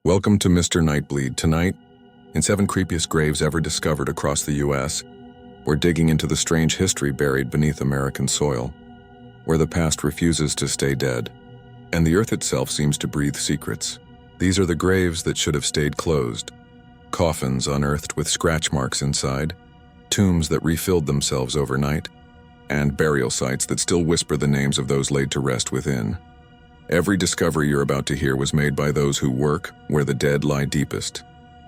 Welcome to Mr. Nightbleed. Tonight, in 7 creepiest graves ever discovered across the U.S., we're digging into the strange history buried beneath American soil, where the past refuses to stay dead, and the earth itself seems to breathe secrets. These are the graves that should have stayed closed, coffins unearthed with scratch marks inside, tombs that refilled themselves overnight, and burial sites that still whisper the names of those laid to rest within. Every discovery you're about to hear was made by those who work where the dead lie deepest.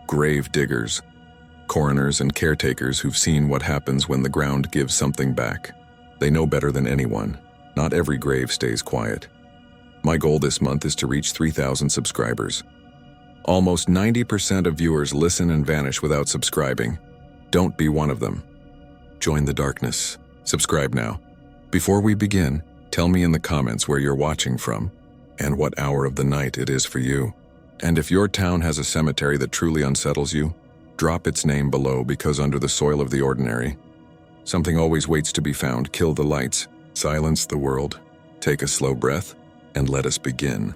Grave diggers, coroners, and caretakers who've seen what happens when the ground gives something back. They know better than anyone. Not every grave stays quiet. My goal this month is to reach 3,000 subscribers. Almost 90% of viewers listen and vanish without subscribing. Don't be one of them. Join the darkness. Subscribe now. Before we begin, tell me in the comments where you're watching from and what hour of the night it is for you. And if your town has a cemetery that truly unsettles you, drop its name below, because under the soil of the ordinary, something always waits to be found. Kill the lights, silence the world, take a slow breath, and let us begin.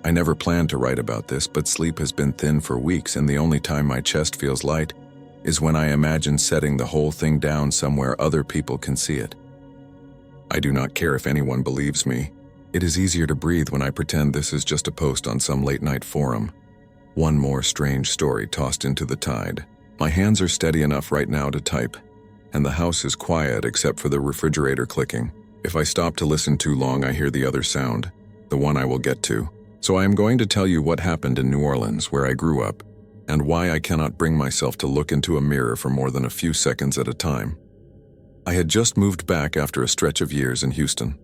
I never planned to write about this, but sleep has been thin for weeks, and the only time my chest feels light is when I imagine setting the whole thing down somewhere other people can see it. I do not care if anyone believes me. It is easier to breathe when I pretend this is just a post on some late-night forum. One more strange story tossed into the tide. My hands are steady enough right now to type, and the house is quiet except for the refrigerator clicking. If I stop to listen too long, I hear the other sound, the one I will get to. So I am going to tell you what happened in New Orleans, where I grew up, and why I cannot bring myself to look into a mirror for more than a few seconds at a time. I had just moved back after a stretch of years in Houston.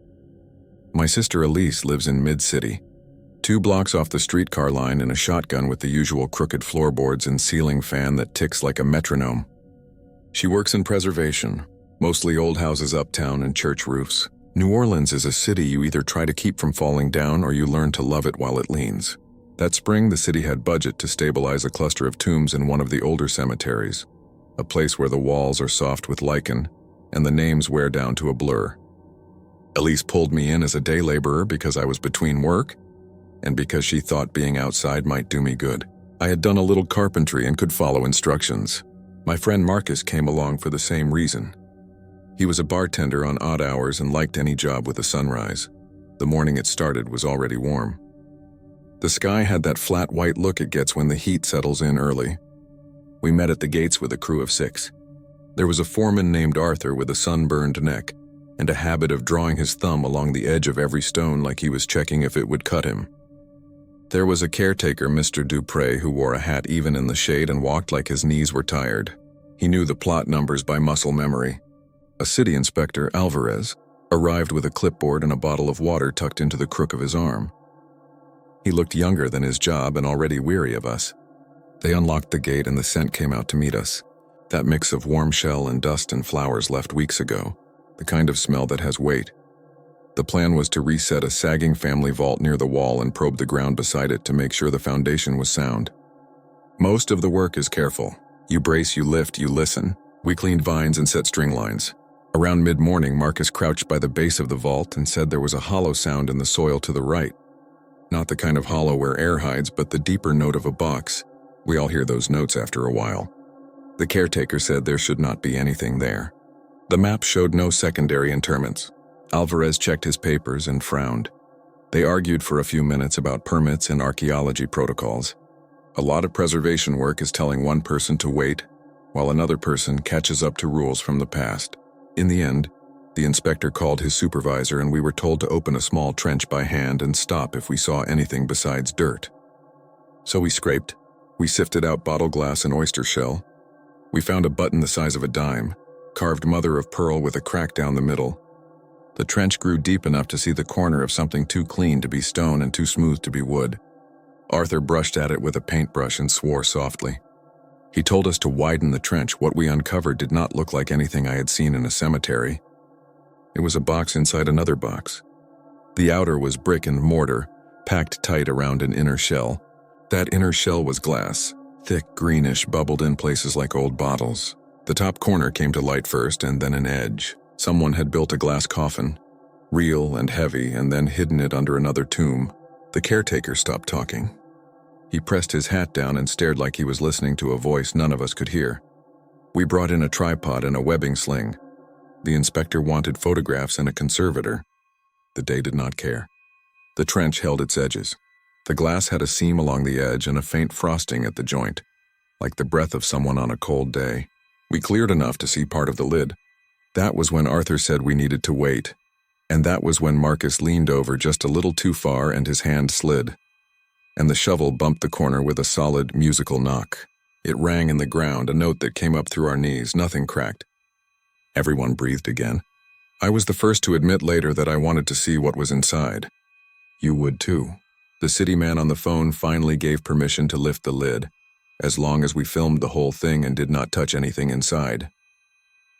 My sister Elise lives in Mid-City, 2 blocks off the streetcar line, in a shotgun with the usual crooked floorboards and ceiling fan that ticks like a metronome. She works in preservation, mostly old houses uptown and church roofs. New Orleans is a city you either try to keep from falling down or you learn to love it while it leans. That spring, the city had budget to stabilize a cluster of tombs in one of the older cemeteries, a place where the walls are soft with lichen and the names wear down to a blur. Elise pulled me in as a day laborer because I was between work and because she thought being outside might do me good. I had done a little carpentry and could follow instructions. My friend Marcus came along for the same reason. He was a bartender on odd hours and liked any job with a sunrise. The morning it started was already warm. The sky had that flat white look it gets when the heat settles in early. We met at the gates with a crew of 6. There was a foreman named Arthur with a sunburned neck and a habit of drawing his thumb along the edge of every stone like he was checking if it would cut him. There was a caretaker, Mr. Dupre, who wore a hat even in the shade and walked like his knees were tired. He knew the plot numbers by muscle memory. A city inspector, Alvarez, arrived with a clipboard and a bottle of water tucked into the crook of his arm. He looked younger than his job and already weary of us. They unlocked the gate and the scent came out to meet us. That mix of warm shell and dust and flowers left weeks ago, the kind of smell that has weight. The plan was to reset a sagging family vault near the wall and probe the ground beside it to make sure the foundation was sound. Most of the work is careful. You brace, you lift, you listen. We cleaned vines and set string lines. Around mid-morning, Marcus crouched by the base of the vault and said there was a hollow sound in the soil to the right. Not the kind of hollow where air hides, but the deeper note of a box. We all hear those notes after a while. The caretaker said there should not be anything there. The map showed no secondary interments. Alvarez checked his papers and frowned. They argued for a few minutes about permits and archaeology protocols. A lot of preservation work is telling one person to wait, while another person catches up to rules from the past. In the end, the inspector called his supervisor and we were told to open a small trench by hand and stop if we saw anything besides dirt. So we scraped. We sifted out bottle glass and oyster shell. We found a button the size of a dime, carved mother of pearl with a crack down the middle. The trench grew deep enough to see the corner of something too clean to be stone and too smooth to be wood. Arthur brushed at it with a paintbrush and swore softly. He told us to widen the trench. What we uncovered did not look like anything I had seen in a cemetery. It was a box inside another box. The outer was brick and mortar, packed tight around an inner shell. That inner shell was glass, thick, greenish, bubbled in places like old bottles. The top corner came to light first and then an edge. Someone had built a glass coffin, real and heavy, and then hidden it under another tomb. The caretaker stopped talking. He pressed his hat down and stared like he was listening to a voice none of us could hear. We brought in a tripod and a webbing sling. The inspector wanted photographs and a conservator. The day did not care. The trench held its edges. The glass had a seam along the edge and a faint frosting at the joint, like the breath of someone on a cold day. We cleared enough to see part of the lid. That was when Arthur said we needed to wait, and that was when Marcus leaned over just a little too far and his hand slid, and the shovel bumped the corner with a solid, musical knock. It rang in the ground, a note that came up through our knees. Nothing cracked. Everyone breathed again. I was the first to admit later that I wanted to see what was inside. You would too. The city man on the phone finally gave permission to lift the lid, as long as we filmed the whole thing and did not touch anything inside.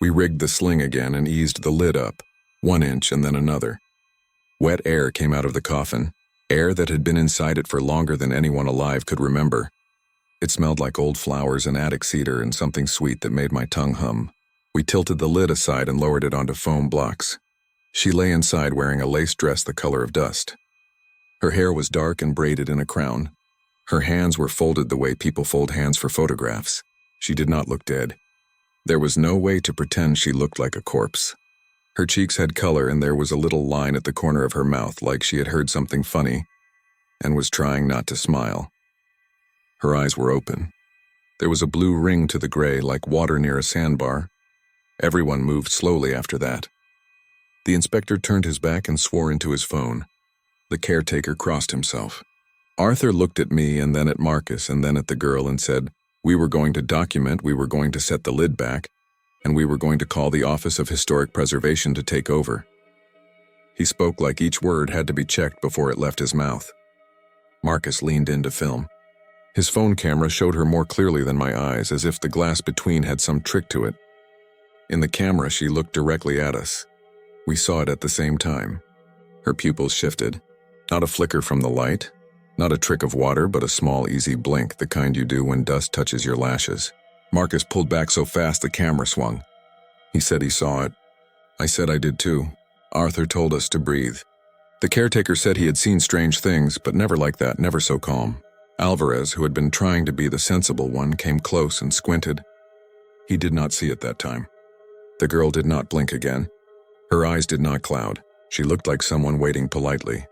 We rigged the sling again and eased the lid up, 1 inch and then another. Wet air came out of the coffin, air that had been inside it for longer than anyone alive could remember. It smelled like old flowers and attic cedar and something sweet that made my tongue hum. We tilted the lid aside and lowered it onto foam blocks. She lay inside wearing a lace dress the color of dust. Her hair was dark and braided in a crown. Her hands were folded the way people fold hands for photographs. She did not look dead. There was no way to pretend she looked like a corpse. Her cheeks had color and there was a little line at the corner of her mouth like she had heard something funny and was trying not to smile. Her eyes were open. There was a blue ring to the gray like water near a sandbar. Everyone moved slowly after that. The inspector turned his back and swore into his phone. The caretaker crossed himself. Arthur looked at me and then at Marcus and then at the girl and said, "We were going to document, we were going to set the lid back, and we were going to call the Office of Historic Preservation to take over." He spoke like each word had to be checked before it left his mouth. Marcus leaned in to film. His phone camera showed her more clearly than my eyes, as if the glass between had some trick to it. In the camera, she looked directly at us. We saw it at the same time. Her pupils shifted. Not a flicker from the light, not a trick of water, but a small, easy blink, the kind you do when dust touches your lashes. Marcus pulled back so fast the camera swung. He said he saw it. I said I did too. Arthur told us to breathe. The caretaker said he had seen strange things, but never like that, never so calm. Alvarez, who had been trying to be the sensible one, came close and squinted. He did not see it that time. The girl did not blink again. Her eyes did not cloud. She looked like someone waiting politely.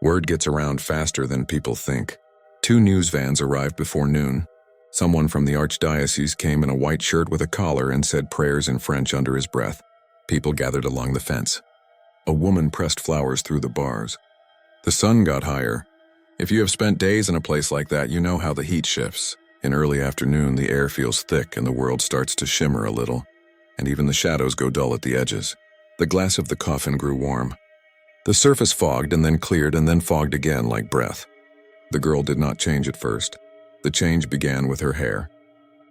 Word gets around faster than people think. 2 news vans arrived before noon. Someone from the archdiocese came in a white shirt with a collar and said prayers in French under his breath. People gathered along the fence. A woman pressed flowers through the bars. The sun got higher. If you have spent days in a place like that, you know how the heat shifts. In early afternoon, the air feels thick and the world starts to shimmer a little, and even the shadows go dull at the edges. The glass of the coffin grew warm. The surface fogged and then cleared and then fogged again like breath. The girl did not change at first. The change began with her hair.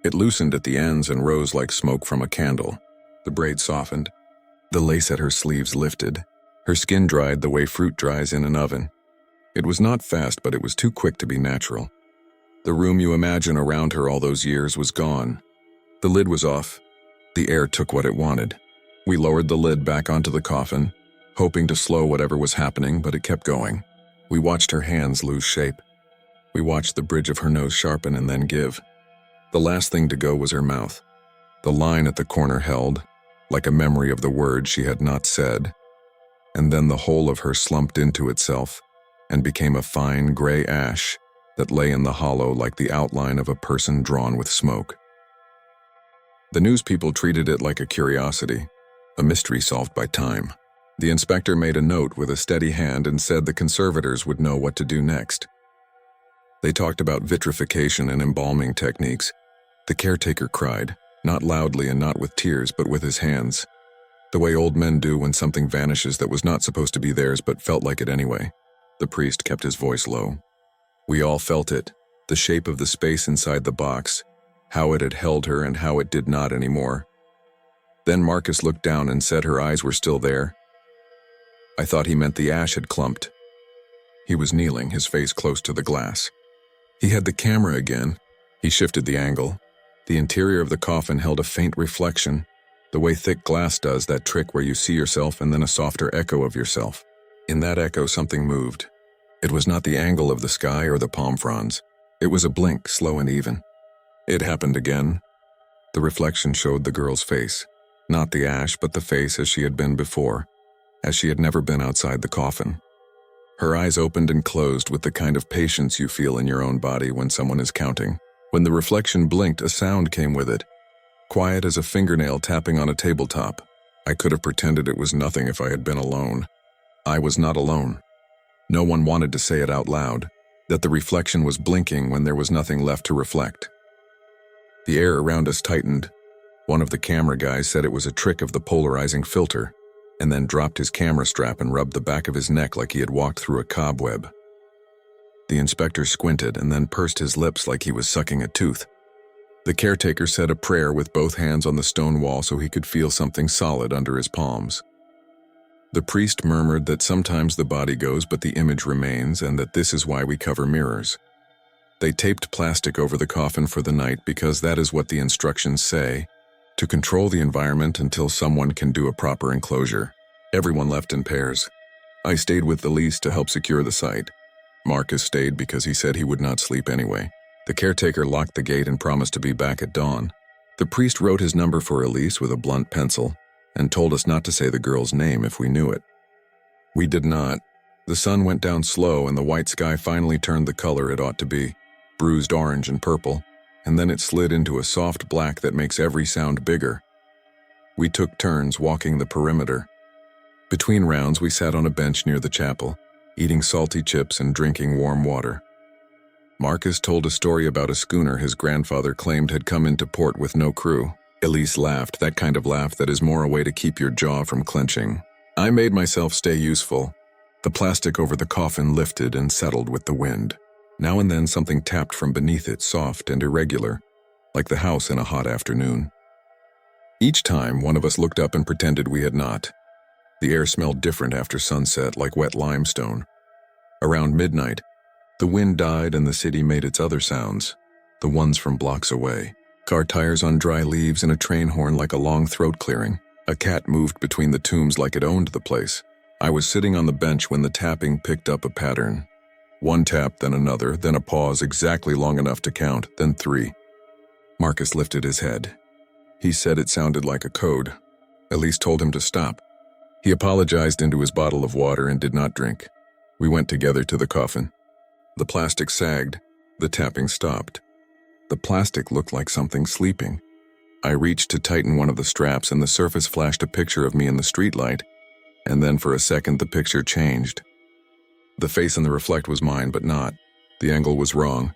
It loosened at the ends and rose like smoke from a candle. The braid softened. The lace at her sleeves lifted. Her skin dried the way fruit dries in an oven. It was not fast, but it was too quick to be natural. The room you imagine around her all those years was gone. The lid was off. The air took what it wanted. We lowered the lid back onto the coffin, hoping to slow whatever was happening, but it kept going. We watched her hands lose shape. We watched the bridge of her nose sharpen and then give. The last thing to go was her mouth. The line at the corner held, like a memory of the words she had not said, and then the whole of her slumped into itself and became a fine gray ash that lay in the hollow like the outline of a person drawn with smoke. The news people treated it like a curiosity, a mystery solved by time. The inspector made a note with a steady hand and said the conservators would know what to do next. They talked about vitrification and embalming techniques. The caretaker cried, not loudly and not with tears, but with his hands, the way old men do when something vanishes that was not supposed to be theirs but felt like it anyway. The priest kept his voice low. We all felt it, the shape of the space inside the box, how it had held her and how it did not anymore. Then Marcus looked down and said her eyes were still there. I thought he meant the ash had clumped. He was kneeling, his face close to the glass. He had the camera again. He shifted the angle. The interior of the coffin held a faint reflection, The way thick glass does that trick where you see yourself and then a softer echo of yourself. In that echo, something moved. It was not the angle of the sky or the palm fronds. It was a blink, slow and even. It happened again. The reflection showed the girl's face. Not the ash, but the face as she had been before, as she had never been outside the coffin. Her eyes opened and closed with the kind of patience you feel in your own body when someone is counting. When the reflection blinked, a sound came with it. Quiet as a fingernail tapping on a tabletop. I could have pretended it was nothing if I had been alone. I was not alone. No one wanted to say it out loud, that the reflection was blinking when there was nothing left to reflect. The air around us tightened. One of the camera guys said it was a trick of the polarizing filter, and then dropped his camera strap and rubbed the back of his neck like he had walked through a cobweb. The inspector squinted and then pursed his lips like he was sucking a tooth. The caretaker said a prayer with both hands on the stone wall so he could feel something solid under his palms. The priest murmured that sometimes the body goes but the image remains, and that this is why we cover mirrors. They taped plastic over the coffin for the night because that is what the instructions say, to control the environment until someone can do a proper enclosure. Everyone left in pairs. I stayed with Elise to help secure the site. Marcus stayed because he said he would not sleep anyway. The caretaker locked the gate and promised to be back at dawn. The priest wrote his number for Elise with a blunt pencil and told us not to say the girl's name if we knew it. We did not. The sun went down slow and the white sky finally turned the color it ought to be, bruised orange and purple, and then it slid into a soft black that makes every sound bigger. We took turns walking the perimeter. Between rounds, we sat on a bench near the chapel, eating salty chips and drinking warm water. Marcus told a story about a schooner his grandfather claimed had come into port with no crew. Elise laughed, that kind of laugh that is more a way to keep your jaw from clenching. I made myself stay useful. The plastic over the coffin lifted and settled with the wind. Now and then something tapped from beneath it, soft and irregular, like the house in a hot afternoon. Each time, one of us looked up and pretended we had not. The air smelled different after sunset, like wet limestone. Around midnight, the wind died and the city made its other sounds, the ones from blocks away. Car tires on dry leaves and a train horn like a long throat clearing. A cat moved between the tombs like it owned the place. I was sitting on the bench when the tapping picked up a pattern. One tap, then another, then a pause exactly long enough to count, then 3. Marcus lifted his head. He said it sounded like a code. Elise told him to stop. He apologized into his bottle of water and did not drink. We went together to the coffin. The plastic sagged. The tapping stopped. The plastic looked like something sleeping. I reached to tighten one of the straps and the surface flashed a picture of me in the streetlight, and then for a second the picture changed. The face in the reflect was mine, but not. The angle was wrong.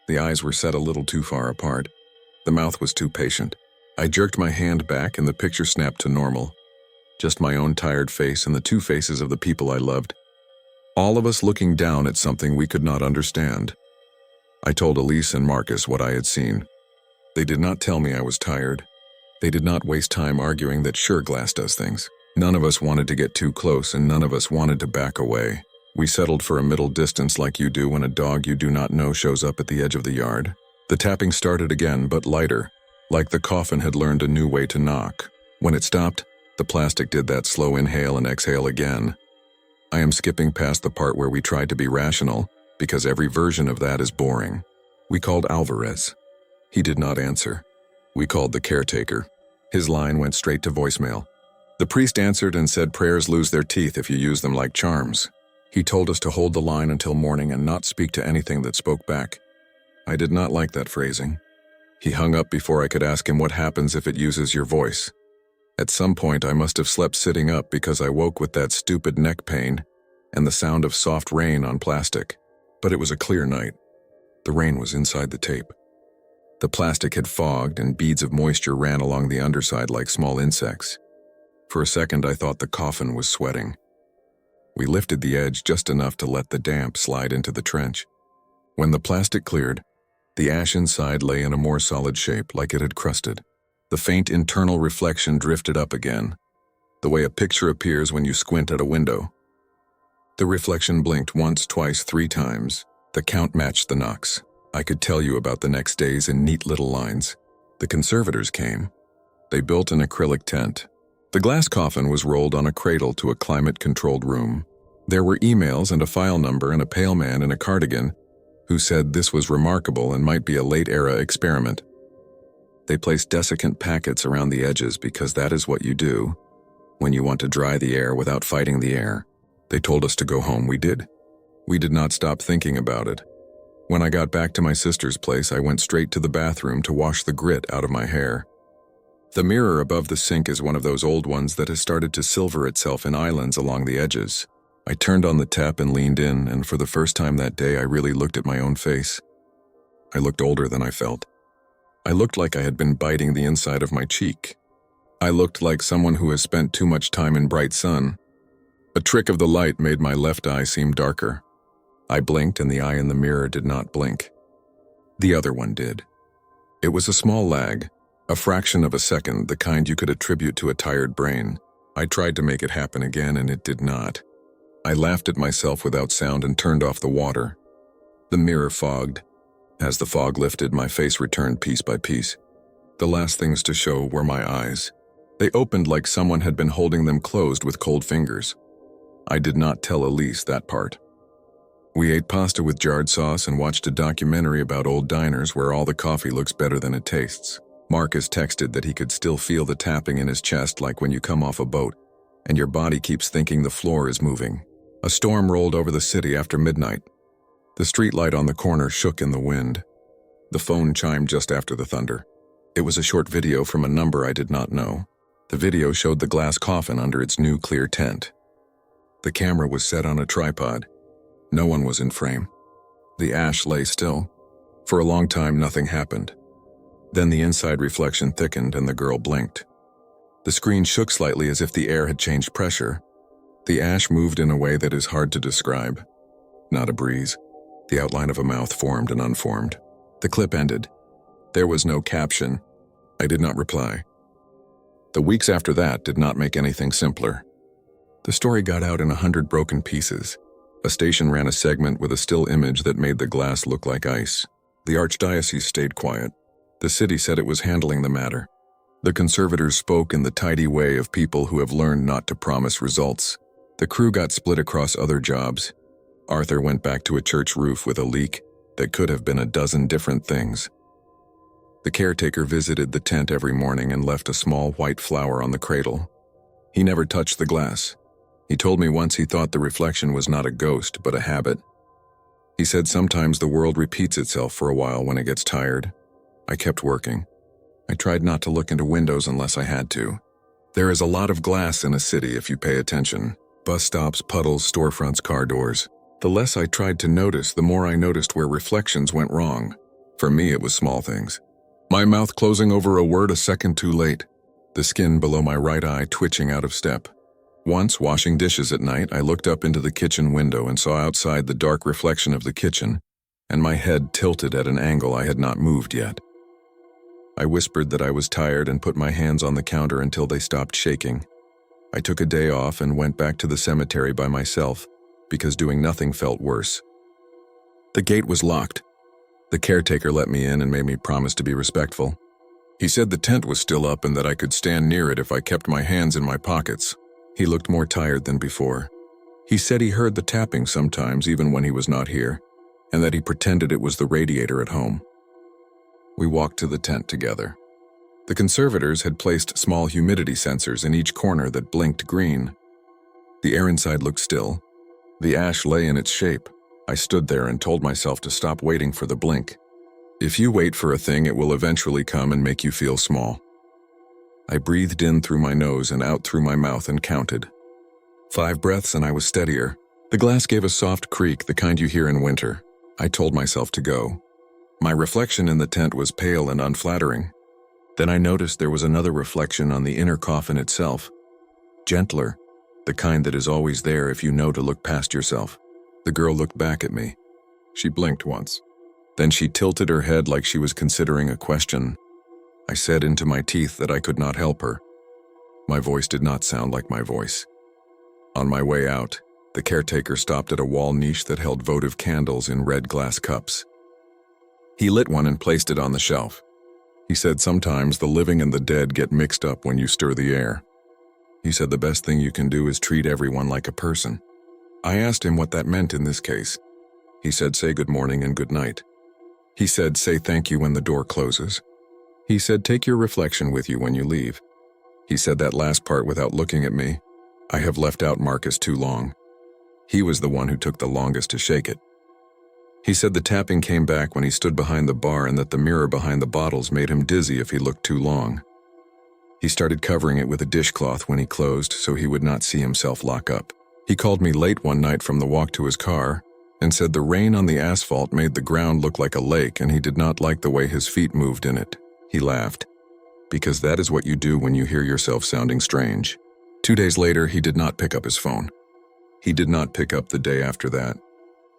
The eyes were set a little too far apart. The mouth was too patient. I jerked my hand back and the picture snapped to normal. Just my own tired face and the two faces of the people I loved. All of us looking down at something we could not understand. I told Elise and Marcus what I had seen. They did not tell me I was tired. They did not waste time arguing that sure, glass does things. None of us wanted to get too close and none of us wanted to back away. We settled for a middle distance like you do when a dog you do not know shows up at the edge of the yard. The tapping started again, but lighter, like the coffin had learned a new way to knock. When it stopped, the plastic did that slow inhale and exhale again. I am skipping past the part where we tried to be rational, because every version of that is boring. We called Alvarez. He did not answer. We called the caretaker. His line went straight to voicemail. The priest answered and said prayers lose their teeth if you use them like charms. He told us to hold the line until morning and not speak to anything that spoke back. I did not like that phrasing. He hung up before I could ask him what happens if it uses your voice. At some point I must have slept sitting up because I woke with that stupid neck pain and the sound of soft rain on plastic. But it was a clear night. The rain was inside the tape. The plastic had fogged and beads of moisture ran along the underside like small insects. For a second I thought the coffin was sweating. We lifted the edge just enough to let the damp slide into the trench. When the plastic cleared, the ash inside lay in a more solid shape, like it had crusted. The faint internal reflection drifted up again, the way a picture appears when you squint at a window. The reflection blinked once, twice, 3 times. The count matched the knocks. I could tell you about the next days in neat little lines. The conservators came. They built an acrylic tent. The glass coffin was rolled on a cradle to a climate-controlled room. There were emails and a file number and a pale man in a cardigan who said this was remarkable and might be a late-era experiment. They placed desiccant packets around the edges because that is what you do when you want to dry the air without fighting the air. They told us to go home. We did. We did not stop thinking about it. When I got back to my sister's place, I went straight to the bathroom to wash the grit out of my hair. The mirror above the sink is one of those old ones that has started to silver itself in islands along the edges. I turned on the tap and leaned in, and for the first time that day I really looked at my own face. I looked older than I felt. I looked like I had been biting the inside of my cheek. I looked like someone who has spent too much time in bright sun. A trick of the light made my left eye seem darker. I blinked and the eye in the mirror did not blink. The other one did. It was a small lag, a fraction of a second, the kind you could attribute to a tired brain. I tried to make it happen again and it did not. I laughed at myself without sound and turned off the water. The mirror fogged. As the fog lifted, my face returned piece by piece. The last things to show were my eyes. They opened like someone had been holding them closed with cold fingers. I did not tell Elise that part. We ate pasta with jarred sauce and watched a documentary about old diners where all the coffee looks better than it tastes. Marcus texted that he could still feel the tapping in his chest like when you come off a boat, and your body keeps thinking the floor is moving. A storm rolled over the city after midnight. The streetlight on the corner shook in the wind. The phone chimed just after the thunder. It was a short video from a number I did not know. The video showed the glass coffin under its new clear tent. The camera was set on a tripod. No one was in frame. The ash lay still. For a long time, nothing happened. Then the inside reflection thickened and the girl blinked. The screen shook slightly as if the air had changed pressure. The ash moved in a way that is hard to describe. Not a breeze. The outline of a mouth formed and unformed. The clip ended. There was no caption. I did not reply. The weeks after that did not make anything simpler. The story got out in 100 broken pieces. A station ran a segment with a still image that made the glass look like ice. The archdiocese stayed quiet. The city said it was handling the matter. The conservators spoke in the tidy way of people who have learned not to promise results. The crew got split across other jobs. Arthur went back to a church roof with a leak that could have been a dozen different things. The caretaker visited the tent every morning and left a small white flower on the cradle. He never touched the glass. He told me once he thought the reflection was not a ghost, but a habit. He said sometimes the world repeats itself for a while when it gets tired. I kept working. I tried not to look into windows unless I had to. There is a lot of glass in a city if you pay attention. Bus stops, puddles, storefronts, car doors. The less I tried to notice, the more I noticed where reflections went wrong. For me, it was small things. My mouth closing over a word a second too late. The skin below my right eye twitching out of step. Once, washing dishes at night, I looked up into the kitchen window and saw outside the dark reflection of the kitchen, and my head tilted at an angle I had not moved yet. I whispered that I was tired and put my hands on the counter until they stopped shaking. I took a day off and went back to the cemetery by myself, because doing nothing felt worse. The gate was locked. The caretaker let me in and made me promise to be respectful. He said the tent was still up and that I could stand near it if I kept my hands in my pockets. He looked more tired than before. He said he heard the tapping sometimes even when he was not here, and that he pretended it was the radiator at home. We walked to the tent together. The conservators had placed small humidity sensors in each corner that blinked green. The air inside looked still. The ash lay in its shape. I stood there and told myself to stop waiting for the blink. If you wait for a thing, it will eventually come and make you feel small. I breathed in through my nose and out through my mouth and counted. 5 breaths and I was steadier. The glass gave a soft creak, the kind you hear in winter. I told myself to go. My reflection in the tent was pale and unflattering. Then I noticed there was another reflection on the inner coffin itself. Gentler, the kind that is always there if you know to look past yourself. The girl looked back at me. She blinked once. Then she tilted her head like she was considering a question. I said into my teeth that I could not help her. My voice did not sound like my voice. On my way out, the caretaker stopped at a wall niche that held votive candles in red glass cups. He lit one and placed it on the shelf. He said sometimes the living and the dead get mixed up when you stir the air. He said the best thing you can do is treat everyone like a person. I asked him what that meant in this case. He said say good morning and good night. He said say thank you when the door closes. He said take your reflection with you when you leave. He said that last part without looking at me. I have left out Marcus too long. He was the one who took the longest to shake it. He said the tapping came back when he stood behind the bar and that the mirror behind the bottles made him dizzy if he looked too long. He started covering it with a dishcloth when he closed so he would not see himself lock up. He called me late one night from the walk to his car and said the rain on the asphalt made the ground look like a lake and he did not like the way his feet moved in it. He laughed. Because that is what you do when you hear yourself sounding strange. 2 days later, he did not pick up his phone. He did not pick up the day after that.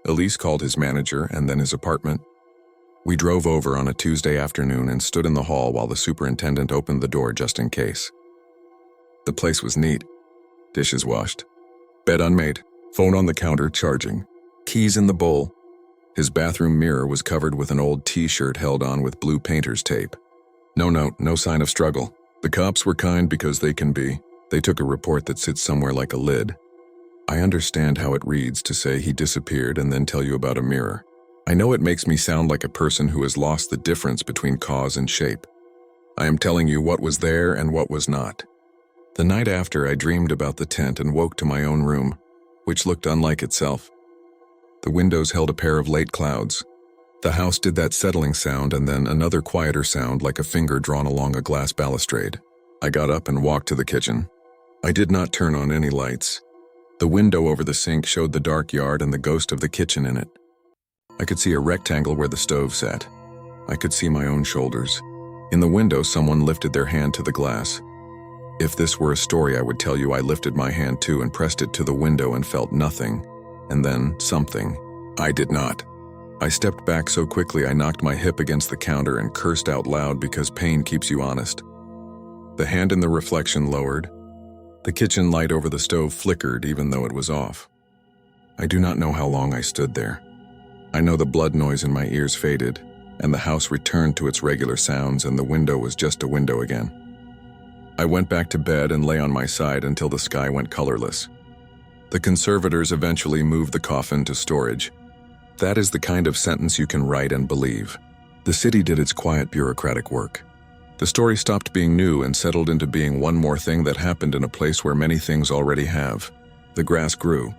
Elise called his manager and then his apartment. We drove over on a Tuesday afternoon and stood in the hall while the superintendent opened the door just in case. The place was neat. Dishes washed. Bed unmade. Phone on the counter charging. Keys in the bowl. His bathroom mirror was covered with an old t-shirt held on with blue painter's tape. No note, no sign of struggle. The cops were kind because they can be. They took a report that sits somewhere like a lid. I understand how it reads to say he disappeared and then tell you about a mirror. I know it makes me sound like a person who has lost the difference between cause and shape. I am telling you what was there and what was not. The night after, I dreamed about the tent and woke to my own room, which looked unlike itself. The windows held a pair of late clouds. The house did that settling sound and then another quieter sound like a finger drawn along a glass balustrade. I got up and walked to the kitchen. I did not turn on any lights. The window over the sink showed the dark yard and the ghost of the kitchen in it. I could see a rectangle where the stove sat. I could see my own shoulders. In the window, someone lifted their hand to the glass. If this were a story, I would tell you I lifted my hand too and pressed it to the window and felt nothing, and then something. I did not. I stepped back so quickly I knocked my hip against the counter and cursed out loud because pain keeps you honest. The hand in the reflection lowered. The kitchen light over the stove flickered even though it was off. I do not know how long I stood there. I know the blood noise in my ears faded, and the house returned to its regular sounds and the window was just a window again. I went back to bed and lay on my side until the sky went colorless. The conservators eventually moved the coffin to storage. That is the kind of sentence you can write and believe. The city did its quiet bureaucratic work. The story stopped being new and settled into being one more thing that happened in a place where many things already have. The grass grew.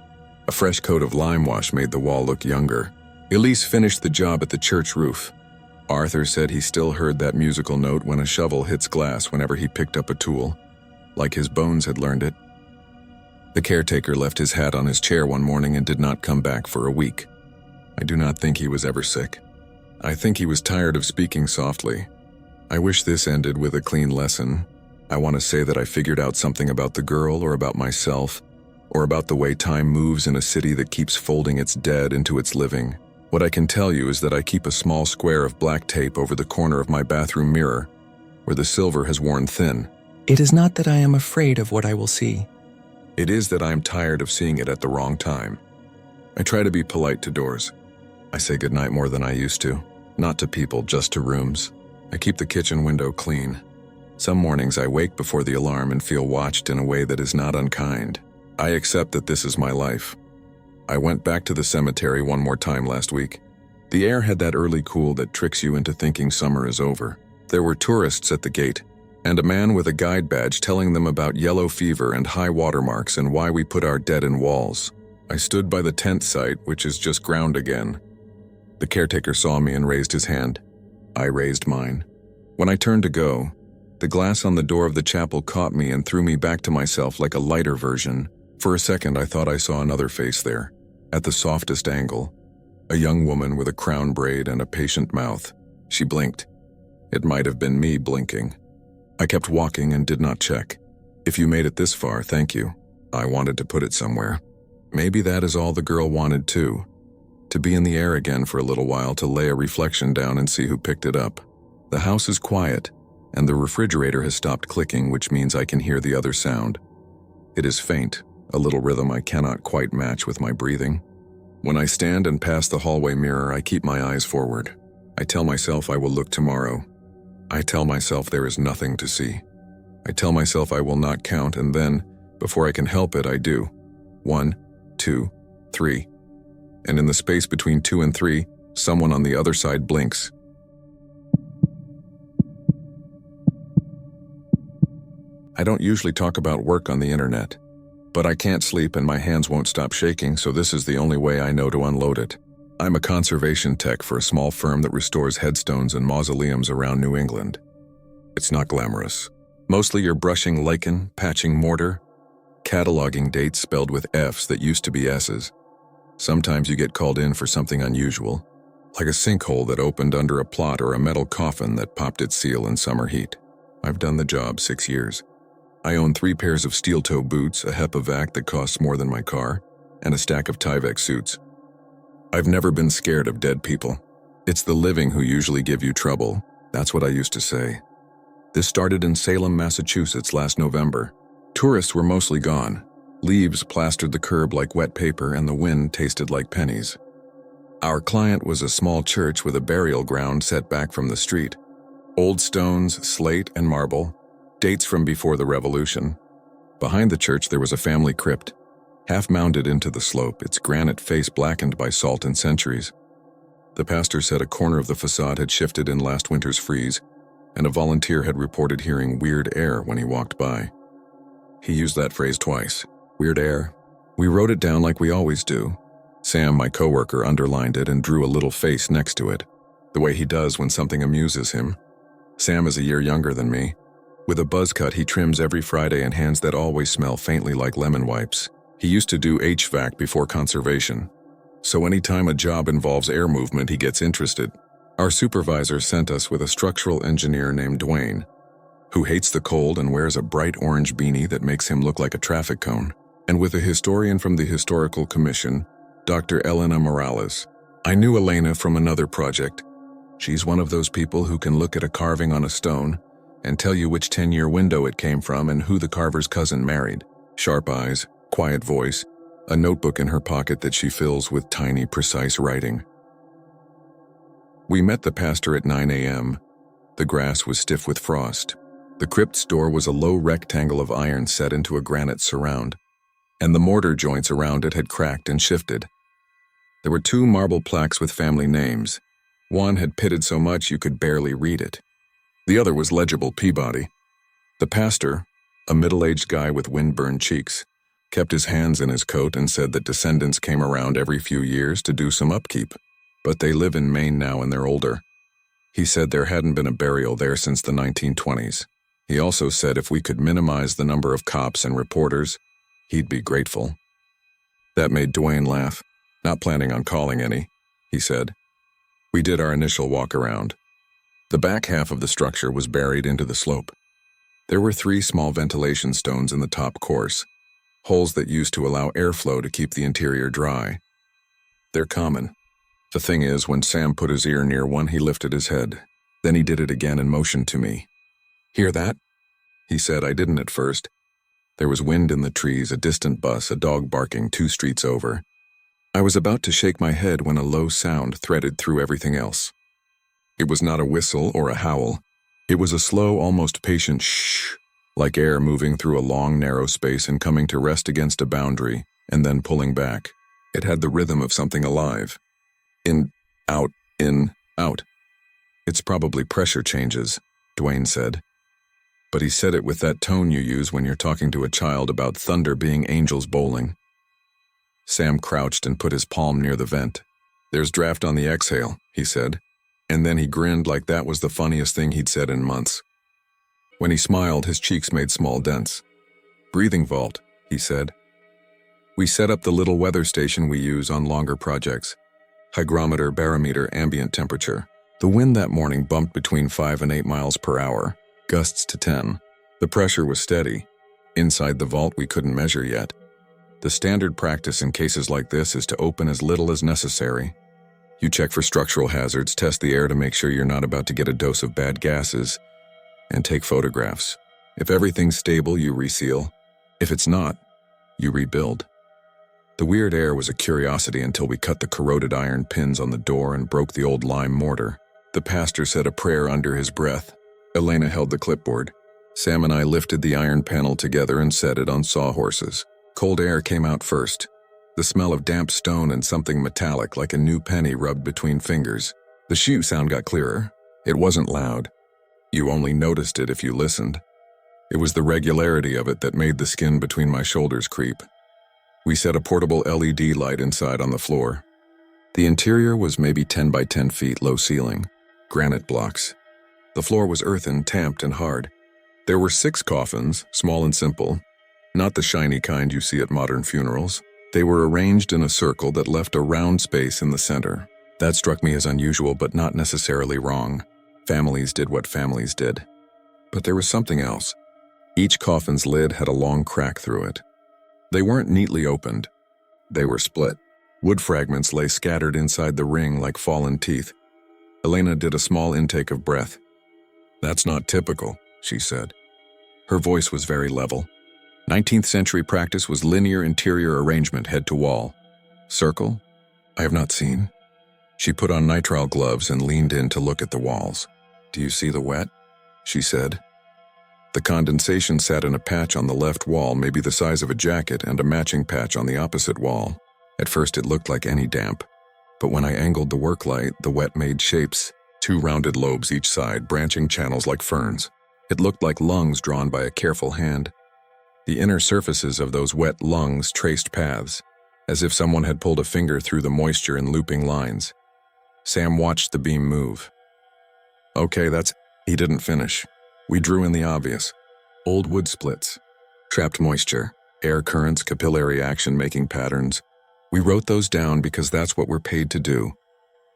A fresh coat of lime wash made the wall look younger. Elise finished the job at the church roof. Arthur said he still heard that musical note when a shovel hits glass whenever he picked up a tool, like his bones had learned it. The caretaker left his hat on his chair one morning and did not come back for a week. I do not think he was ever sick. I think he was tired of speaking softly. I wish this ended with a clean lesson. I want to say that I figured out something about the girl or about myself, or about the way time moves in a city that keeps folding its dead into its living. What I can tell you is that I keep a small square of black tape over the corner of my bathroom mirror, where the silver has worn thin. It is not that I am afraid of what I will see. It is that I am tired of seeing it at the wrong time. I try to be polite to doors. I say goodnight more than I used to. Not to people, just to rooms. I keep the kitchen window clean. Some mornings I wake before the alarm and feel watched in a way that is not unkind. I accept that this is my life. I went back to the cemetery one more time last week. The air had that early cool that tricks you into thinking summer is over. There were tourists at the gate, and a man with a guide badge telling them about yellow fever and high water marks and why we put our dead in walls. I stood by the tent site, which is just ground again. The caretaker saw me and raised his hand. I raised mine. When I turned to go, the glass on the door of the chapel caught me and threw me back to myself like a lighter version. For a second, I thought I saw another face there, at the softest angle. A young woman with a crown braid and a patient mouth. She blinked. It might have been me blinking. I kept walking and did not check. If you made it this far, thank you. I wanted to put it somewhere. Maybe that is all the girl wanted too. To be in the air again for a little while, to lay a reflection down and see who picked it up. The house is quiet, and the refrigerator has stopped clicking, which means I can hear the other sound. It is faint, a little rhythm I cannot quite match with my breathing. When I stand and pass the hallway mirror, I keep my eyes forward. I tell myself I will look tomorrow. I tell myself there is nothing to see. I tell myself I will not count, and then, before I can help it, I do. 1, 2, 3. And in the space between 2 and 3, someone on the other side blinks. I don't usually talk about work on the internet, but I can't sleep and my hands won't stop shaking, so this is the only way I know to unload it. I'm a conservation tech for a small firm that restores headstones and mausoleums around New England. It's not glamorous. Mostly you're brushing lichen, patching mortar, cataloging dates spelled with F's that used to be S's. Sometimes you get called in for something unusual, like a sinkhole that opened under a plot or a metal coffin that popped its seal in summer heat. I've done the job 6 years. I own 3 pairs of steel-toe boots, a HEPA vac that costs more than my car, and a stack of Tyvek suits. I've never been scared of dead people. It's the living who usually give you trouble. That's what I used to say. This started in Salem, Massachusetts last November. Tourists were mostly gone. Leaves plastered the curb like wet paper and the wind tasted like pennies. Our client was a small church with a burial ground set back from the street. Old stones, slate, and marble, dates from before the Revolution. Behind the church there was a family crypt, half mounded into the slope, its granite face blackened by salt and centuries. The pastor said a corner of the facade had shifted in last winter's freeze, and a volunteer had reported hearing weird air when he walked by. He used that phrase twice, weird air. We wrote it down like we always do. Sam, my coworker, underlined it and drew a little face next to it, the way he does when something amuses him. Sam is a year younger than me. With a buzz cut he trims every Friday and hands that always smell faintly like lemon wipes. He used to do HVAC before conservation, so anytime a job involves air movement he gets interested. Our supervisor sent us with a structural engineer named Dwayne, who hates the cold and wears a bright orange beanie that makes him look like a traffic cone, and with a historian from the Historical Commission, Dr. Elena Morales. I knew Elena from another project. She's one of those people who can look at a carving on a stone and tell you which 10-year window it came from and who the carver's cousin married. Sharp eyes, quiet voice, a notebook in her pocket that she fills with tiny, precise writing. We met the pastor at 9 a.m. The grass was stiff with frost. The crypt's door was a low rectangle of iron set into a granite surround, and the mortar joints around it had cracked and shifted. There were 2 marble plaques with family names. One had pitted so much you could barely read it. The other was legible Peabody. The pastor, a middle-aged guy with windburned cheeks, kept his hands in his coat and said that descendants came around every few years to do some upkeep, but they live in Maine now and they're older. He said there hadn't been a burial there since the 1920s. He also said if we could minimize the number of cops and reporters, he'd be grateful. That made Dwayne laugh. Not planning on calling any, he said. We did our initial walk around. The back half of the structure was buried into the slope. There were 3 small ventilation stones in the top course, holes that used to allow airflow to keep the interior dry. They're common. The thing is, when Sam put his ear near one, he lifted his head. Then he did it again and motioned to me. Hear that? He said. I didn't at first. There was wind in the trees, a distant bus, a dog barking 2 streets over. I was about to shake my head when a low sound threaded through everything else. It was not a whistle or a howl. It was a slow, almost patient shh, like air moving through a long, narrow space and coming to rest against a boundary, and then pulling back. It had the rhythm of something alive. In, out, in, out. It's probably pressure changes, Dwayne said. But he said it with that tone you use when you're talking to a child about thunder being angels bowling. Sam crouched and put his palm near the vent. There's draft on the exhale, he said, and then he grinned like that was the funniest thing he'd said in months. When he smiled, his cheeks made small dents. Breathing vault, he said. We set up the little weather station we use on longer projects. Hygrometer, barometer, ambient temperature. The wind that morning bumped between 5 and 8 miles per hour, gusts to 10. The pressure was steady. Inside the vault we couldn't measure yet. The standard practice in cases like this is to open as little as necessary. You check for structural hazards, test the air to make sure you're not about to get a dose of bad gases, and take photographs. If everything's stable, you reseal. If it's not, you rebuild. The weird air was a curiosity until we cut the corroded iron pins on the door and broke the old lime mortar. The pastor said a prayer under his breath. Elena held the clipboard. Sam and I lifted the iron panel together and set it on sawhorses. Cold air came out first. The smell of damp stone and something metallic like a new penny rubbed between fingers. The shoe sound got clearer. It wasn't loud. You only noticed it if you listened. It was the regularity of it that made the skin between my shoulders creep. We set a portable LED light inside on the floor. The interior was maybe 10 by 10 feet low ceiling, granite blocks. The floor was earthen, tamped, and hard. There were 6 coffins, small and simple, not the shiny kind you see at modern funerals. They were arranged in a circle that left a round space in the center. That struck me as unusual but not necessarily wrong. Families did what families did. But there was something else. Each coffin's lid had a long crack through it. They weren't neatly opened. They were split. Wood fragments lay scattered inside the ring like fallen teeth. Elena did a small intake of breath. "That's not typical," she said. Her voice was very level. 19th century practice was linear interior arrangement head to wall. Circle? I have not seen. She put on nitrile gloves and leaned in to look at the walls. "Do you see the wet?" she said. The condensation sat in a patch on the left wall, maybe the size of a jacket, and a matching patch on the opposite wall. At first it looked like any damp, but when I angled the work light, the wet made shapes, 2 rounded lobes each side, branching channels like ferns. It looked like lungs drawn by a careful hand. The inner surfaces of those wet lungs traced paths, as if someone had pulled a finger through the moisture in looping lines. Sam watched the beam move. "Okay, He didn't finish. We drew in the obvious. Old wood splits, trapped moisture, air currents, capillary action making patterns. We wrote those down because that's what we're paid to do.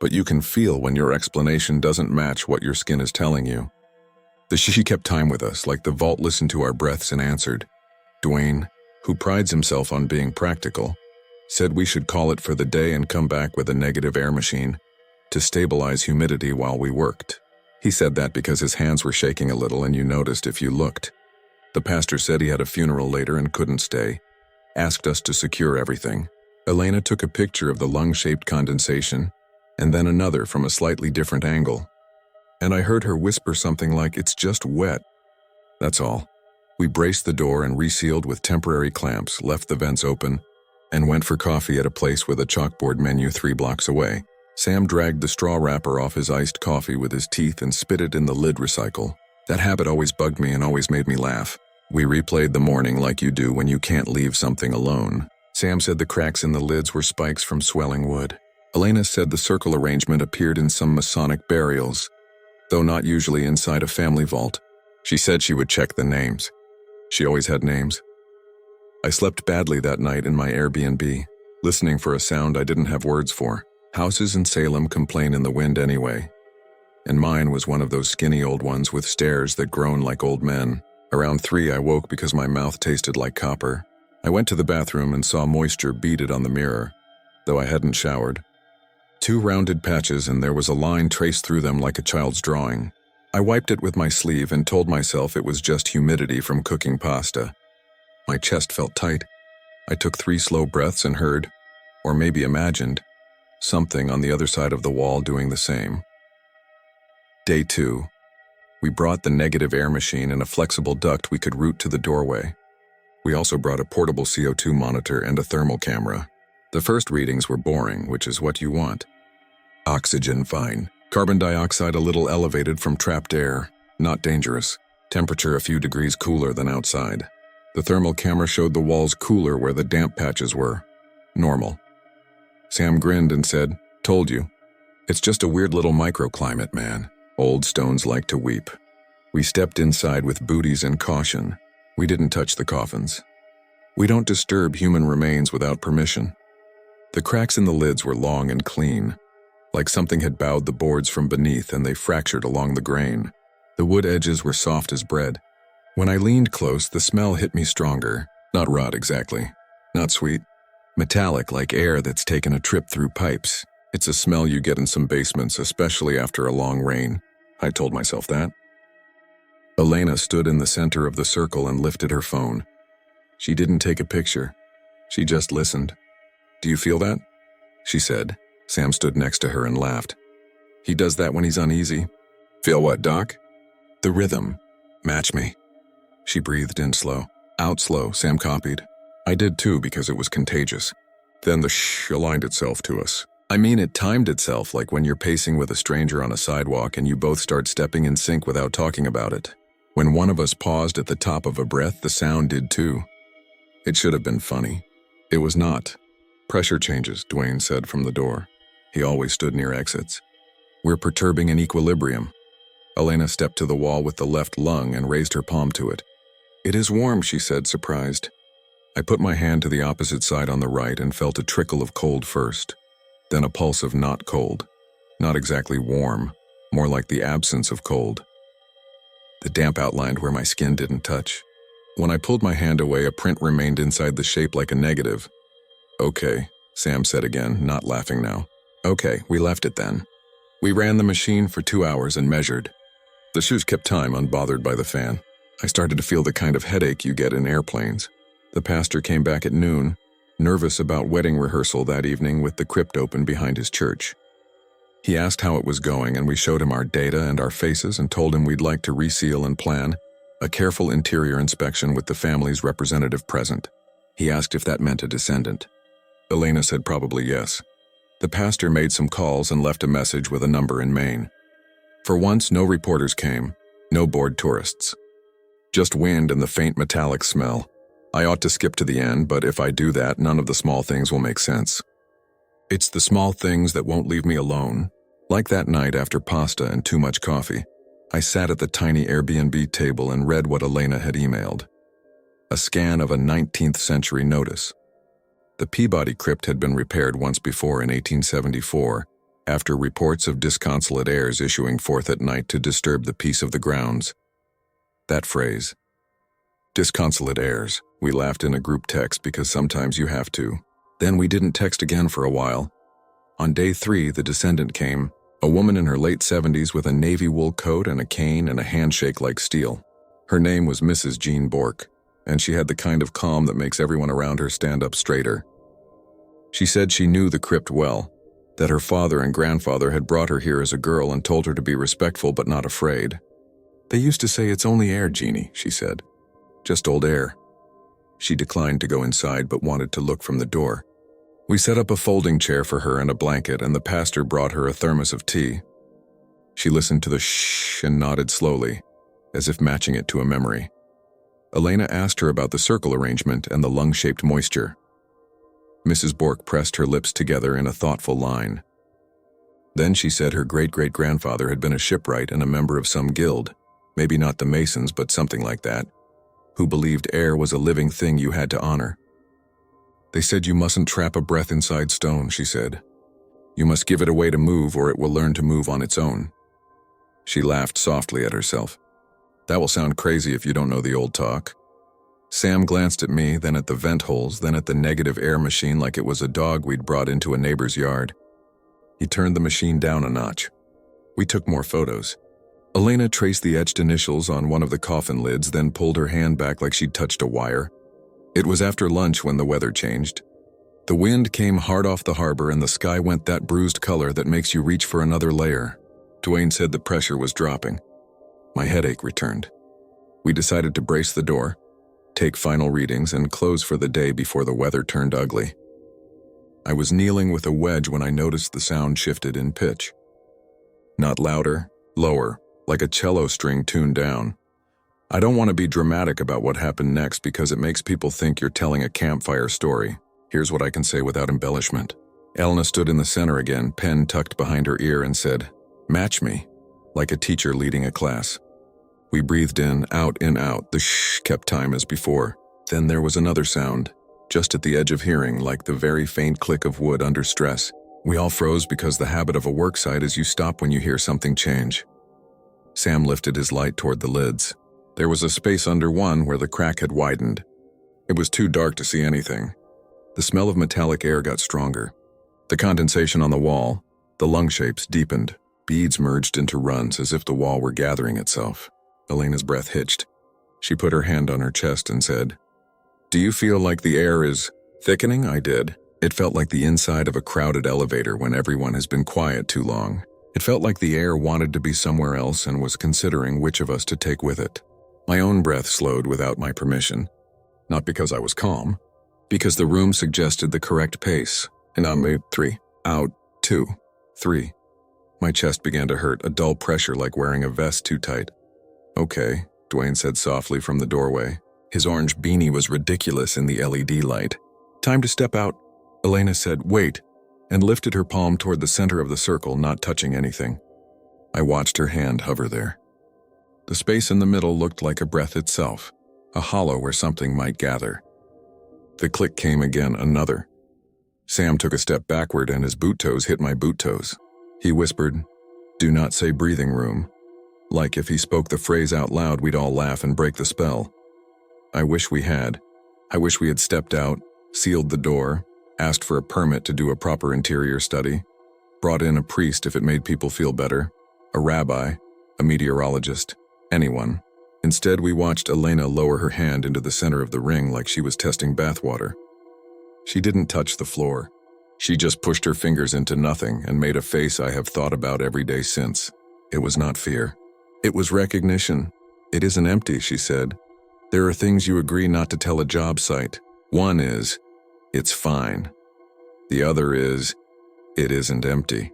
But you can feel when your explanation doesn't match what your skin is telling you." She kept time with us, like the vault listened to our breaths and answered. Dwayne, who prides himself on being practical, said we should call it for the day and come back with a negative air machine to stabilize humidity while we worked. He said that because his hands were shaking a little and you noticed if you looked. The pastor said he had a funeral later and couldn't stay, asked us to secure everything. Elena took a picture of the lung-shaped condensation and then another from a slightly different angle. And I heard her whisper something like, "It's just wet." That's all. We braced the door and resealed with temporary clamps, left the vents open, and went for coffee at a place with a chalkboard menu 3 blocks away. Sam dragged the straw wrapper off his iced coffee with his teeth and spit it in the lid recycle. That habit always bugged me and always made me laugh. We replayed the morning like you do when you can't leave something alone. Sam said the cracks in the lids were spikes from swelling wood. Elena said the circle arrangement appeared in some Masonic burials, though not usually inside a family vault. She said she would check the names. She always had names. I slept badly that night in my Airbnb, listening for a sound I didn't have words for. Houses in Salem complain in the wind anyway. And mine was one of those skinny old ones with stairs that groan like old men. Around 3, I woke because my mouth tasted like copper. I went to the bathroom and saw moisture beaded on the mirror, though I hadn't showered. 2 rounded patches and there was a line traced through them like a child's drawing. I wiped it with my sleeve and told myself it was just humidity from cooking pasta. My chest felt tight. I took 3 slow breaths and heard, or maybe imagined, something on the other side of the wall doing the same. Day 2. We brought the negative air machine and a flexible duct we could route to the doorway. We also brought a portable CO2 monitor and a thermal camera. The first readings were boring, which is what you want. Oxygen fine. Carbon dioxide a little elevated from trapped air. Not dangerous. Temperature a few degrees cooler than outside. The thermal camera showed the walls cooler where the damp patches were. Normal. Sam grinned and said, "Told you. It's just a weird little microclimate, man. Old stones like to weep." We stepped inside with booties and caution. We didn't touch the coffins. We don't disturb human remains without permission. The cracks in the lids were long and clean, like something had bowed the boards from beneath and they fractured along the grain. The wood edges were soft as bread. When I leaned close, the smell hit me stronger. Not rot exactly. Not sweet. Metallic like air that's taken a trip through pipes. It's a smell you get in some basements, especially after a long rain. I told myself that. Elena stood in the center of the circle and lifted her phone. She didn't take a picture. She just listened. "Do you feel that?" she said. Sam stood next to her and laughed. "He does that when he's uneasy." "Feel what, Doc?" The rhythm. Match me. She breathed in slow. Out slow, Sam copied. I did too because it was contagious. Then the shh aligned itself to us. I mean, it timed itself like when you're pacing with a stranger on a sidewalk and you both start stepping in sync without talking about it. When one of us paused at the top of a breath, the sound did too. It should have been funny. It was not. Pressure changes, Dwayne said from the door. He always stood near exits. We're perturbing an equilibrium. Elena stepped to the wall with the left lung and raised her palm to it. It is warm, she said, surprised. I put my hand to the opposite side on the right and felt a trickle of cold first, then a pulse of not cold. Not exactly warm, more like the absence of cold. The damp outlined where my skin didn't touch. When I pulled my hand away, a print remained inside the shape like a negative. Okay, Sam said again, not laughing now. Okay, we left it then. We ran the machine for 2 hours and measured. The shoes kept time, unbothered by the fan. I started to feel the kind of headache you get in airplanes. The pastor came back at noon, nervous about wedding rehearsal that evening with the crypt open behind his church. He asked how it was going, and we showed him our data and our faces and told him we'd like to reseal and plan a careful interior inspection with the family's representative present. He asked if that meant a descendant. Elena said probably yes. The pastor made some calls and left a message with a number in Maine. For once, no reporters came, no bored tourists. Just wind and the faint metallic smell. I ought to skip to the end, but if I do that, none of the small things will make sense. It's the small things that won't leave me alone. Like that night after pasta and too much coffee, I sat at the tiny Airbnb table and read what Elena had emailed. A scan of a 19th century notice. The Peabody crypt had been repaired once before in 1874, after reports of disconsolate heirs issuing forth at night to disturb the peace of the grounds. That phrase, disconsolate heirs, we laughed in a group text because sometimes you have to. Then we didn't text again for a while. On day 3, the descendant came, a woman in her late 70s with a navy wool coat and a cane and a handshake like steel. Her name was Mrs. Jean Bork, and she had the kind of calm that makes everyone around her stand up straighter. She said she knew the crypt well, that her father and grandfather had brought her here as a girl and told her to be respectful but not afraid. They used to say it's only air, Jeannie, she said. Just old air. She declined to go inside but wanted to look from the door. We set up a folding chair for her and a blanket, and the pastor brought her a thermos of tea. She listened to the shh and nodded slowly, as if matching it to a memory. Elena asked her about the circle arrangement and the lung-shaped moisture. Mrs. Bork pressed her lips together in a thoughtful line. Then she said her great-great-grandfather had been a shipwright and a member of some guild, maybe not the Masons but something like that, who believed air was a living thing you had to honor. They said you mustn't trap a breath inside stone, she said. You must give it a way to move or it will learn to move on its own. She laughed softly at herself. That will sound crazy if you don't know the old talk. Sam glanced at me, then at the vent holes, then at the negative air machine like it was a dog we'd brought into a neighbor's yard. He turned the machine down a notch. We took more photos. Elena traced the etched initials on one of the coffin lids, then pulled her hand back like she'd touched a wire. It was after lunch when the weather changed. The wind came hard off the harbor and the sky went that bruised color that makes you reach for another layer. Dwayne said the pressure was dropping. My headache returned. We decided to brace the door, take final readings, and close for the day before the weather turned ugly. I was kneeling with a wedge when I noticed the sound shifted in pitch. Not louder, lower, like a cello string tuned down. I don't want to be dramatic about what happened next because it makes people think you're telling a campfire story. Here's what I can say without embellishment. Elena stood in the center again, pen tucked behind her ear, and said, "Match me," like a teacher leading a class. We breathed in, out, the shh kept time as before. Then there was another sound, just at the edge of hearing, like the very faint click of wood under stress. We all froze because the habit of a worksite is you stop when you hear something change. Sam lifted his light toward the lids. There was a space under one where the crack had widened. It was too dark to see anything. The smell of metallic air got stronger. The condensation on the wall, the lung shapes deepened. Beads merged into runs as if the wall were gathering itself. Elena's breath hitched. She put her hand on her chest and said, "Do you feel like the air is thickening?" I did. It felt like the inside of a crowded elevator when everyone has been quiet too long. It felt like the air wanted to be somewhere else and was considering which of us to take with it. My own breath slowed without my permission. Not because I was calm, because the room suggested the correct pace. And I made 3, out, 2, 3. My chest began to hurt, a dull pressure like wearing a vest too tight. Okay, Dwayne said softly from the doorway. His orange beanie was ridiculous in the LED light. Time to step out. Elena said, wait, and lifted her palm toward the center of the circle, not touching anything. I watched her hand hover there. The space in the middle looked like a breath itself, a hollow where something might gather. The click came again, another. Sam took a step backward and his boot toes hit my boot toes. He whispered, do not say breathing room. Like if he spoke the phrase out loud, we'd all laugh and break the spell. I wish we had. I wish we had stepped out, sealed the door, asked for a permit to do a proper interior study, brought in a priest if it made people feel better, a rabbi, a meteorologist, anyone. Instead, we watched Elena lower her hand into the center of the ring like she was testing bathwater. She didn't touch the floor. She just pushed her fingers into nothing and made a face I have thought about every day since. It was not fear. It was recognition. It isn't empty, she said. There are things you agree not to tell a job site. One is, it's fine. The other is, it isn't empty.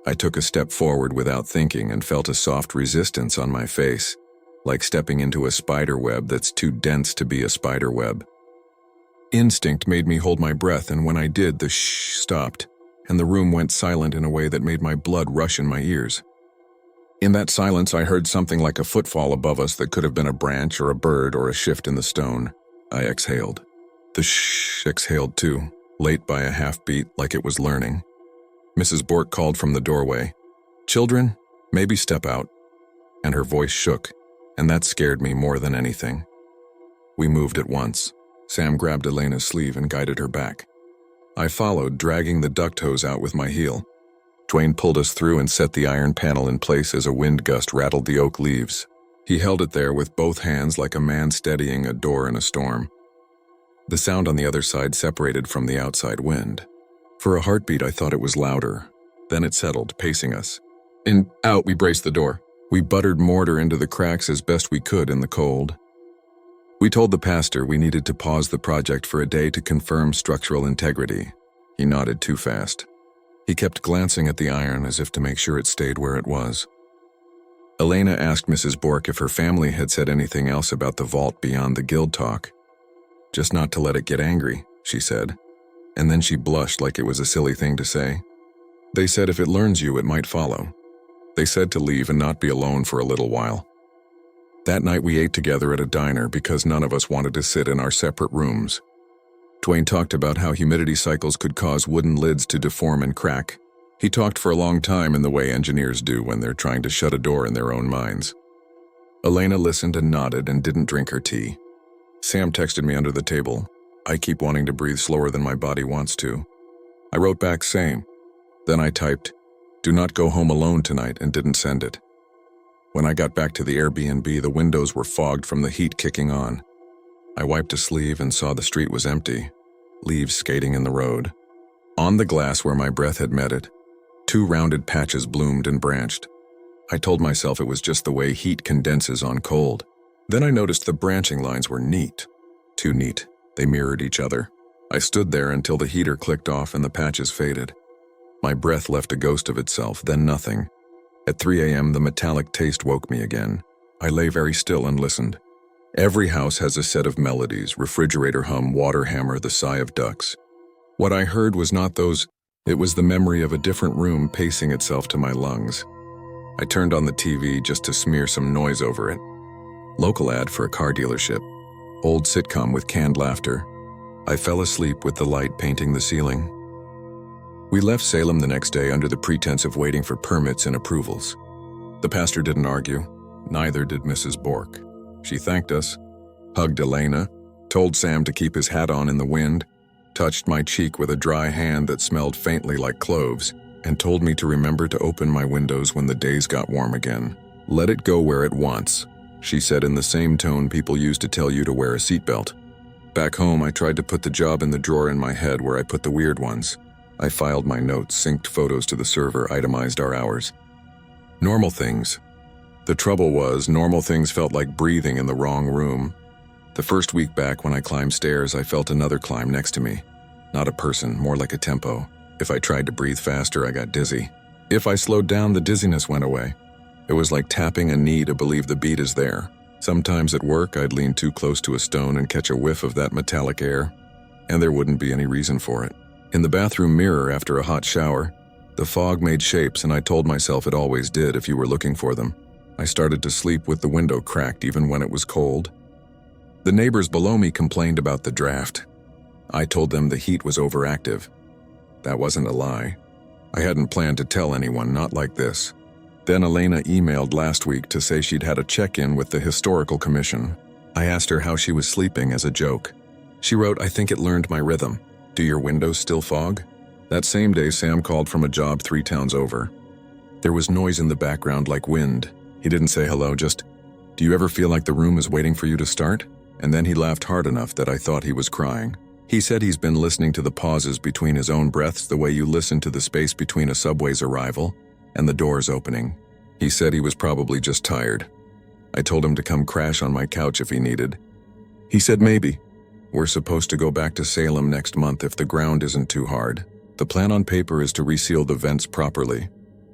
I took a step forward without thinking and felt a soft resistance on my face, like stepping into a spider web that's too dense to be a spider web. Instinct made me hold my breath, and when I did, the shh stopped, and the room went silent in a way that made my blood rush in my ears. In that silence, I heard something like a footfall above us that could have been a branch or a bird or a shift in the stone. I exhaled. The shh exhaled too, late by a half beat, like it was learning. Mrs. Bork called from the doorway, "Children, maybe step out." And her voice shook, and that scared me more than anything. We moved at once. Sam grabbed Elena's sleeve and guided her back. I followed, dragging the duck toes out with my heel. Dwayne pulled us through and set the iron panel in place as a wind gust rattled the oak leaves. He held it there with both hands like a man steadying a door in a storm. The sound on the other side separated from the outside wind. For a heartbeat, I thought it was louder. Then it settled, pacing us. In, out, we braced the door. We buttered mortar into the cracks as best we could in the cold. We told the pastor we needed to pause the project for a day to confirm structural integrity. He nodded too fast. He kept glancing at the iron as if to make sure it stayed where it was. Elena asked Mrs. Bork if her family had said anything else about the vault beyond the guild talk. Just not to let it get angry, she said. And then she blushed like it was a silly thing to say. They said if it learns you, it might follow. They said to leave and not be alone for a little while. That night we ate together at a diner because none of us wanted to sit in our separate rooms. Dwayne talked about how humidity cycles could cause wooden lids to deform and crack. He talked for a long time in the way engineers do when they're trying to shut a door in their own minds. Elena listened and nodded and didn't drink her tea. Sam texted me under the table. I keep wanting to breathe slower than my body wants to. I wrote back, same. Then I typed, do not go home alone tonight, and didn't send it. When I got back to the Airbnb, the windows were fogged from the heat kicking on. I wiped a sleeve and saw the street was empty, leaves skating in the road. On the glass where my breath had met it, 2 rounded patches bloomed and branched. I told myself it was just the way heat condenses on cold. Then I noticed the branching lines were neat. Too neat. They mirrored each other. I stood there until the heater clicked off and the patches faded. My breath left a ghost of itself, then nothing. At 3 a.m., the metallic taste woke me again. I lay very still and listened. Every house has a set of melodies: refrigerator hum, water hammer, the sigh of ducks. What I heard was not those. It was the memory of a different room pacing itself to my lungs. I turned on the TV just to smear some noise over it. Local ad for a car dealership. Old sitcom with canned laughter. I fell asleep with the light painting the ceiling. We left Salem the next day under the pretense of waiting for permits and approvals. The pastor didn't argue. Neither did Mrs. Bork. She thanked us, hugged Elena, told Sam to keep his hat on in the wind, touched my cheek with a dry hand that smelled faintly like cloves, and told me to remember to open my windows when the days got warm again. Let it go where it wants, she said in the same tone people use to tell you to wear a seatbelt. Back home, I tried to put the job in the drawer in my head where I put the weird ones. I filed my notes, synced photos to the server, itemized our hours. Normal things. The trouble was, normal things felt like breathing in the wrong room. The first week back when I climbed stairs, I felt another climb next to me. Not a person, more like a tempo. If I tried to breathe faster, I got dizzy. If I slowed down, the dizziness went away. It was like tapping a knee to believe the beat is there. Sometimes at work, I'd lean too close to a stone and catch a whiff of that metallic air, and there wouldn't be any reason for it. In the bathroom mirror after a hot shower, the fog made shapes, and I told myself it always did if you were looking for them. I started to sleep with the window cracked even when it was cold. The neighbors below me complained about the draft. I told them the heat was overactive. That wasn't a lie. I hadn't planned to tell anyone, not like this. Then Elena emailed last week to say she'd had a check-in with the Historical Commission. I asked her how she was sleeping as a joke. She wrote, "I think it learned my rhythm. Do your windows still fog?" That same day, Sam called from a job 3 towns over. There was noise in the background like wind. He didn't say hello, just, "Do you ever feel like the room is waiting for you to start?" And then he laughed hard enough that I thought he was crying. He said he's been listening to the pauses between his own breaths the way you listen to the space between a subway's arrival and the doors opening. He said he was probably just tired. I told him to come crash on my couch if he needed. He said maybe. We're supposed to go back to Salem next month if the ground isn't too hard. The plan on paper is to reseal the vents properly,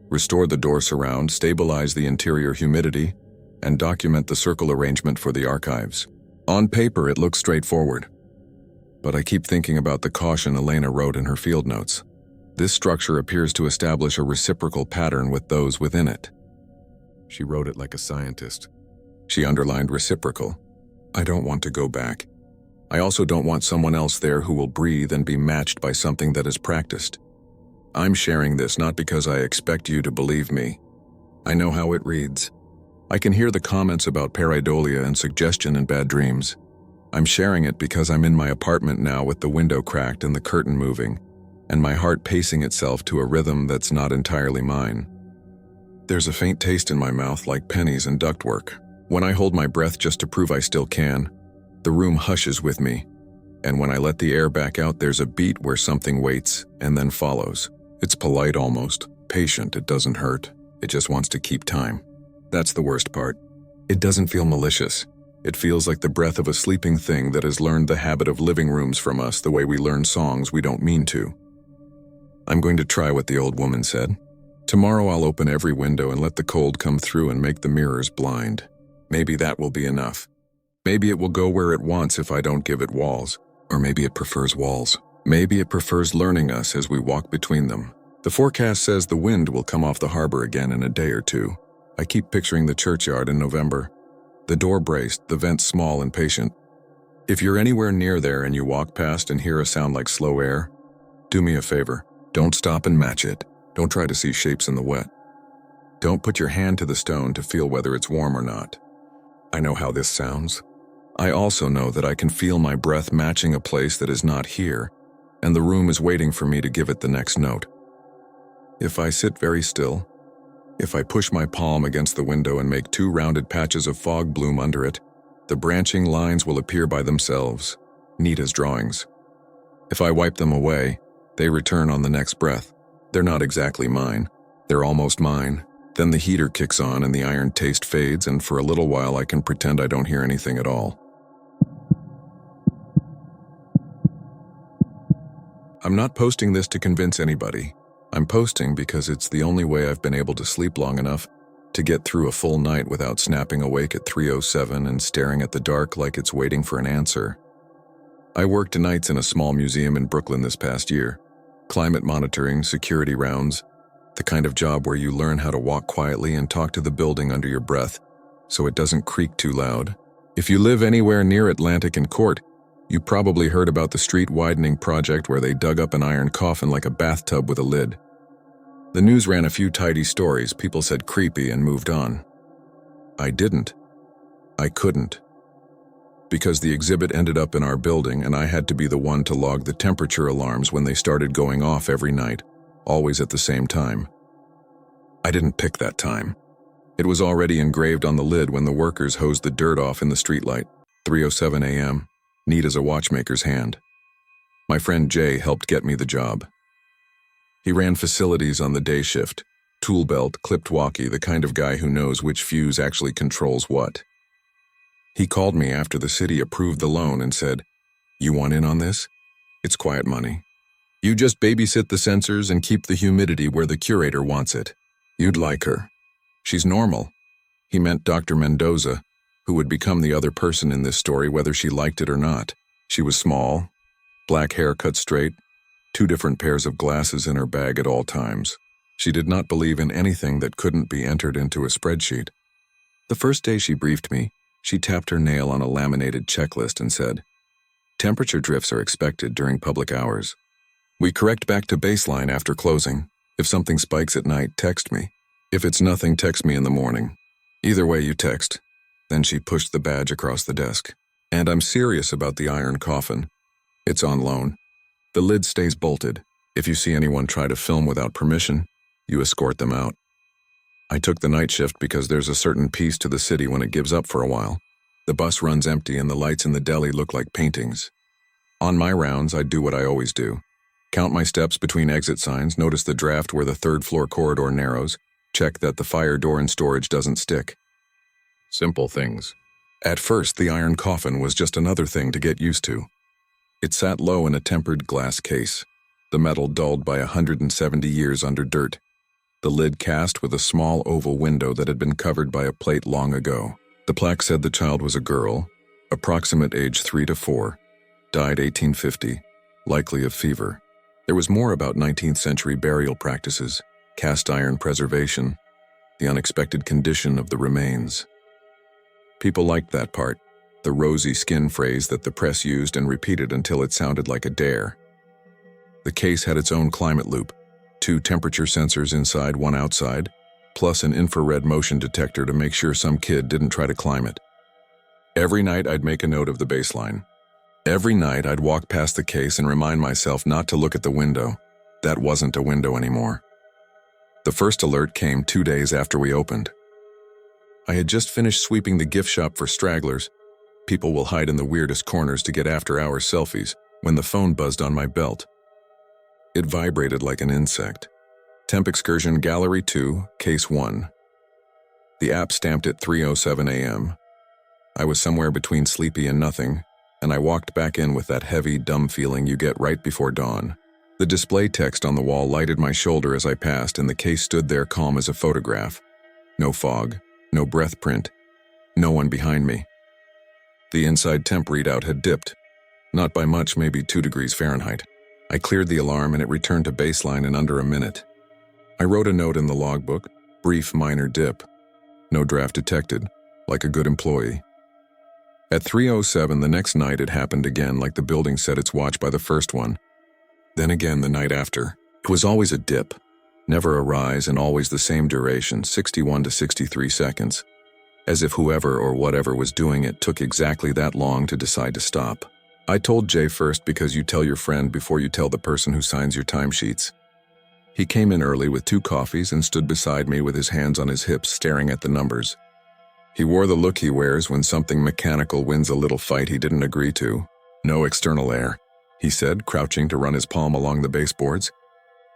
restore the door surround, stabilize the interior humidity, and document the circle arrangement for the archives. On paper, it looks straightforward. But I keep thinking about the caution Elena wrote in her field notes. This structure appears to establish a reciprocal pattern with those within it. She wrote it like a scientist. She underlined reciprocal. I don't want to go back. I also don't want someone else there who will breathe and be matched by something that is practiced. I'm sharing this not because I expect you to believe me. I know how it reads. I can hear the comments about pareidolia and suggestion and bad dreams. I'm sharing it because I'm in my apartment now with the window cracked and the curtain moving, and my heart pacing itself to a rhythm that's not entirely mine. There's a faint taste in my mouth like pennies and ductwork. When I hold my breath just to prove I still can, the room hushes with me, and when I let the air back out, there's a beat where something waits and then follows. It's polite almost, patient, it doesn't hurt. It just wants to keep time. That's the worst part. It doesn't feel malicious. It feels like the breath of a sleeping thing that has learned the habit of living rooms from us the way we learn songs we don't mean to. I'm going to try what the old woman said. Tomorrow I'll open every window and let the cold come through and make the mirrors blind. Maybe that will be enough. Maybe it will go where it wants if I don't give it walls. Or maybe it prefers walls. Maybe it prefers learning us as we walk between them. The forecast says the wind will come off the harbor again in a day or two. I keep picturing the churchyard in November. The door braced, the vents small and patient. If you're anywhere near there and you walk past and hear a sound like slow air, do me a favor. Don't stop and match it. Don't try to see shapes in the wet. Don't put your hand to the stone to feel whether it's warm or not. I know how this sounds. I also know that I can feel my breath matching a place that is not here, and the room is waiting for me to give it the next note. If I sit very still, if I push my palm against the window and make 2 rounded patches of fog bloom under it, the branching lines will appear by themselves, neat as drawings. If I wipe them away, they return on the next breath. They're not exactly mine. They're almost mine. Then the heater kicks on and the iron taste fades, and for a little while I can pretend I don't hear anything at all. I'm not posting this to convince anybody. I'm posting because it's the only way I've been able to sleep long enough to get through a full night without snapping awake at 3:07 and staring at the dark like it's waiting for an answer. I worked nights in a small museum in Brooklyn this past year. Climate monitoring, security rounds, the kind of job where you learn how to walk quietly and talk to the building under your breath so it doesn't creak too loud. If you live anywhere near Atlantic and Court, you probably heard about the street widening project where they dug up an iron coffin like a bathtub with a lid. The news ran a few tidy stories, people said creepy and moved on. I didn't. I couldn't. Because the exhibit ended up in our building and I had to be the one to log the temperature alarms when they started going off every night, always at the same time. I didn't pick that time. It was already engraved on the lid when the workers hosed the dirt off in the streetlight, 3:07 a.m., neat as a watchmaker's hand. My friend Jay helped get me the job. He ran facilities on the day shift. Tool belt, clipped walkie, the kind of guy who knows which fuse actually controls what. He called me after the city approved the loan and said, "You want in on this? It's quiet money. You just babysit the sensors and keep the humidity where the curator wants it. You'd like her. She's normal." He meant Dr. Mendoza, who would become the other person in this story whether she liked it or not. She was small, black hair cut straight, 2 different pairs of glasses in her bag at all times. She did not believe in anything that couldn't be entered into a spreadsheet. The first day she briefed me, she tapped her nail on a laminated checklist and said, "Temperature drifts are expected during public hours. We correct back to baseline after closing. If something spikes at night, text me. If it's nothing, text me in the morning. Either way, you text." Then she pushed the badge across the desk. "And I'm serious about the iron coffin. It's on loan. The lid stays bolted. If you see anyone try to film without permission, you escort them out." I took the night shift because there's a certain peace to the city when it gives up for a while. The bus runs empty and the lights in the deli look like paintings. On my rounds, I do what I always do. Count my steps between exit signs, notice the draft where the 3rd floor corridor narrows, check that the fire door in storage doesn't stick. Simple things. At first, the iron coffin was just another thing to get used to. It sat low in a tempered glass case, the metal dulled by 170 years under dirt. The lid cast with a small oval window that had been covered by a plate long ago. The plaque said the child was a girl, approximate age 3 to 4, died 1850, likely of fever. There was more about 19th century burial practices, cast iron preservation, the unexpected condition of the remains. People liked that part, the rosy skin phrase that the press used and repeated until it sounded like a dare. The case had its own climate loop, 2 temperature sensors inside, 1 outside, plus an infrared motion detector to make sure some kid didn't try to climb it. Every night I'd make a note of the baseline. Every night I'd walk past the case and remind myself not to look at the window. That wasn't a window anymore. The first alert came 2 days after we opened. I had just finished sweeping the gift shop for stragglers. People will hide in the weirdest corners to get after-hours selfies when the phone buzzed on my belt. It vibrated like an insect. Temp Excursion Gallery 2, Case 1. The app stamped at 3:07 a.m. I was somewhere between sleepy and nothing, and I walked back in with that heavy, dumb feeling you get right before dawn. The display text on the wall lighted my shoulder as I passed, and the case stood there calm as a photograph. No fog, no breath print, no one behind me. The inside temp readout had dipped. Not by much, maybe 2 degrees Fahrenheit. I cleared the alarm and it returned to baseline in under a minute. I wrote a note in the logbook, brief minor dip. No draft detected, like a good employee. At 3:07 the next night it happened again, like the building set its watch by the first one. Then again the night after. It was always a dip, never a rise, and always the same duration, 61 to 63 seconds. As if whoever or whatever was doing it took exactly that long to decide to stop. I told Jay first because you tell your friend before you tell the person who signs your timesheets. He came in early with 2 coffees and stood beside me with his hands on his hips staring at the numbers. He wore the look he wears when something mechanical wins a little fight he didn't agree to. "No external air," he said, crouching to run his palm along the baseboards.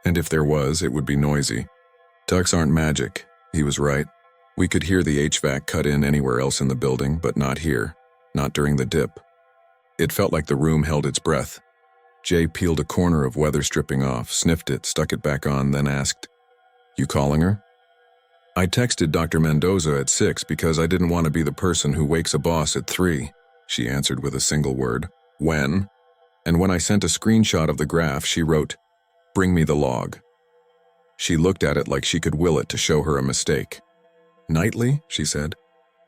And if there was, it would be noisy. Ducks aren't magic. He was right. We could hear the HVAC cut in anywhere else in the building, but not here. Not during the dip. It felt like the room held its breath. Jay peeled a corner of weather stripping off, sniffed it, stuck it back on, then asked, "You calling her?" I texted Dr. Mendoza at 6 because I didn't want to be the person who wakes a boss at 3. She answered with a single word, "When?" And when I sent a screenshot of the graph, she wrote, "Bring me the log." She looked at it like she could will it to show her a mistake. "Nightly?" she said.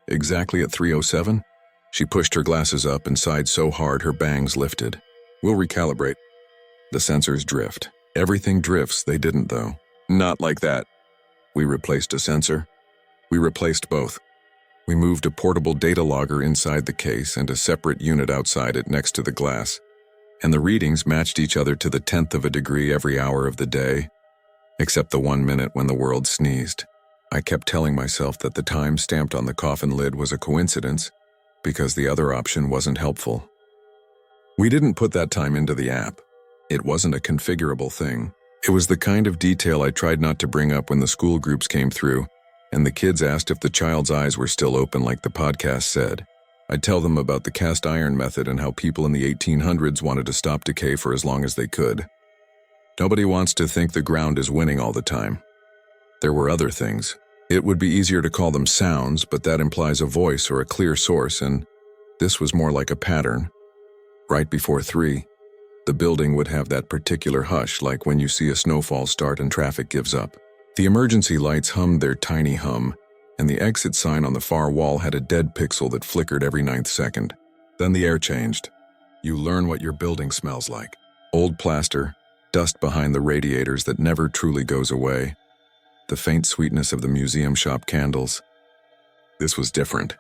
"Exactly at 3:07? She pushed her glasses up and sighed so hard her bangs lifted. "We'll recalibrate." The sensors drift. Everything drifts, they didn't though. Not like that. We replaced a sensor. We replaced both. We moved a portable data logger inside the case and a separate unit outside it next to the glass. And the readings matched each other to the 10th of a degree every hour of the day, except the 1 minute when the world sneezed. I kept telling myself that the time stamped on the coffin lid was a coincidence, because the other option wasn't helpful. We didn't put that time into the app. It wasn't a configurable thing. It was the kind of detail I tried not to bring up when the school groups came through, and the kids asked if the child's eyes were still open like the podcast said. I'd tell them about the cast iron method and how people in the 1800s wanted to stop decay for as long as they could. Nobody wants to think the ground is winning all the time. There were other things. It would be easier to call them sounds, but that implies a voice or a clear source, and this was more like a pattern. Right before 3, the building would have that particular hush, like when you see a snowfall start and traffic gives up. The emergency lights hummed their tiny hum, and the exit sign on the far wall had a dead pixel that flickered every 9th second. Then the air changed. You learn what your building smells like. Old plaster, dust behind the radiators that never truly goes away, the faint sweetness of the museum shop candles. This was different.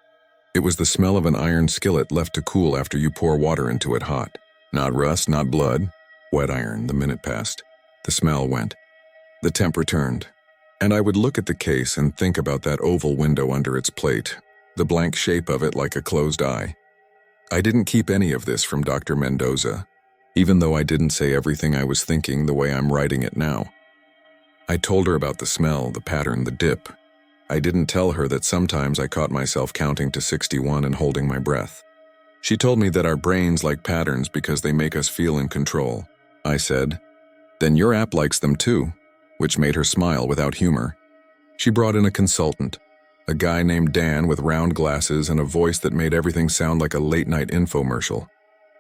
It was the smell of an iron skillet left to cool after you pour water into it hot. Not rust, not blood. Wet iron. The minute passed. The smell went. The temp returned. And I would look at the case and think about that oval window under its plate, the blank shape of it like a closed eye. I didn't keep any of this from Dr. Mendoza, even though I didn't say everything I was thinking the way I'm writing it now. I told her about the smell, the pattern, the dip. I didn't tell her that sometimes I caught myself counting to 61 and holding my breath. She told me that our brains like patterns because they make us feel in control. I said, "Then your app likes them too," which made her smile without humor. She brought in a consultant, a guy named Dan with round glasses and a voice that made everything sound like a late-night infomercial.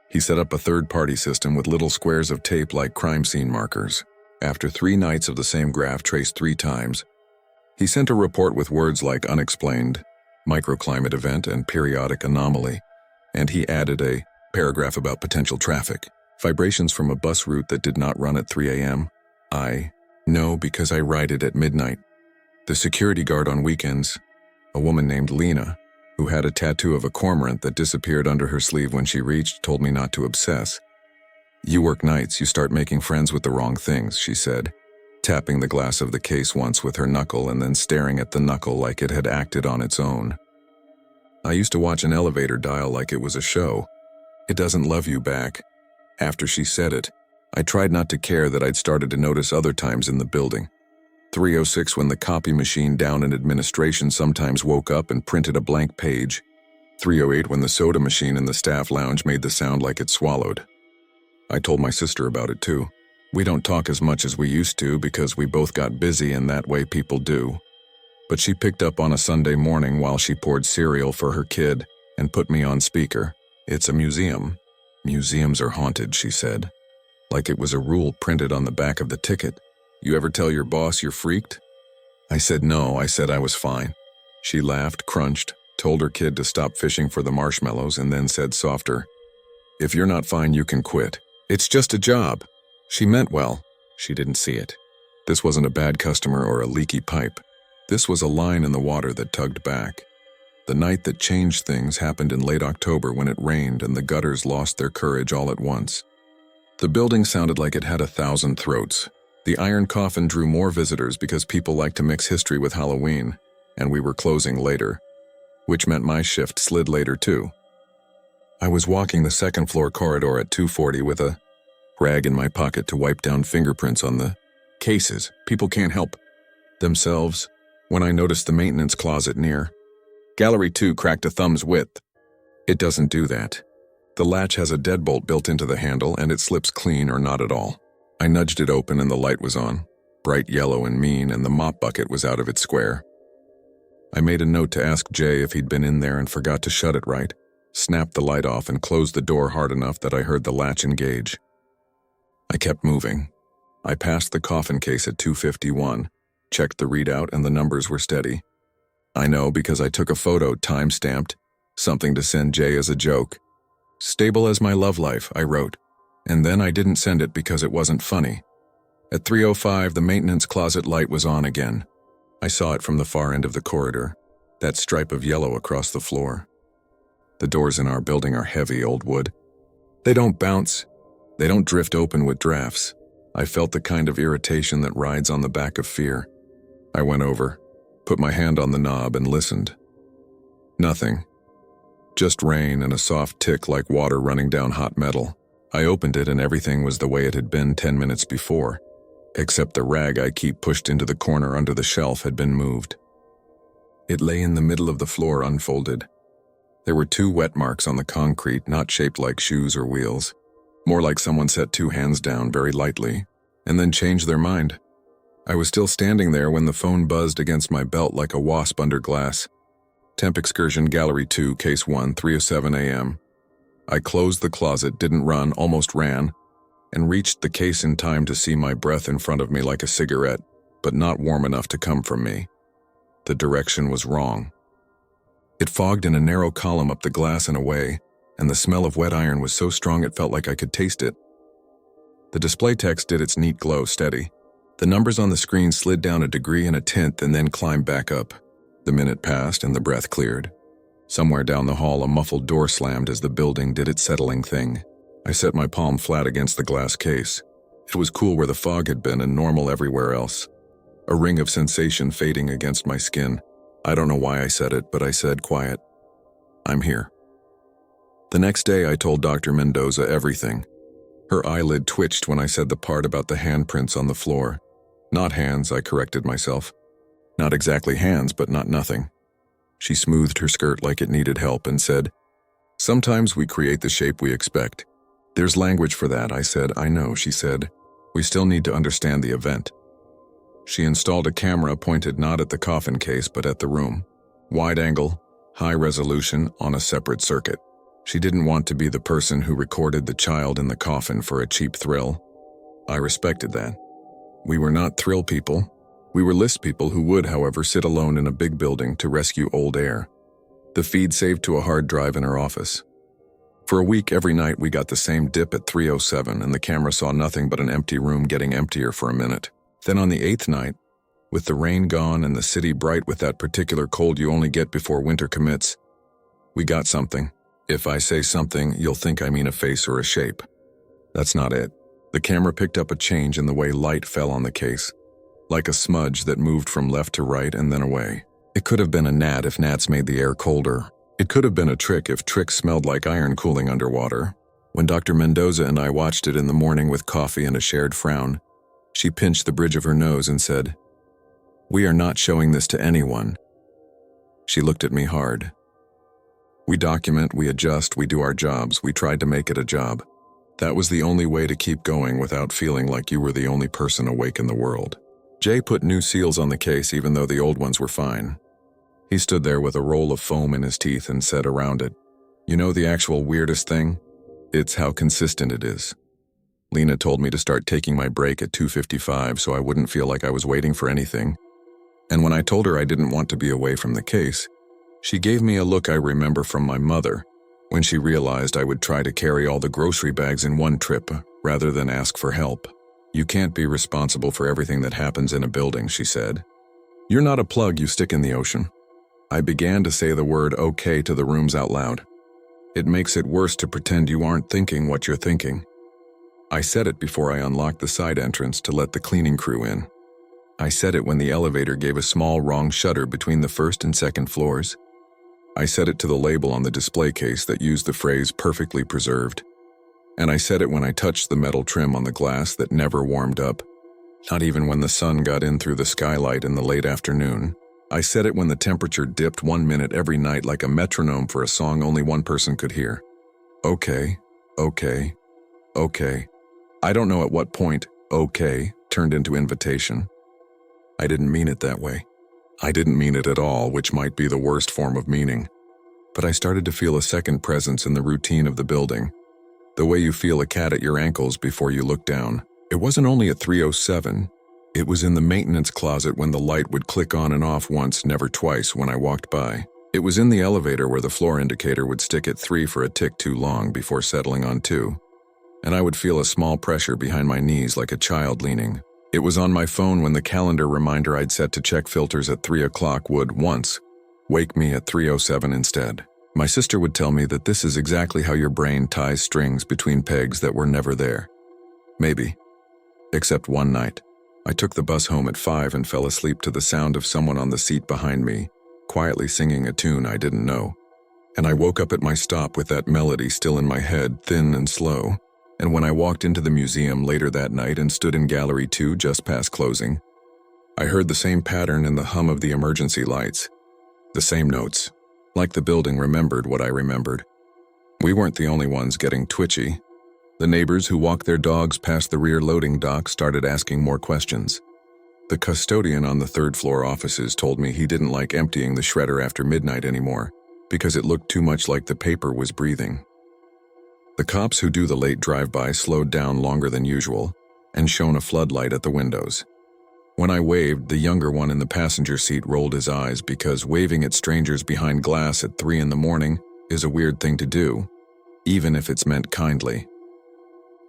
He set up a third-party system with little squares of tape like crime scene markers. After 3 nights of the same graph traced 3 times, he sent a report with words like unexplained, microclimate event, and periodic anomaly, and he added a paragraph about potential traffic, vibrations from a bus route that did not run at 3 a.m. I know because I write it at midnight. The security guard on weekends, a woman named Lena, who had a tattoo of a cormorant that disappeared under her sleeve when she reached, told me not to obsess. "You work nights, you start making friends with the wrong things," she said, tapping the glass of the case once with her knuckle and then staring at the knuckle like it had acted on its own. I used to watch an elevator dial like it was a show. It doesn't love you back. After she said it, I tried not to care that I'd started to notice other times in the building. 3:06 when the copy machine down in administration sometimes woke up and printed a blank page. 3:08 when the soda machine in the staff lounge made the sound like it swallowed. I told my sister about it too. We don't talk as much as we used to because we both got busy and that way people do. But she picked up on a Sunday morning while she poured cereal for her kid and put me on speaker. "It's a museum. Museums are haunted," she said, like it was a rule printed on the back of the ticket. "You ever tell your boss you're freaked?" I said no, I said I was fine. She laughed, crunched, told her kid to stop fishing for the marshmallows, and then said softer, "If you're not fine, you can quit. It's just a job." She meant well. She didn't see it. This wasn't a bad customer or a leaky pipe. This was a line in the water that tugged back. The night that changed things happened in late October when it rained and the gutters lost their courage all at once. The building sounded like it had 1,000 throats. The iron coffin drew more visitors because people like to mix history with Halloween, and we were closing later, which meant my shift slid later too. I was walking the second-floor corridor at 2:40 with a rag in my pocket to wipe down fingerprints on the cases. People can't help themselves when I noticed the maintenance closet near Gallery 2 cracked a thumb's width. It doesn't do that. The latch has a deadbolt built into the handle and it slips clean or not at all. I nudged it open and the light was on, bright yellow and mean, and the mop bucket was out of its square. I made a note to ask Jay if he'd been in there and forgot to shut it right, snapped the light off and closed the door hard enough that I heard the latch engage. I kept moving. I passed the coffin case at 2:51, checked the readout, and the numbers were steady. I know because I took a photo, time-stamped, something to send Jay as a joke. "Stable as my love life," I wrote, and then I didn't send it because it wasn't funny. At 3:05, the maintenance closet light was on again. I saw it from the far end of the corridor, that stripe of yellow across the floor. The doors in our building are heavy old wood. They don't bounce. They don't drift open with drafts. I felt the kind of irritation that rides on the back of fear. I went over, put my hand on the knob and listened. Nothing. Just rain and a soft tick like water running down hot metal. I opened it and everything was the way it had been 10 minutes before. except the rag I keep pushed into the corner under the shelf had been moved. It lay in the middle of the floor unfolded. There were 2 wet marks on the concrete, not shaped like shoes or wheels. More like someone set 2 hands down very lightly, and then changed their mind. I was still standing there when the phone buzzed against my belt like a wasp under glass. Temp Excursion Gallery 2, Case 1, 3:07 a.m. I closed the closet, didn't run, almost ran, and reached the case in time to see my breath in front of me like a cigarette, but not warm enough to come from me. The direction was wrong. It fogged in a narrow column up the glass and away, and the smell of wet iron was so strong it felt like I could taste it. The display text did its neat glow steady. The numbers on the screen slid down a degree and a tenth and then climbed back up. The minute passed and the breath cleared. Somewhere down the hall, a muffled door slammed as the building did its settling thing. I set my palm flat against the glass case. It was cool where the fog had been and normal everywhere else. A ring of sensation fading against my skin. I don't know why I said it, but I said quiet, "I'm here." The next day I told Dr. Mendoza everything. Her eyelid twitched when I said the part about the handprints on the floor. Not hands, I corrected myself. Not exactly hands, but not nothing. She smoothed her skirt like it needed help and said, "Sometimes we create the shape we expect." "There's language for that," I said. "I know," she said. "We still need to understand the event." She installed a camera pointed not at the coffin case but at the room. Wide angle, high resolution, on a separate circuit. She didn't want to be the person who recorded the child in the coffin for a cheap thrill. I respected that. We were not thrill people. We were list people who would, however, sit alone in a big building to rescue old air. The feed saved to a hard drive in her office. For a week, every night we got the same dip at 3:07, and the camera saw nothing but an empty room getting emptier for a minute. Then on the 8th night, with the rain gone and the city bright with that particular cold you only get before winter commits, we got something. If I say something, you'll think I mean a face or a shape. That's not it. The camera picked up a change in the way light fell on the case, like a smudge that moved from left to right and then away. It could have been a gnat if gnats made the air colder. It could have been a trick if tricks smelled like iron cooling underwater. When Dr. Mendoza and I watched it in the morning with coffee and a shared frown, she pinched the bridge of her nose and said, "We are not showing this to anyone." She looked at me hard. We document, we adjust, we do our jobs. We tried to make it a job. That was the only way to keep going without feeling like you were the only person awake in the world. Jay put new seals on the case even though the old ones were fine. He stood there with a roll of foam in his teeth and said around it, "You know the actual weirdest thing? It's how consistent it is." Lena told me to start taking my break at 2:55 so I wouldn't feel like I was waiting for anything. And when I told her I didn't want to be away from the case, she gave me a look I remember from my mother when she realized I would try to carry all the grocery bags in one trip rather than ask for help. "You can't be responsible for everything that happens in a building," she said. "You're not a plug you stick in the ocean." I began to say the word "okay" to the rooms out loud. It makes it worse to pretend you aren't thinking what you're thinking. I said it before I unlocked the side entrance to let the cleaning crew in. I said it when the elevator gave a small wrong shutter between the first and second floors. I said it to the label on the display case that used the phrase "perfectly preserved." And I said it when I touched the metal trim on the glass that never warmed up, not even when the sun got in through the skylight in the late afternoon. I said it when the temperature dipped 1 minute every night like a metronome for a song only one person could hear. Okay, okay, okay. I don't know at what point "okay" turned into invitation. I didn't mean it that way. I didn't mean it at all, which might be the worst form of meaning. But I started to feel a second presence in the routine of the building. The way you feel a cat at your ankles before you look down. It wasn't only at 3:07. It was in the maintenance closet when the light would click on and off once, never twice, when I walked by. It was in the elevator where the floor indicator would stick at 3 for a tick too long before settling on 2. And I would feel a small pressure behind my knees like a child leaning. It was on my phone when the calendar reminder I'd set to check filters at 3 o'clock would, once, wake me at 3:07 instead. My sister would tell me that this is exactly how your brain ties strings between pegs that were never there. Maybe. Except one night. I took the bus home at 5 and fell asleep to the sound of someone on the seat behind me, quietly singing a tune I didn't know. And I woke up at my stop with that melody still in my head, thin and slow. And when I walked into the museum later that night and stood in Gallery 2 just past closing, I heard the same pattern in the hum of the emergency lights. The same notes, like the building remembered what I remembered. We weren't the only ones getting twitchy. The neighbors who walked their dogs past the rear loading dock started asking more questions. The custodian on the third-floor offices told me he didn't like emptying the shredder after midnight anymore because it looked too much like the paper was breathing. The cops who do the late drive-by slowed down longer than usual and shone a floodlight at the windows. When I waved, the younger one in the passenger seat rolled his eyes because waving at strangers behind glass at 3 in the morning is a weird thing to do, even if it's meant kindly.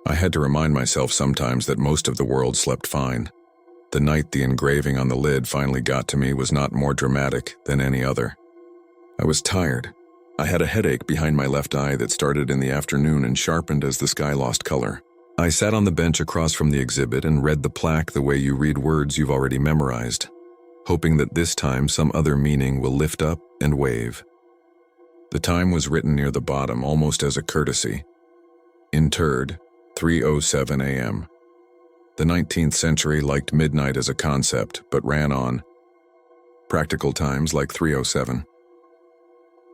I had to remind myself sometimes that most of the world slept fine. The night the engraving on the lid finally got to me was not more dramatic than any other. I was tired. I had a headache behind my left eye that started in the afternoon and sharpened as the sky lost color. I sat on the bench across from the exhibit and read the plaque the way you read words you've already memorized, hoping that this time some other meaning will lift up and wave. The time was written near the bottom, almost as a courtesy. Interred, 3:07 a.m. The 19th century liked midnight as a concept, but ran on. Practical times like 3:07.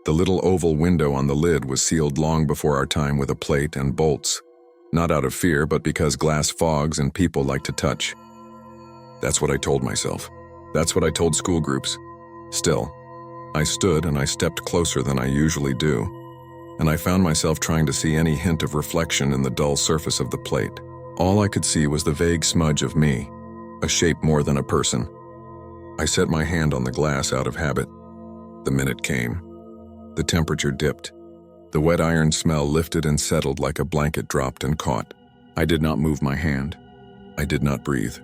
The little oval window on the lid was sealed long before our time with a plate and bolts, not out of fear, but because glass fogs and people like to touch. That's what I told myself. That's what I told school groups. Still, I stood and I stepped closer than I usually do, and I found myself trying to see any hint of reflection in the dull surface of the plate. All I could see was the vague smudge of me, a shape more than a person. I set my hand on the glass out of habit. The minute came. The temperature dipped. The wet iron smell lifted and settled like a blanket dropped and caught. I did not move my hand. I did not breathe.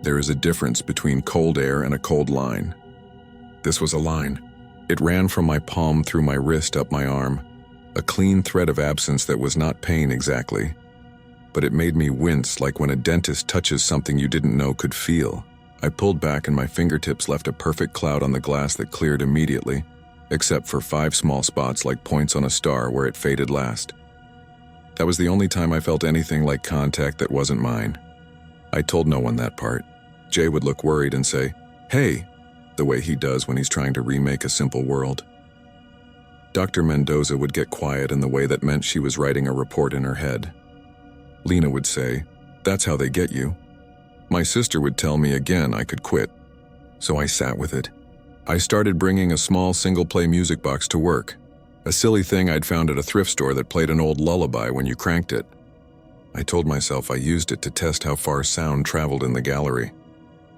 There is a difference between cold air and a cold line. This was a line. It ran from my palm through my wrist up my arm, a clean thread of absence that was not pain exactly, but it made me wince like when a dentist touches something you didn't know could feel. I pulled back and my fingertips left a perfect cloud on the glass that cleared immediately, except for 5 small spots like points on a star where it faded last. That was the only time I felt anything like contact that wasn't mine. I told no one that part. Jay would look worried and say, "Hey," the way he does when he's trying to remake a simple world. Dr. Mendoza would get quiet in the way that meant she was writing a report in her head. Lena would say, "That's how they get you." My sister would tell me again I could quit, so I sat with it. I started bringing a small single-play music box to work, a silly thing I'd found at a thrift store that played an old lullaby when you cranked it. I told myself I used it to test how far sound traveled in the gallery.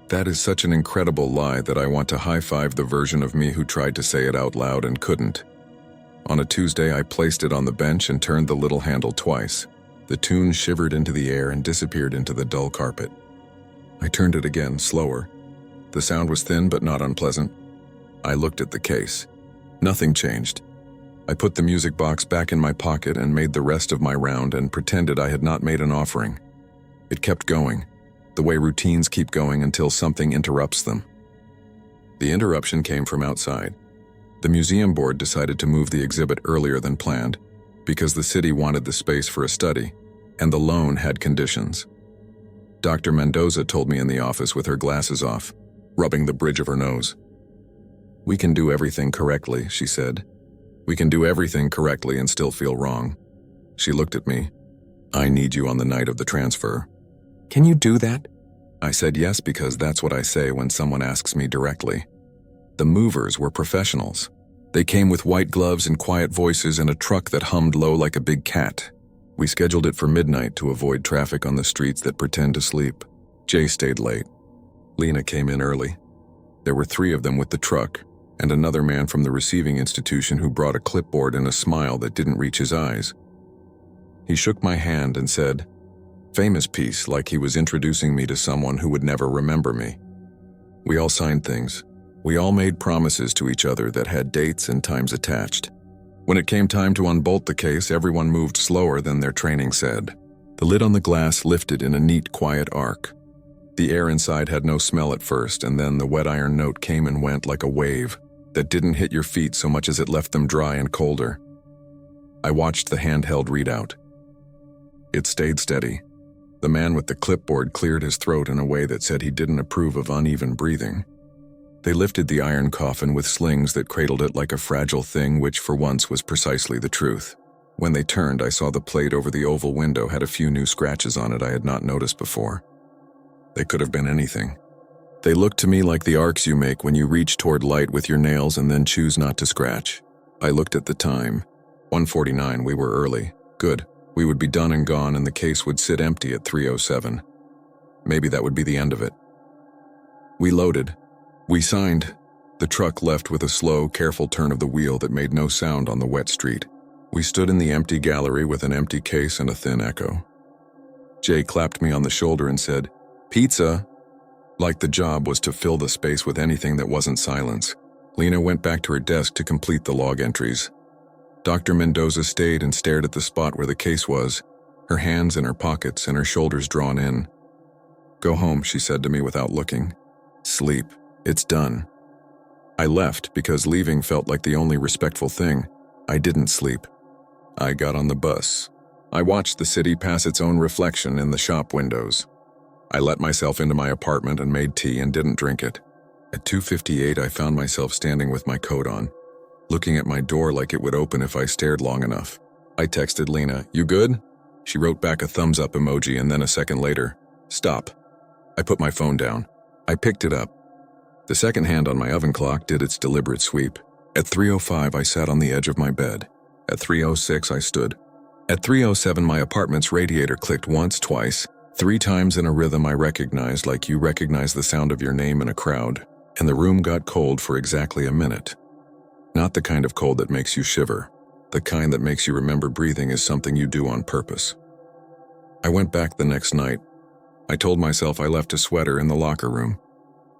That is such an incredible lie that I want to high-five the version of me who tried to say it out loud and couldn't. On a Tuesday, I placed it on the bench and turned the little handle twice. The tune shivered into the air and disappeared into the dull carpet. I turned it again, slower. The sound was thin but not unpleasant. I looked at the case. Nothing changed. I put the music box back in my pocket and made the rest of my round and pretended I had not made an offering. It kept going, the way routines keep going until something interrupts them. The interruption came from outside. The museum board decided to move the exhibit earlier than planned because the city wanted the space for a study, and the loan had conditions. Dr. Mendoza told me in the office with her glasses off, rubbing the bridge of her nose. "We can do everything correctly," she said. "We can do everything correctly and still feel wrong." She looked at me. "I need you on the night of the transfer." "Can you do that?" I said yes because that's what I say when someone asks me directly. The movers were professionals. They came with white gloves and quiet voices and a truck that hummed low like a big cat. We scheduled it for midnight to avoid traffic on the streets that pretend to sleep. Jay stayed late. Lena came in early. There were 3 of them with the truck, and another man from the receiving institution who brought a clipboard and a smile that didn't reach his eyes. He shook my hand and said, "Famous piece," like he was introducing me to someone who would never remember me. We all signed things. We all made promises to each other that had dates and times attached. When it came time to unbolt the case, everyone moved slower than their training said. The lid on the glass lifted in a neat, quiet arc. The air inside had no smell at first, and then the wet iron note came and went like a wave that didn't hit your feet so much as it left them dry and colder. I watched the handheld readout. It stayed steady. The man with the clipboard cleared his throat in a way that said he didn't approve of uneven breathing. They lifted the iron coffin with slings that cradled it like a fragile thing, which for once was precisely the truth. When they turned, I saw the plate over the oval window had a few new scratches on it I had not noticed before. They could have been anything. They looked to me like the arcs you make when you reach toward light with your nails and then choose not to scratch. I looked at the time. 1:49, we were early. Good. We would be done and gone and the case would sit empty at 3:07. Maybe that would be the end of it. We loaded. We signed. The truck left with a slow, careful turn of the wheel that made no sound on the wet street. We stood in the empty gallery with an empty case and a thin echo. Jay clapped me on the shoulder and said, "Pizza!" Like the job was to fill the space with anything that wasn't silence. Lena went back to her desk to complete the log entries. Dr. Mendoza stayed and stared at the spot where the case was, her hands in her pockets and her shoulders drawn in. "Go home," she said to me without looking. "Sleep. It's done." I left because leaving felt like the only respectful thing. I didn't sleep. I got on the bus. I watched the city pass its own reflection in the shop windows. I let myself into my apartment and made tea and didn't drink it. At 2:58, I found myself standing with my coat on, looking at my door like it would open if I stared long enough. I texted Lena, "You good?" She wrote back a thumbs up emoji and then a second later, "Stop." I put my phone down. I picked it up. The second hand on my oven clock did its deliberate sweep. At 3:05, I sat on the edge of my bed. At 3:06, I stood. At 3:07, my apartment's radiator clicked once, twice, 3 times in a rhythm I recognized like you recognize the sound of your name in a crowd, and the room got cold for exactly a minute. Not the kind of cold that makes you shiver. The kind that makes you remember breathing is something you do on purpose. I went back the next night. I told myself I left a sweater in the locker room.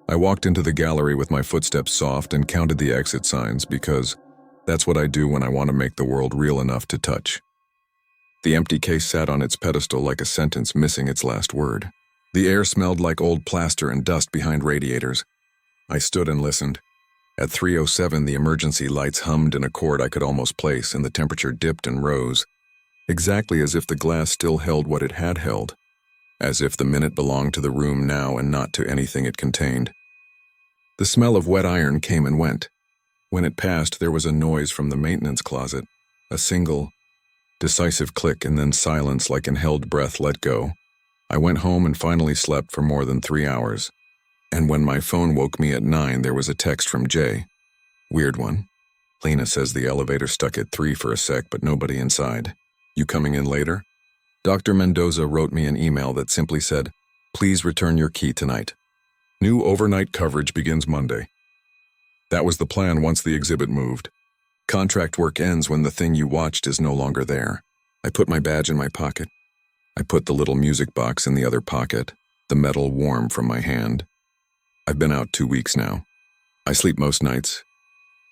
I walked into the gallery with my footsteps soft and counted the exit signs because that's what I do when I want to make the world real enough to touch. The empty case sat on its pedestal like a sentence missing its last word. The air smelled like old plaster and dust behind radiators. I stood and listened. At 3:07, the emergency lights hummed in a chord I could almost place, and the temperature dipped and rose, exactly as if the glass still held what it had held, as if the minute belonged to the room now and not to anything it contained. The smell of wet iron came and went. When it passed, there was a noise from the maintenance closet, a single, decisive click, and then silence like an held breath let go. I went home and finally slept for more than 3 hours. And when my phone woke me at 9, there was a text from Jay. Weird one. Lena says the elevator stuck at 3 for a sec, but nobody inside. You coming in later? Dr. Mendoza wrote me an email that simply said, "Please return your key tonight. New overnight coverage begins Monday." That was the plan once the exhibit moved. Contract work ends when the thing you watched is no longer there. I put my badge in my pocket. I put the little music box in the other pocket, the metal warm from my hand. I've been out 2 weeks now. I sleep most nights.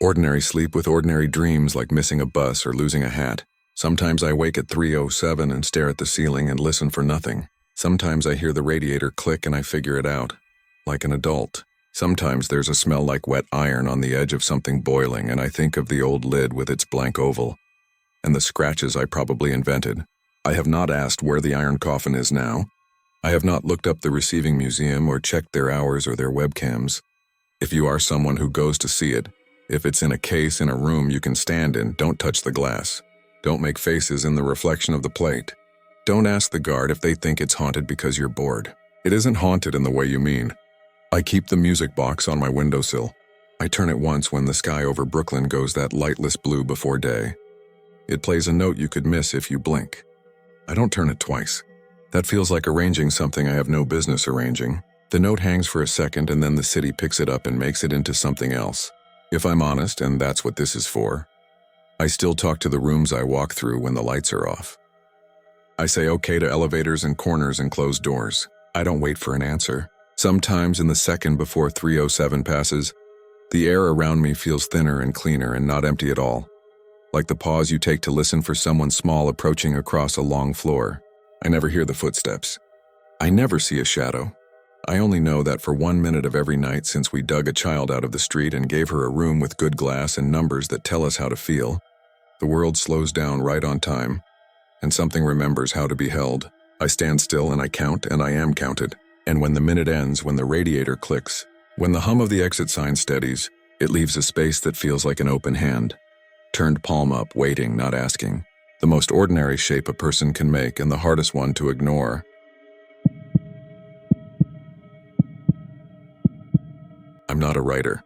Ordinary sleep with ordinary dreams like missing a bus or losing a hat. Sometimes I wake at 3:07 and stare at the ceiling and listen for nothing. Sometimes I hear the radiator click and I figure it out, like an adult. Sometimes there's a smell like wet iron on the edge of something boiling and I think of the old lid with its blank oval and the scratches I probably invented. I have not asked where the iron coffin is now. I have not looked up the receiving museum or checked their hours or their webcams. If you are someone who goes to see it, if it's in a case in a room you can stand in, don't touch the glass. Don't make faces in the reflection of the plate. Don't ask the guard if they think it's haunted because you're bored. It isn't haunted in the way you mean. I keep the music box on my windowsill. I turn it once when the sky over Brooklyn goes that lightless blue before day. It plays a note you could miss if you blink. I don't turn it twice. That feels like arranging something I have no business arranging. The note hangs for a second and then the city picks it up and makes it into something else. If I'm honest, and that's what this is for, I still talk to the rooms I walk through when the lights are off. I say okay to elevators and corners and closed doors. I don't wait for an answer. Sometimes in the second before 3:07 passes, the air around me feels thinner and cleaner and not empty at all. Like the pause you take to listen for someone small approaching across a long floor. I never hear the footsteps. I never see a shadow. I only know that for 1 minute of every night since we dug a child out of the street and gave her a room with good glass and numbers that tell us how to feel, the world slows down right on time, and something remembers how to be held. I stand still and I count and I am counted. And when the minute ends, when the radiator clicks, when the hum of the exit sign steadies, it leaves a space that feels like an open hand. Turned palm up, waiting, not asking. The most ordinary shape a person can make and the hardest one to ignore. I'm not a writer,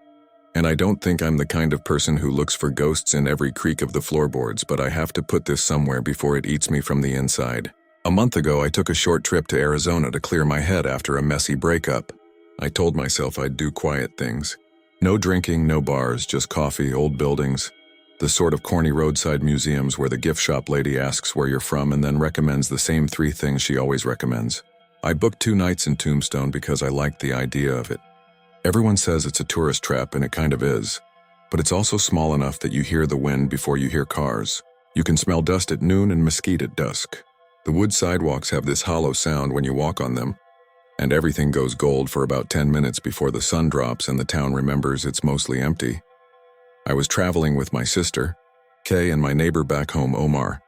and I don't think I'm the kind of person who looks for ghosts in every creak of the floorboards, but I have to put this somewhere before it eats me from the inside. A month ago, I took a short trip to Arizona to clear my head after a messy breakup. I told myself I'd do quiet things. No drinking, no bars, just coffee, old buildings. The sort of corny roadside museums where the gift shop lady asks where you're from and then recommends the same 3 things she always recommends. I booked 2 nights in Tombstone because I liked the idea of it. Everyone says it's a tourist trap, and it kind of is. But it's also small enough that you hear the wind before you hear cars. You can smell dust at noon and mesquite at dusk. The wood sidewalks have this hollow sound when you walk on them, and everything goes gold for about 10 minutes before the sun drops and the town remembers it's mostly empty. I was traveling with my sister, Kay, and my neighbor back home, Omar.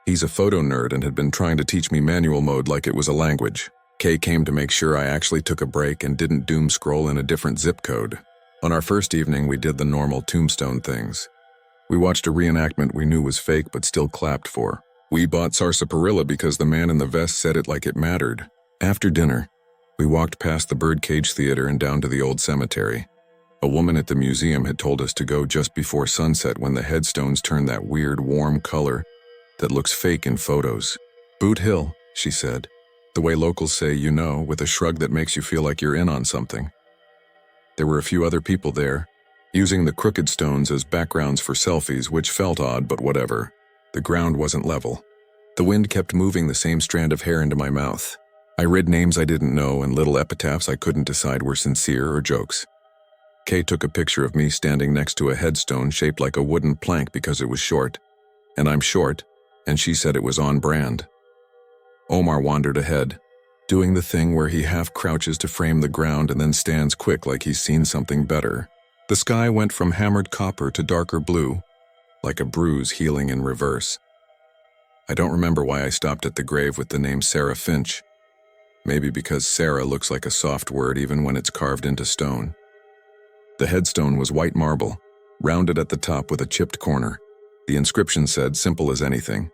He's a photo nerd and had been trying to teach me manual mode like it was a language. Kay came to make sure I actually took a break and didn't doom scroll in a different zip code. On our first evening, we did the normal Tombstone things. We watched a reenactment we knew was fake but still clapped for. We bought sarsaparilla because the man in the vest said it like it mattered. After dinner, we walked past the Birdcage Theater and down to the old cemetery. A woman at the museum had told us to go just before sunset when the headstones turn that weird, warm color that looks fake in photos. Boot Hill, she said. The way locals say, you know, with a shrug that makes you feel like you're in on something. There were a few other people there, using the crooked stones as backgrounds for selfies, which felt odd, but whatever. The ground wasn't level. The wind kept moving the same strand of hair into my mouth. I read names I didn't know and little epitaphs I couldn't decide were sincere or jokes. Kay took a picture of me standing next to a headstone shaped like a wooden plank because it was short. And I'm short, and she said it was on brand. Omar wandered ahead, doing the thing where he half crouches to frame the ground and then stands quick like he's seen something better. The sky went from hammered copper to darker blue, like a bruise healing in reverse. I don't remember why I stopped at the grave with the name Sarah Finch. Maybe because Sarah looks like a soft word even when it's carved into stone. The headstone was white marble, rounded at the top with a chipped corner. The inscription said, simple as anything,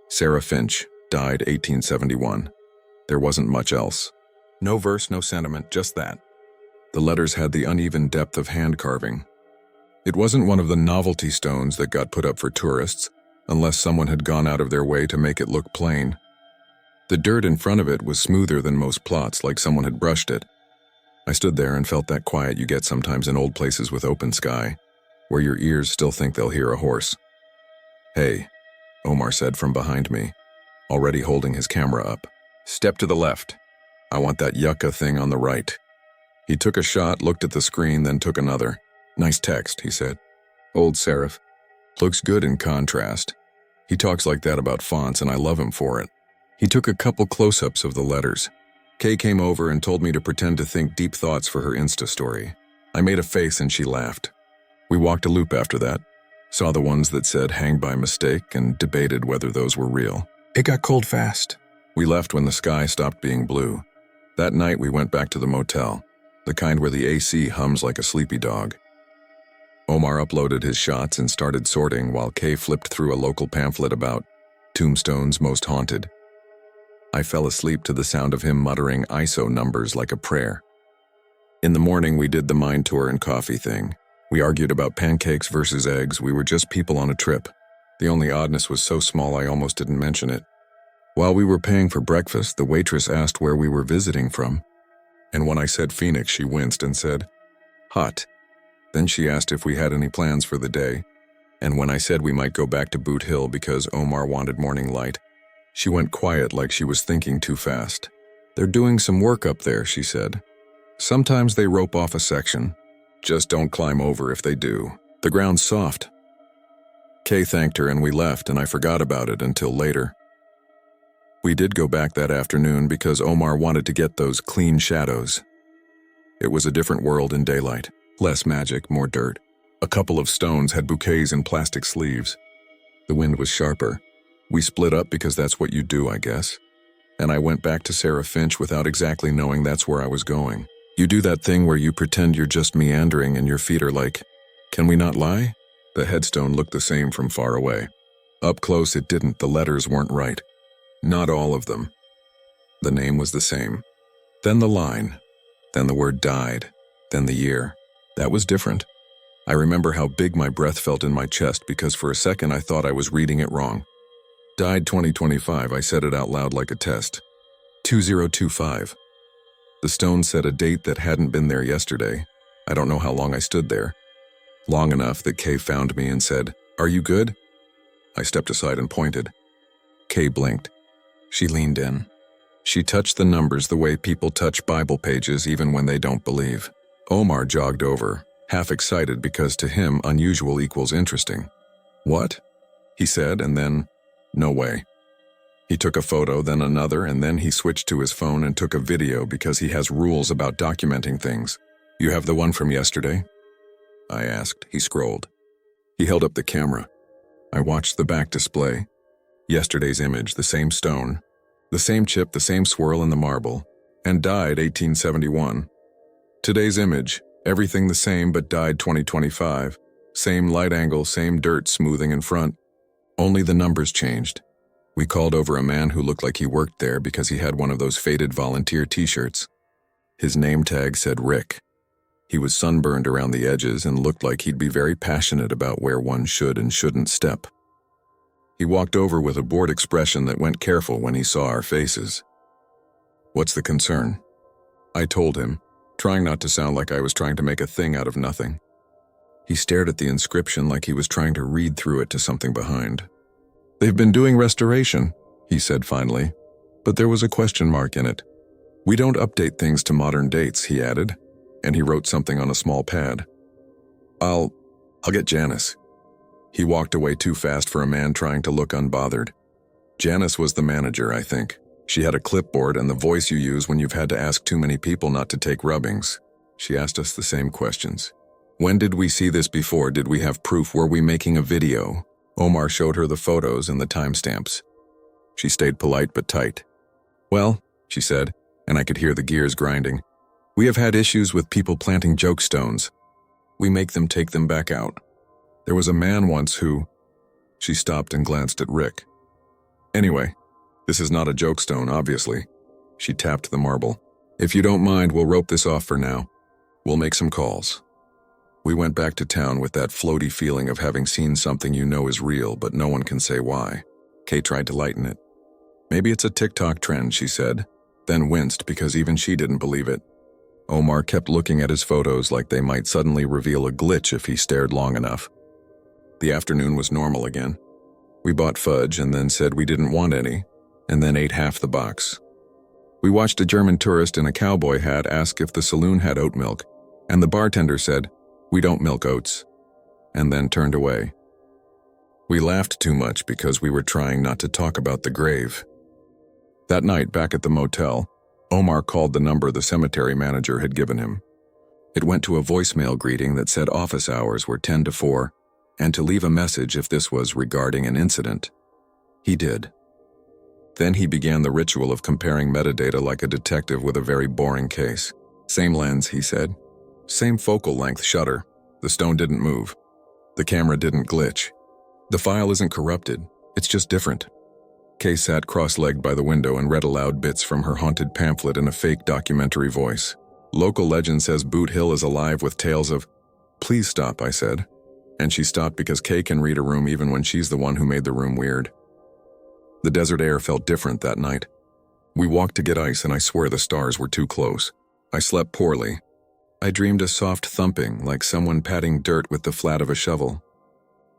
Sarah Finch, died 1871. There wasn't much else. No verse, no sentiment, just that. The letters had the uneven depth of hand carving. It wasn't one of the novelty stones that got put up for tourists, unless someone had gone out of their way to make it look plain. The dirt in front of it was smoother than most plots, like someone had brushed it. I stood there and felt that quiet you get sometimes in old places with open sky, where your ears still think they'll hear a horse. Hey, Omar said from behind me, already holding his camera up. Step to the left. I want that yucca thing on the right. He took a shot, looked at the screen, then took another. Nice text, he said. Old serif. Looks good in contrast. He talks like that about fonts, and I love him for it. He took a couple close-ups of the letters. Kay came over and told me to pretend to think deep thoughts for her Insta story. I made a face and she laughed. We walked a loop after that, saw the ones that said hang by mistake and debated whether those were real. It got cold fast. We left when the sky stopped being blue. That night we went back to the motel, the kind where the AC hums like a sleepy dog. Omar uploaded his shots and started sorting while Kay flipped through a local pamphlet about Tombstone's Most Haunted. I fell asleep to the sound of him muttering ISO numbers like a prayer. In the morning, we did the mind tour and coffee thing. We argued about pancakes versus eggs. We were just people on a trip. The only oddness was so small I almost didn't mention it. While we were paying for breakfast, the waitress asked where we were visiting from. And when I said Phoenix, she winced and said, hot. Then she asked if we had any plans for the day. And when I said we might go back to Boot Hill because Omar wanted morning light, she went quiet like she was thinking too fast. They're doing some work up there, she said. Sometimes they rope off a section. Just don't climb over if they do. The ground's soft. Kay thanked her and we left, and I forgot about it until later. We did go back that afternoon because Omar wanted to get those clean shadows. It was a different world in daylight. Less magic, more dirt. A couple of stones had bouquets in plastic sleeves. The wind was sharper. We split up because that's what you do, I guess. And I went back to Sarah Finch without exactly knowing that's where I was going. You do that thing where you pretend you're just meandering and your feet are like, can we not lie? The headstone looked the same from far away. Up close it didn't, the letters weren't right. Not all of them. The name was the same. Then the line. Then the word died. Then the year. That was different. I remember how big my breath felt in my chest because for a second I thought I was reading it wrong. Died 2025, I said it out loud like a test. 2025. The stone said a date that hadn't been there yesterday. I don't know how long I stood there. Long enough that Kay found me and said, "Are you good?" I stepped aside and pointed. Kay blinked. She leaned in. She touched the numbers the way people touch Bible pages even when they don't believe. Omar jogged over, half excited because to him unusual equals interesting. "What?" he said, and then, "No way." He took a photo, then another, and then he switched to his phone and took a video because he has rules about documenting things. "You have the one from yesterday?" I asked. He scrolled. He held up the camera. I watched the back display. Yesterday's image, the same stone, the same chip, the same swirl in the marble, and died 1871. Today's image, everything the same but died 2025. Same light angle, same dirt smoothing in front. Only the numbers changed. We called over a man who looked like he worked there because he had one of those faded volunteer t-shirts. His name tag said Rick. He was sunburned around the edges and looked like he'd be very passionate about where one should and shouldn't step. He walked over with a bored expression that went careful when he saw our faces. "What's the concern?" I told him, trying not to sound like I was trying to make a thing out of nothing. He stared at the inscription like he was trying to read through it to something behind. "They've been doing restoration," he said finally, but there was a question mark in it. "We don't update things to modern dates," he added, and he wrote something on a small pad. I'll get Janice." He walked away too fast for a man trying to look unbothered. Janice was the manager, I think. She had a clipboard and the voice you use when you've had to ask too many people not to take rubbings. She asked us the same questions. "When did we see this before? Did we have proof? Were we making a video?" Omar showed her the photos and the timestamps. She stayed polite but tight. "Well," she said, and I could hear the gears grinding, "we have had issues with people planting joke stones. We make them take them back out. There was a man once who..." She stopped and glanced at Rick. "Anyway, this is not a joke stone, obviously." She tapped the marble. "If you don't mind, we'll rope this off for now. We'll make some calls." We went back to town with that floaty feeling of having seen something you know is real, but no one can say why. Kay tried to lighten it. "Maybe it's a TikTok trend," she said, then winced because even she didn't believe it. Omar kept looking at his photos like they might suddenly reveal a glitch if he stared long enough. The afternoon was normal again. We bought fudge and then said we didn't want any, and then ate half the box. We watched a German tourist in a cowboy hat ask if the saloon had oat milk, and the bartender said, "We don't milk oats," and then turned away. We laughed too much because we were trying not to talk about the grave. That night, back at the motel, Omar called the number the cemetery manager had given him. It went to a voicemail greeting that said office hours were 10 to 4, and to leave a message if this was regarding an incident. He did. Then he began the ritual of comparing metadata like a detective with a very boring case. "Same lens," he said. "Same focal length shutter. The stone didn't move. The camera didn't glitch. The file isn't corrupted. It's just different." Kay sat cross-legged by the window and read aloud bits from her haunted pamphlet in a fake documentary voice. "Local legend says Boot Hill is alive with tales of..." "Please stop," I said. And she stopped because Kay can read a room even when she's the one who made the room weird. The desert air felt different that night. We walked to get ice and I swear the stars were too close. I slept poorly. I dreamed a soft thumping like someone patting dirt with the flat of a shovel.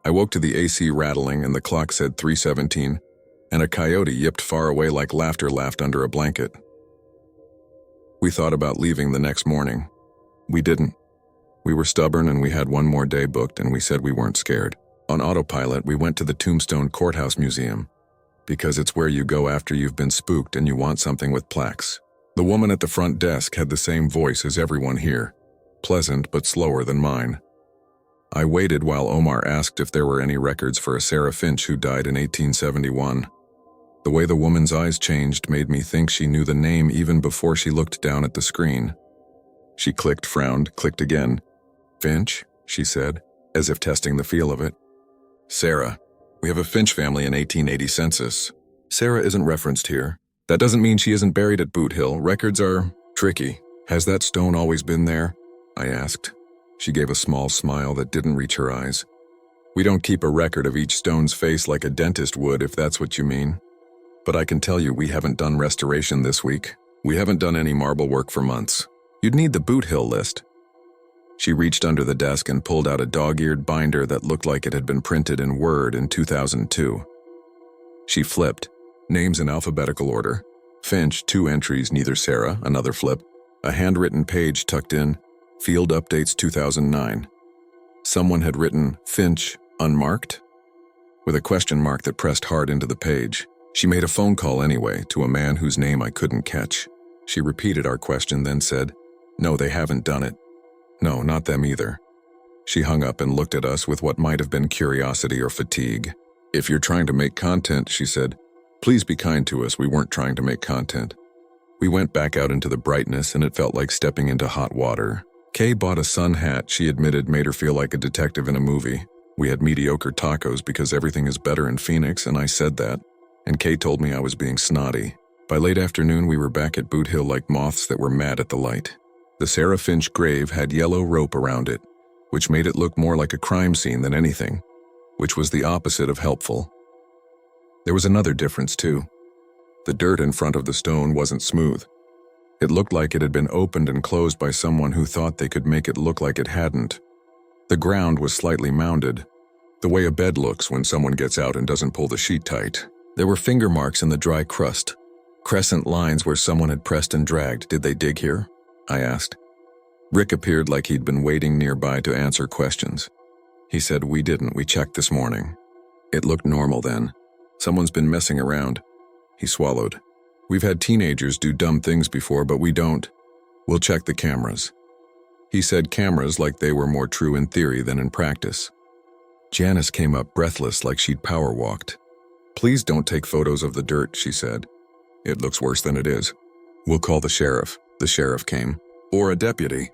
I woke to the AC rattling and the clock said 3:17, and a coyote yipped far away like laughter laughed under a blanket. We thought about leaving the next morning. We didn't. We were stubborn and we had one more day booked and we said we weren't scared. On autopilot, we went to the Tombstone Courthouse Museum, because it's where you go after you've been spooked and you want something with plaques. The woman at the front desk had the same voice as everyone here, pleasant but slower than mine. I waited while Omar asked if there were any records for a Sarah Finch who died in 1871. The way the woman's eyes changed made me think she knew the name even before she looked down at the screen. She clicked, frowned, clicked again. "Finch?" she said, as if testing the feel of it. "Sarah. We have a Finch family in 1880 census. Sarah isn't referenced here. That doesn't mean she isn't buried at Boot Hill. Records are tricky. Has that stone always been there?" I asked. She gave a small smile that didn't reach her eyes. "We don't keep a record of each stone's face like a dentist would, if that's what you mean. But I can tell you we haven't done restoration this week. We haven't done any marble work for months. You'd need the Boot Hill list." She reached under the desk and pulled out a dog-eared binder that looked like it had been printed in Word in 2002. She flipped. Names in alphabetical order. Finch, 2 entries, neither Sarah, another flip. A handwritten page tucked in. Field updates 2009. Someone had written, "Finch, unmarked?" with a question mark that pressed hard into the page. She made a phone call anyway, to a man whose name I couldn't catch. She repeated our question, then said, "No, they haven't done it. No, not them either." She hung up and looked at us with what might have been curiosity or fatigue. "If you're trying to make content," she said, "please be kind to us. We weren't trying to make content." We went back out into the brightness and it felt like stepping into hot water. Kay bought a sun hat she admitted made her feel like a detective in a movie. We had mediocre tacos because everything is better in Phoenix, and I said that. And Kay told me I was being snotty. By late afternoon, we were back at Boot Hill like moths that were mad at the light. The Sarah Finch grave had yellow rope around it, which made it look more like a crime scene than anything, which was the opposite of helpful. There was another difference, too. The dirt in front of the stone wasn't smooth. It looked like it had been opened and closed by someone who thought they could make it look like it hadn't. The ground was slightly mounded, the way a bed looks when someone gets out and doesn't pull the sheet tight. There were finger marks in the dry crust, crescent lines where someone had pressed and dragged. "Did they dig here?" I asked. Rick appeared like he'd been waiting nearby to answer questions. He said, "We didn't. We checked this morning." It looked normal then. "Someone's been messing around." He swallowed. "We've had teenagers do dumb things before, but we don't. We'll check the cameras." He said cameras like they were more true in theory than in practice. Janice came up breathless like she'd power walked. "Please don't take photos of the dirt," she said. "It looks worse than it is. We'll call the sheriff." The sheriff came. Or a deputy.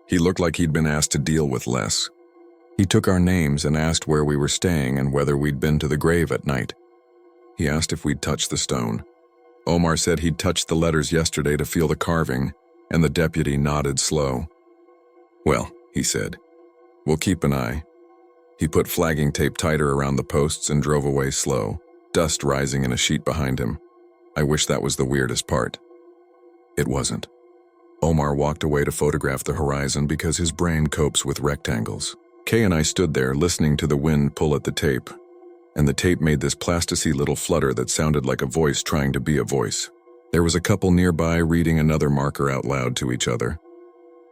He looked like he'd been asked to deal with less. He took our names and asked where we were staying and whether we'd been to the grave at night. He asked if we'd touched the stone. Omar said he'd touched the letters yesterday to feel the carving, and the deputy nodded slow. "Well," he said, "we'll keep an eye." He put flagging tape tighter around the posts and drove away slow, dust rising in a sheet behind him. I wish that was the weirdest part. It wasn't. Omar walked away to photograph the horizon because his brain copes with rectangles. Kay and I stood there listening to the wind pull at the tape, and the tape made this plasticine little flutter that sounded like a voice trying to be a voice. There was a couple nearby reading another marker out loud to each other.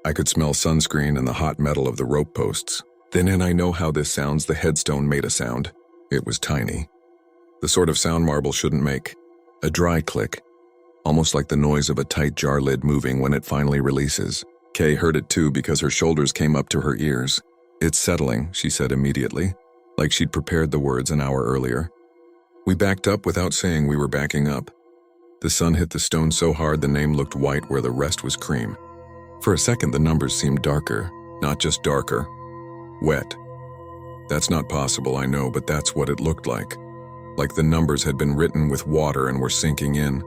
I could smell sunscreen and the hot metal of the rope posts. Then I know how this sounds. The headstone made a sound. It was tiny. The sort of sound marble shouldn't make. A dry click. Almost like the noise of a tight jar lid moving when it finally releases. Kay heard it too because her shoulders came up to her ears. "It's settling," she said immediately, like she'd prepared the words an hour earlier. We backed up without saying we were backing up. The sun hit the stone so hard the name looked white where the rest was cream. For a second the numbers seemed darker, not just darker. Wet. That's not possible, I know, but that's what it looked like. Like the numbers had been written with water and were sinking in.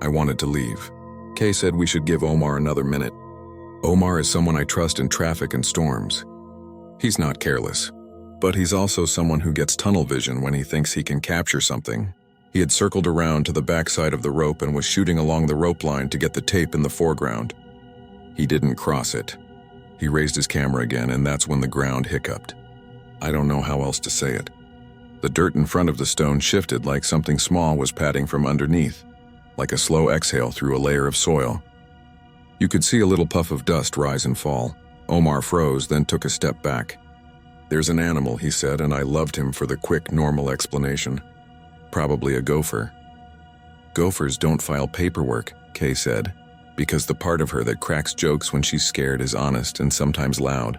I wanted to leave. Kay said we should give Omar another minute. Omar is someone I trust in traffic and storms. He's not careless, but he's also someone who gets tunnel vision when he thinks he can capture something. He had circled around to the backside of the rope and was shooting along the rope line to get the tape in the foreground. He didn't cross it. He raised his camera again, and that's when the ground hiccuped. I don't know how else to say it. The dirt in front of the stone shifted like something small was patting from underneath, like a slow exhale through a layer of soil. You could see a little puff of dust rise and fall. Omar froze, then took a step back. "There's an animal," he said, and I loved him for the quick, normal explanation. "Probably a gopher." "Gophers don't file paperwork," Kay said, because the part of her that cracks jokes when she's scared is honest and sometimes loud.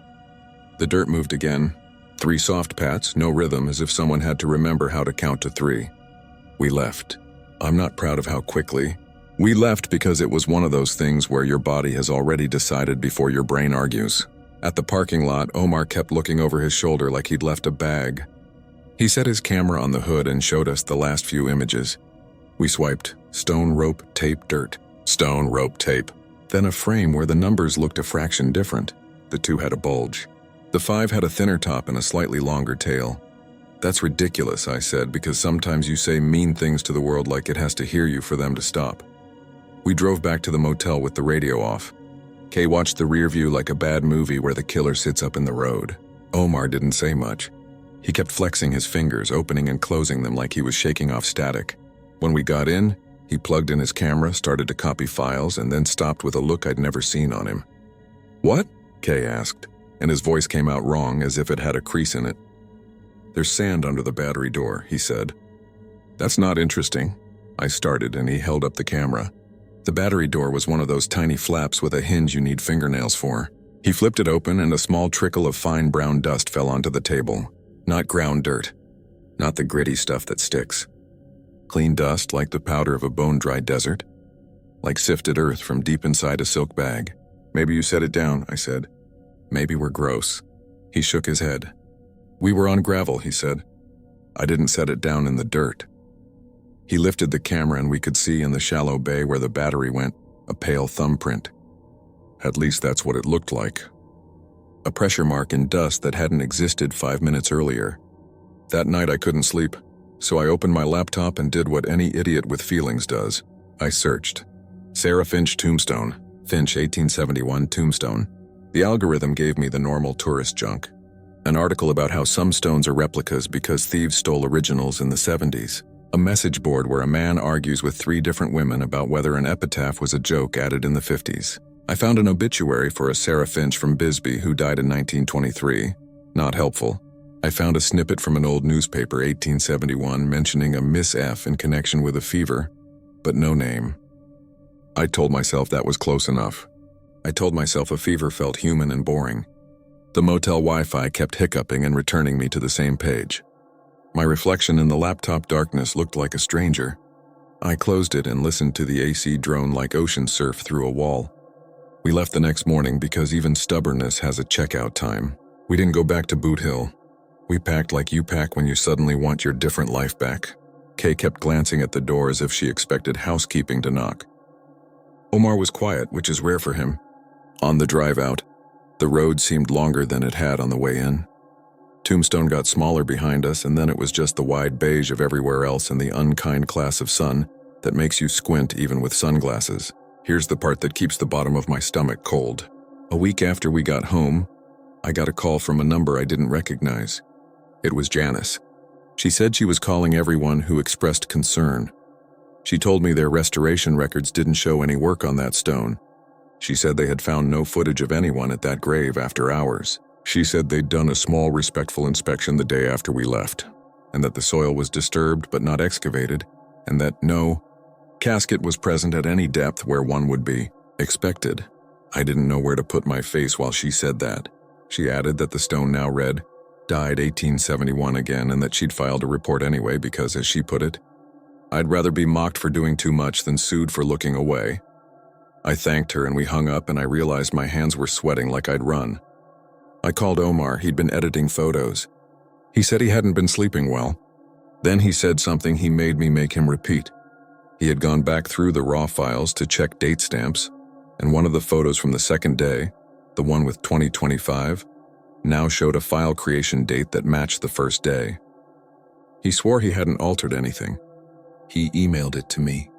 The dirt moved again. 3 soft pats, no rhythm, as if someone had to remember how to count to 3. We left. I'm not proud of how quickly. We left because it was one of those things where your body has already decided before your brain argues. At the parking lot, Omar kept looking over his shoulder like he'd left a bag. He set his camera on the hood and showed us the last few images. We swiped. Stone, rope, tape, dirt. Stone, rope, tape. Then a frame where the numbers looked a fraction different. The 2 had a bulge. The 5 had a thinner top and a slightly longer tail. That's ridiculous, I said, because sometimes you say mean things to the world like it has to hear you for them to stop. We drove back to the motel with the radio off. Kay watched the rear view like a bad movie where the killer sits up in the road. Omar didn't say much. He kept flexing his fingers, opening and closing them like he was shaking off static. When we got in, he plugged in his camera, started to copy files, and then stopped with a look I'd never seen on him. "What?" Kay asked, and his voice came out wrong as if it had a crease in it. "There's sand under the battery door," he said. "That's not interesting." I started, and he held up the camera. The battery door was one of those tiny flaps with a hinge you need fingernails for. He flipped it open, and a small trickle of fine brown dust fell onto the table. Not ground dirt. Not the gritty stuff that sticks. Clean dust like the powder of a bone-dry desert. Like sifted earth from deep inside a silk bag. "Maybe you set it down," I said. "Maybe we're gross." He shook his head. "We were on gravel," he said. "I didn't set it down in the dirt." He lifted the camera and we could see in the shallow bay where the battery went, a pale thumbprint. At least that's what it looked like. A pressure mark in dust that hadn't existed 5 minutes earlier. That night I couldn't sleep, so I opened my laptop and did what any idiot with feelings does. I searched. Sarah Finch tombstone. Finch 1871 tombstone. The algorithm gave me the normal tourist junk. An article about how some stones are replicas because thieves stole originals in the 70s. A message board where a man argues with 3 different women about whether an epitaph was a joke added in the 50s. I found an obituary for a Sarah Finch from Bisbee who died in 1923. Not helpful. I found a snippet from an old newspaper, 1871, mentioning a Miss F in connection with a fever, but no name. I told myself that was close enough. I told myself a fever felt human and boring. The motel Wi-Fi kept hiccuping and returning me to the same page. My reflection in the laptop darkness looked like a stranger. I closed it and listened to the AC drone like ocean surf through a wall. We left the next morning because even stubbornness has a checkout time. We didn't go back to Boot Hill. We packed like you pack when you suddenly want your different life back. Kay kept glancing at the door as if she expected housekeeping to knock. Omar was quiet, which is rare for him. On the drive out, the road seemed longer than it had on the way in. Tombstone got smaller behind us, and then it was just the wide beige of everywhere else and the unkind class of sun that makes you squint even with sunglasses. Here's the part that keeps the bottom of my stomach cold. A week after we got home, I got a call from a number I didn't recognize. It was Janice. She said she was calling everyone who expressed concern. She told me their restoration records didn't show any work on that stone. She said they had found no footage of anyone at that grave after hours. She said they'd done a small respectful inspection the day after we left, and that the soil was disturbed but not excavated, and that no casket was present at any depth where one would be expected. I didn't know where to put my face while she said that. She added that the stone now read, "Died 1871 again," and that she'd filed a report anyway because, as she put it, I'd rather be mocked for doing too much than sued for looking away. I thanked her and we hung up, and I realized my hands were sweating like I'd run. I called Omar. He'd been editing photos. He said he hadn't been sleeping well. Then he said something he made me make him repeat. He had gone back through the raw files to check date stamps, and one of the photos from the second day, the one with 2025, now showed a file creation date that matched the first day. He swore he hadn't altered anything. He emailed it to me.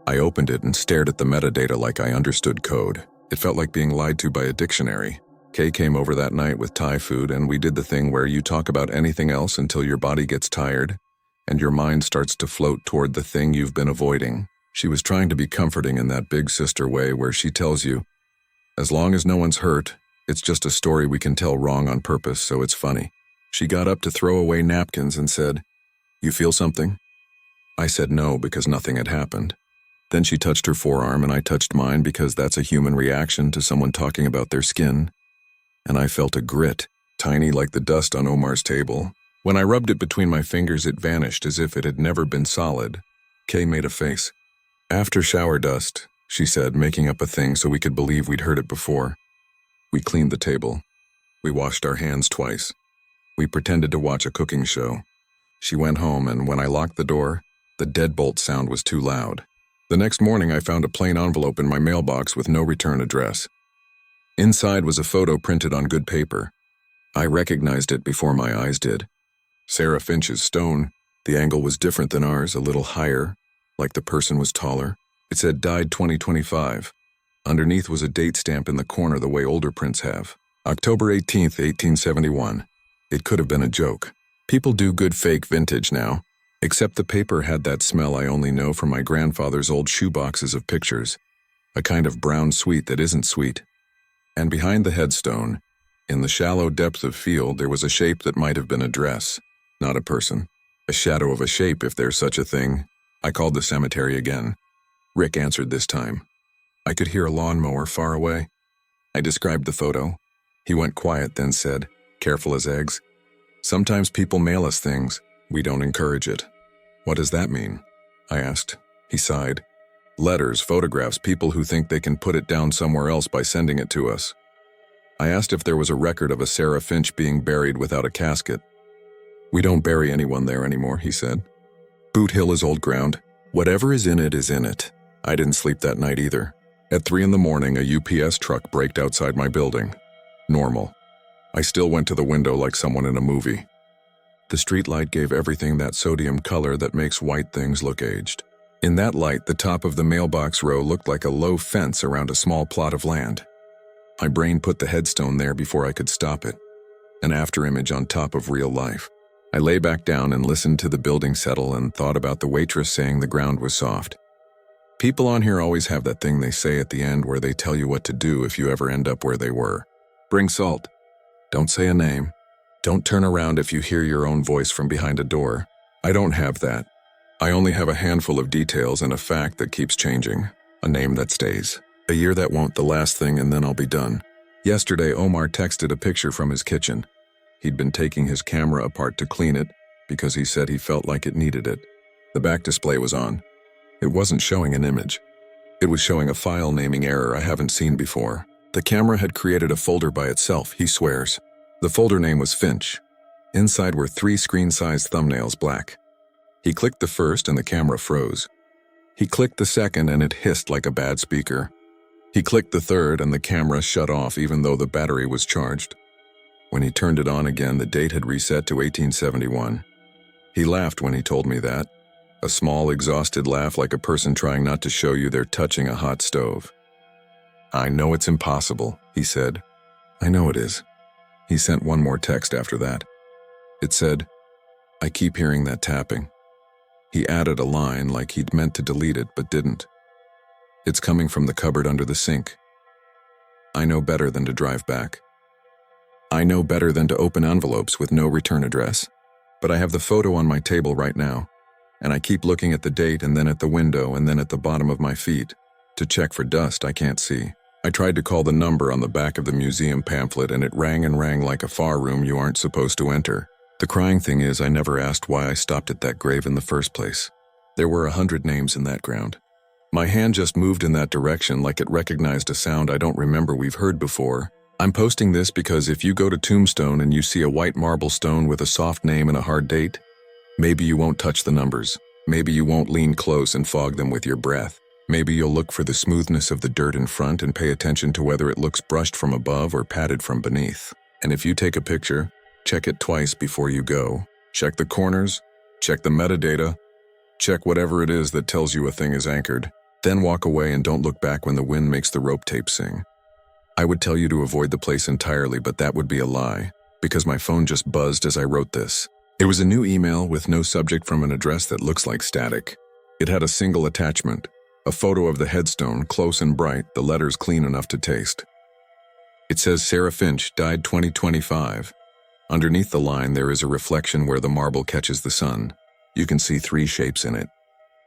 I opened it and stared at the metadata like I understood code. It felt like being lied to by a dictionary. Kay came over that night with Thai food, and we did the thing where you talk about anything else until your body gets tired and your mind starts to float toward the thing you've been avoiding. She was trying to be comforting in that big sister way where she tells you, as long as no one's hurt, it's just a story we can tell wrong on purpose, so it's funny. She got up to throw away napkins and said, "You feel something?" I said no because nothing had happened. Then she touched her forearm and I touched mine because that's a human reaction to someone talking about their skin. And I felt a grit tiny like the dust on Omar's table. When I rubbed it between my fingers, it vanished as if it had never been solid. Kay made a face. After shower dust, she said, making up a thing so we could believe we'd heard it before. We cleaned the table. We washed our hands twice. We pretended to watch a cooking show. She went home, and when I locked the door, the deadbolt sound was too loud. The next morning, I found a plain envelope in my mailbox with no return address. Inside was a photo printed on good paper. I recognized it before my eyes did. Sarah Finch's stone. The angle was different than ours, a little higher, like the person was taller. It said died 2025. Underneath was a date stamp in the corner the way older prints have. October 18th, 1871. It could have been a joke. People do good fake vintage now, except the paper had that smell I only know from my grandfather's old shoeboxes of pictures, a kind of brown sweet that isn't sweet. And behind the headstone, in the shallow depth of field, there was a shape that might have been a dress, not a person. A shadow of a shape, if there's such a thing. I called the cemetery again. Rick answered this time. I could hear a lawnmower far away. I described the photo. He went quiet, then said, careful as eggs. Sometimes people mail us things. We don't encourage it. What does that mean? I asked. He sighed. Letters, photographs, people who think they can put it down somewhere else by sending it to us. I asked if there was a record of a Sarah Finch being buried without a casket. We don't bury anyone there anymore, he said. Boot Hill is old ground. Whatever is in it is in it. I didn't sleep that night either. At 3 a.m, a UPS truck braked outside my building. Normal. I still went to the window like someone in a movie. The streetlight gave everything that sodium color that makes white things look aged. In that light, the top of the mailbox row looked like a low fence around a small plot of land. My brain put the headstone there before I could stop it. An afterimage on top of real life. I lay back down and listened to the building settle and thought about the waitress saying the ground was soft. People on here always have that thing they say at the end where they tell you what to do if you ever end up where they were. Bring salt. Don't say a name. Don't turn around if you hear your own voice from behind a door. I don't have that. I only have a handful of details and a fact that keeps changing. A name that stays. A year that won't, the last thing, and then I'll be done. Yesterday, Omar texted a picture from his kitchen. He'd been taking his camera apart to clean it because he said he felt like it needed it. The back display was on. It wasn't showing an image. It was showing a file naming error I haven't seen before. The camera had created a folder by itself, he swears. The folder name was Finch. Inside were 3 screen-sized thumbnails, black. He clicked the first and the camera froze. He clicked the second and it hissed like a bad speaker. He clicked the third and the camera shut off even though the battery was charged. When he turned it on again, the date had reset to 1871. He laughed when he told me that. A small, exhausted laugh like a person trying not to show you they're touching a hot stove. I know it's impossible, he said. I know it is. He sent one more text after that. It said, I keep hearing that tapping. He added a line like he'd meant to delete it but didn't. It's coming from the cupboard under the sink. I know better than to drive back. I know better than to open envelopes with no return address. But I have the photo on my table right now, and I keep looking at the date and then at the window and then at the bottom of my feet to check for dust I can't see. I tried to call the number on the back of the museum pamphlet and it rang and rang like a far room you aren't supposed to enter. The crying thing is I never asked why I stopped at that grave in the first place. There were 100 names in that ground. My hand just moved in that direction like it recognized a sound I don't remember we've heard before. I'm posting this because if you go to Tombstone and you see a white marble stone with a soft name and a hard date, maybe you won't touch the numbers. Maybe you won't lean close and fog them with your breath. Maybe you'll look for the smoothness of the dirt in front and pay attention to whether it looks brushed from above or patted from beneath. And if you take a picture, check it twice before you go. Check the corners, check the metadata, check whatever it is that tells you a thing is anchored. Then walk away and don't look back when the wind makes the rope tape sing. I would tell you to avoid the place entirely, but that would be a lie, because my phone just buzzed as I wrote this. It was a new email with no subject from an address that looks like static. It had a single attachment, a photo of the headstone, close and bright, the letters clean enough to taste. It says Sarah Finch, died 2025. Underneath the line there is a reflection where the marble catches the sun. You can see 3 shapes in it.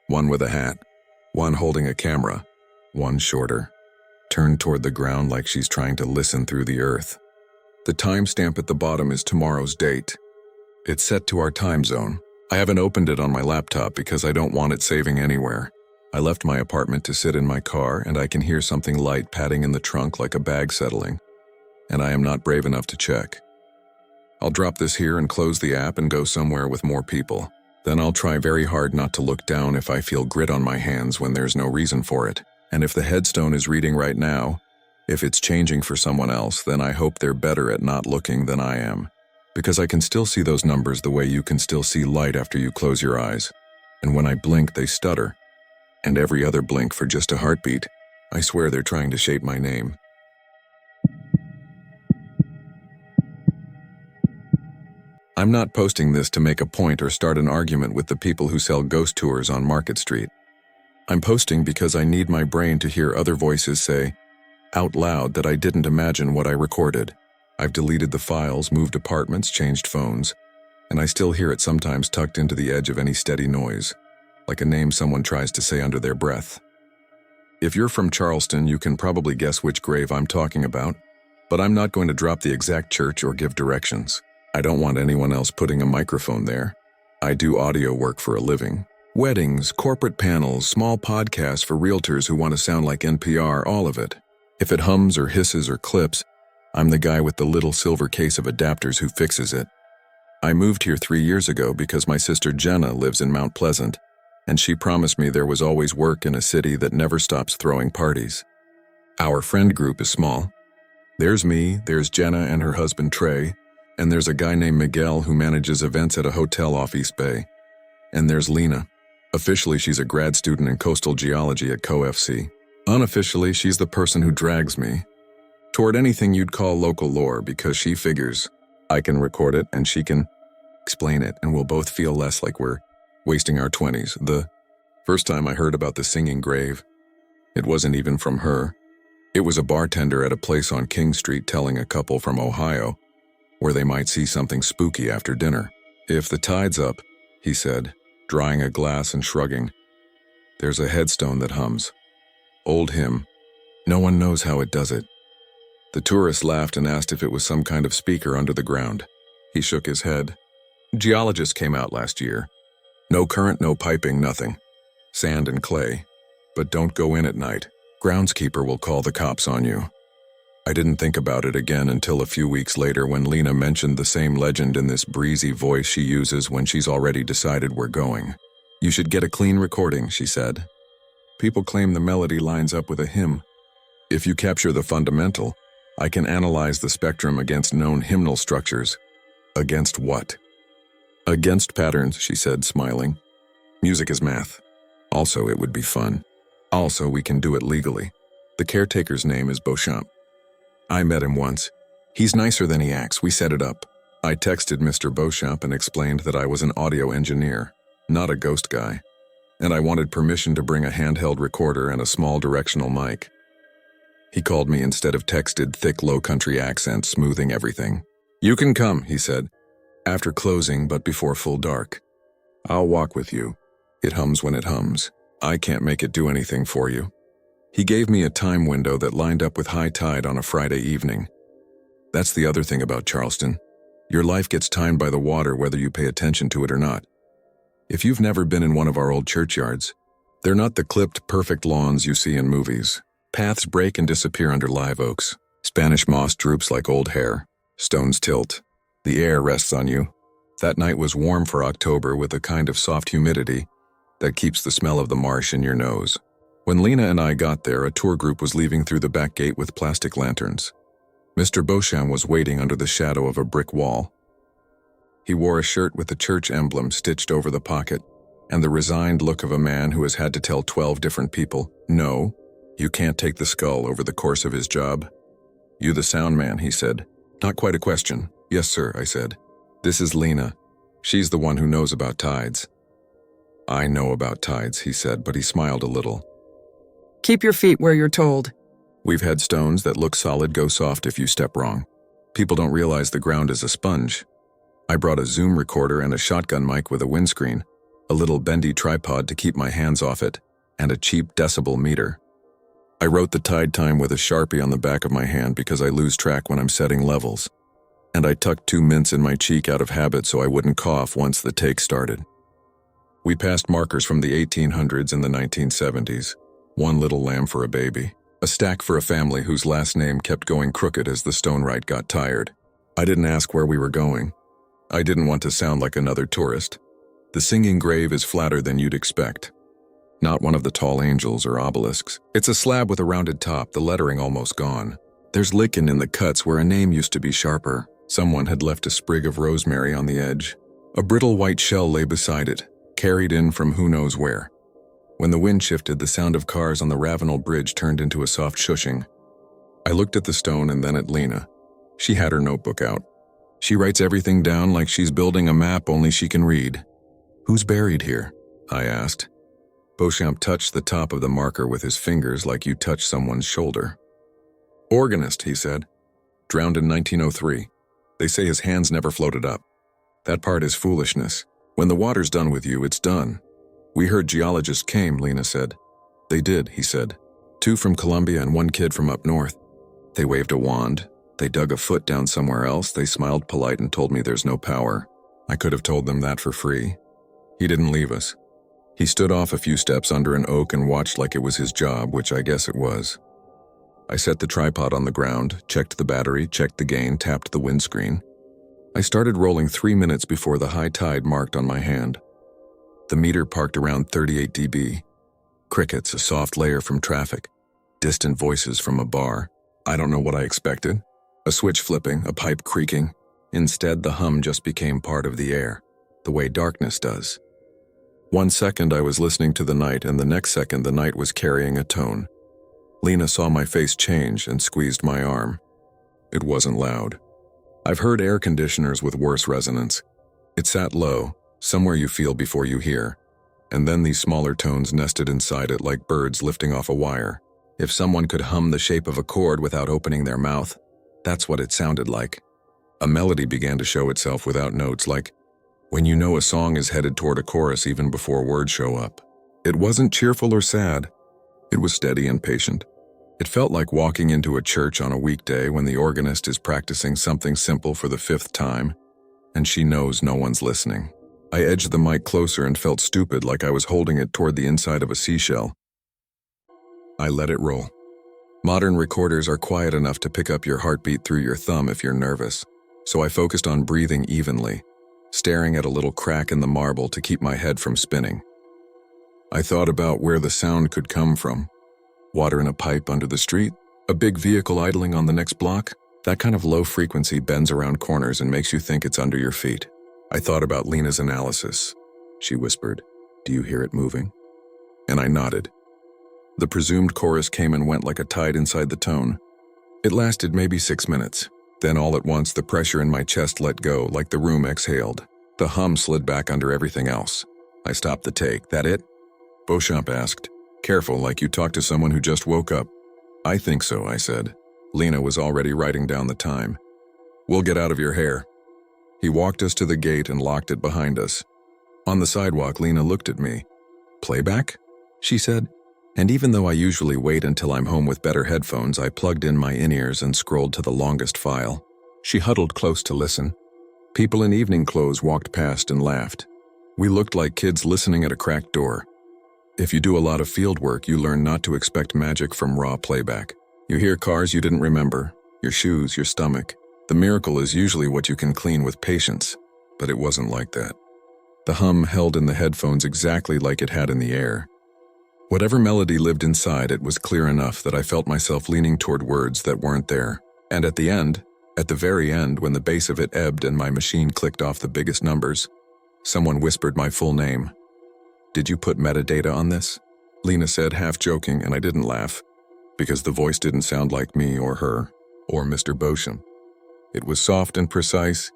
One with a hat, one holding a camera, one shorter, turned toward the ground like she's trying to listen through the earth. The timestamp at the bottom is tomorrow's date. It's set to our time zone. I haven't opened it on my laptop because I don't want it saving anywhere. I left my apartment to sit in my car, and I can hear something light padding in the trunk like a bag settling, and I am not brave enough to check. I'll drop this here and close the app and go somewhere with more people. Then I'll try very hard not to look down if I feel grit on my hands when there's no reason for it. And if the headstone is reading right now, if it's changing for someone else, then I hope they're better at not looking than I am. Because I can still see those numbers the way you can still see light after you close your eyes. And when I blink, they stutter. And every other blink for just a heartbeat, I swear they're trying to shape my name. I'm not posting this to make a point or start an argument with the people who sell ghost tours on Market Street. I'm posting because I need my brain to hear other voices say, out loud, that I didn't imagine what I recorded. I've deleted the files, moved apartments, changed phones, and I still hear it sometimes tucked into the edge of any steady noise, like a name someone tries to say under their breath. If you're from Charleston, you can probably guess which grave I'm talking about, but I'm not going to drop the exact church or give directions. I don't want anyone else putting a microphone there. I do audio work for a living. Weddings, corporate panels, small podcasts for realtors who want to sound like NPR, all of it. If it hums or hisses or clips, I'm the guy with the little silver case of adapters who fixes it. I moved here 3 years ago because my sister Jenna lives in Mount Pleasant, and she promised me there was always work in a city that never stops throwing parties. Our friend group is small. There's me, there's Jenna and her husband Trey, and there's a guy named Miguel who manages events at a hotel off East Bay. And there's Lena. Officially, she's a grad student in coastal geology at COFC. Unofficially, she's the person who drags me toward anything you'd call local lore because she figures I can record it and she can explain it, and we'll both feel less like we're wasting our 20s. The first time I heard about the singing grave, it wasn't even from her. It was a bartender at a place on King Street telling a couple from Ohio where they might see something spooky after dinner. If the tide's up, he said, drying a glass and shrugging, there's a headstone that hums. Old hymn. No one knows how it does it. The tourist laughed and asked if it was some kind of speaker under the ground. He shook his head. Geologists came out last year. No current, no piping, nothing. Sand and clay. But don't go in at night. Groundskeeper will call the cops on you. I didn't think about it again until a few weeks later when Lena mentioned the same legend in this breezy voice she uses when she's already decided we're going. You should get a clean recording, she said. People claim the melody lines up with a hymn. If you capture the fundamental, I can analyze the spectrum against known hymnal structures. Against what? Against patterns, she said, smiling. Music is math. Also, it would be fun. Also, we can do it legally. The caretaker's name is Beauchamp. I met him once. He's nicer than he acts. We set it up. I texted Mr. Beauchamp and explained that I was an audio engineer, not a ghost guy, and I wanted permission to bring a handheld recorder and a small directional mic. He called me instead of texted, thick low country accent smoothing everything. You can come, he said, after closing but before full dark. I'll walk with you. It hums when it hums. I can't make it do anything for you. He gave me a time window that lined up with high tide on a Friday evening. That's the other thing about Charleston. Your life gets timed by the water whether you pay attention to it or not. If you've never been in one of our old churchyards, they're not the clipped, perfect lawns you see in movies. Paths break and disappear under live oaks. Spanish moss droops like old hair. Stones tilt. The air rests on you. That night was warm for October with a kind of soft humidity that keeps the smell of the marsh in your nose. When Lena and I got there, a tour group was leaving through the back gate with plastic lanterns. Mr. Beauchamp was waiting under the shadow of a brick wall. He wore a shirt with the church emblem stitched over the pocket and the resigned look of a man who has had to tell 12 different people, no, you can't take the skull over the course of his job. You the sound man, he said. Not quite a question. Yes, sir, I said. This is Lena. She's the one who knows about tides. I know about tides, he said, but he smiled a little. Keep your feet where you're told. We've had stones that look solid go soft if you step wrong. People don't realize the ground is a sponge. I brought a Zoom recorder and a shotgun mic with a windscreen, a little bendy tripod to keep my hands off it, and a cheap decibel meter. I wrote the tide time with a Sharpie on the back of my hand because I lose track when I'm setting levels. and I tucked 2 mints in my cheek out of habit so I wouldn't cough once the take started. We passed markers from the 1800s and the 1970s. One little lamb for a baby. A stack for a family whose last name kept going crooked as the stonewright got tired. I didn't ask where we were going. I didn't want to sound like another tourist. The singing grave is flatter than you'd expect. Not one of the tall angels or obelisks. It's a slab with a rounded top, the lettering almost gone. There's lichen in the cuts where a name used to be sharper. Someone had left a sprig of rosemary on the edge. A brittle white shell lay beside it, carried in from who knows where. When the wind shifted, the sound of cars on the Ravenel Bridge turned into a soft shushing. I looked at the stone and then at Lena. She had her notebook out. She writes everything down like she's building a map only she can read. "Who's buried here?" I asked. Beauchamp touched the top of the marker with his fingers like you touch someone's shoulder. "Organist," he said. "Drowned in 1903. They say his hands never floated up. That part is foolishness. When the water's done with you, it's done." "We heard geologists came," Lena said. "They did," he said. "2 from Columbia and 1 kid from up north. They waved a wand. They dug a foot down somewhere else. They smiled polite and told me there's no power. I could have told them that for free. He didn't leave us. He stood off a few steps under an oak and watched like it was his job, which I guess it was. I set the tripod on the ground, checked the battery, checked the gain, tapped the windscreen. I started rolling 3 minutes before the high tide marked on my hand. The meter parked around 38 dB. Crickets, a soft layer from traffic. Distant voices from a bar. I don't know what I expected. A switch flipping, a pipe creaking. Instead, the hum just became part of the air, the way darkness does. 1 second I was listening to the night, and the next second the night was carrying a tone. Lena saw my face change and squeezed my arm. It wasn't loud. I've heard air conditioners with worse resonance. It sat low, somewhere you feel before you hear, and then these smaller tones nested inside it like birds lifting off a wire. If someone could hum the shape of a chord without opening their mouth, that's what it sounded like. A melody began to show itself without notes, like when you know a song is headed toward a chorus even before words show up. It wasn't cheerful or sad. It was steady and patient. It felt like walking into a church on a weekday when the organist is practicing something simple for the 5th time, and she knows no one's listening. I edged the mic closer and felt stupid, like I was holding it toward the inside of a seashell. I let it roll. Modern recorders are quiet enough to pick up your heartbeat through your thumb if you're nervous, so I focused on breathing evenly, staring at a little crack in the marble to keep my head from spinning. I thought about where the sound could come from. Water in a pipe under the street? A big vehicle idling on the next block? That kind of low frequency bends around corners and makes you think it's under your feet. I thought about Lena's analysis. She whispered, "Do you hear it moving?" And I nodded. The presumed chorus came and went like a tide inside the tone. It lasted maybe 6 minutes. Then all at once the pressure in my chest let go, like the room exhaled. The hum slid back under everything else. I stopped the take. "That it?" Beauchamp asked. "Careful, like you talked to someone who just woke up." "I think so," I said. Lena was already writing down the time. "We'll get out of your hair." He walked us to the gate and locked it behind us. On the sidewalk, Lena looked at me. "Playback?" she said. And even though I usually wait until I'm home with better headphones, I plugged in my in-ears and scrolled to the longest file. She huddled close to listen. People in evening clothes walked past and laughed. We looked like kids listening at a cracked door. If you do a lot of field work, you learn not to expect magic from raw playback. You hear cars you didn't remember, your shoes, your stomach. The miracle is usually what you can clean with patience, but it wasn't like that. The hum held in the headphones exactly like it had in the air. Whatever melody lived inside it was clear enough that I felt myself leaning toward words that weren't there. And at the very end, when the bass of it ebbed and my machine clicked off the biggest numbers, someone whispered my full name. "Did you put metadata on this?" Lena said, half joking, and I didn't laugh, because the voice didn't sound like me or her, or Mr. Beauchamp. It was soft and precise,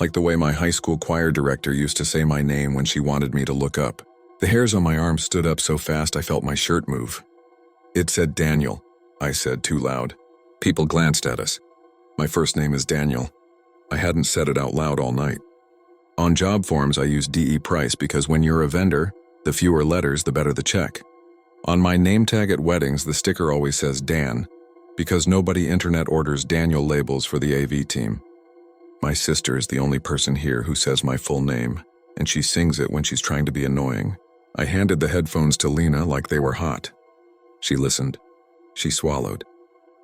like the way my high school choir director used to say my name when she wanted me to look up. The hairs on my arm stood up so fast I felt my shirt move. "It said Daniel," I said too loud. People glanced at us. My first name is Daniel. I hadn't said it out loud all night. On job forms, I use DE Price because when you're a vendor, the fewer letters, the better the check. On my name tag at weddings, the sticker always says Dan, because nobody internet orders Daniel labels for the AV team. My sister is the only person here who says my full name, and she sings it when she's trying to be annoying. I handed the headphones to Lena like they were hot. She listened. She swallowed.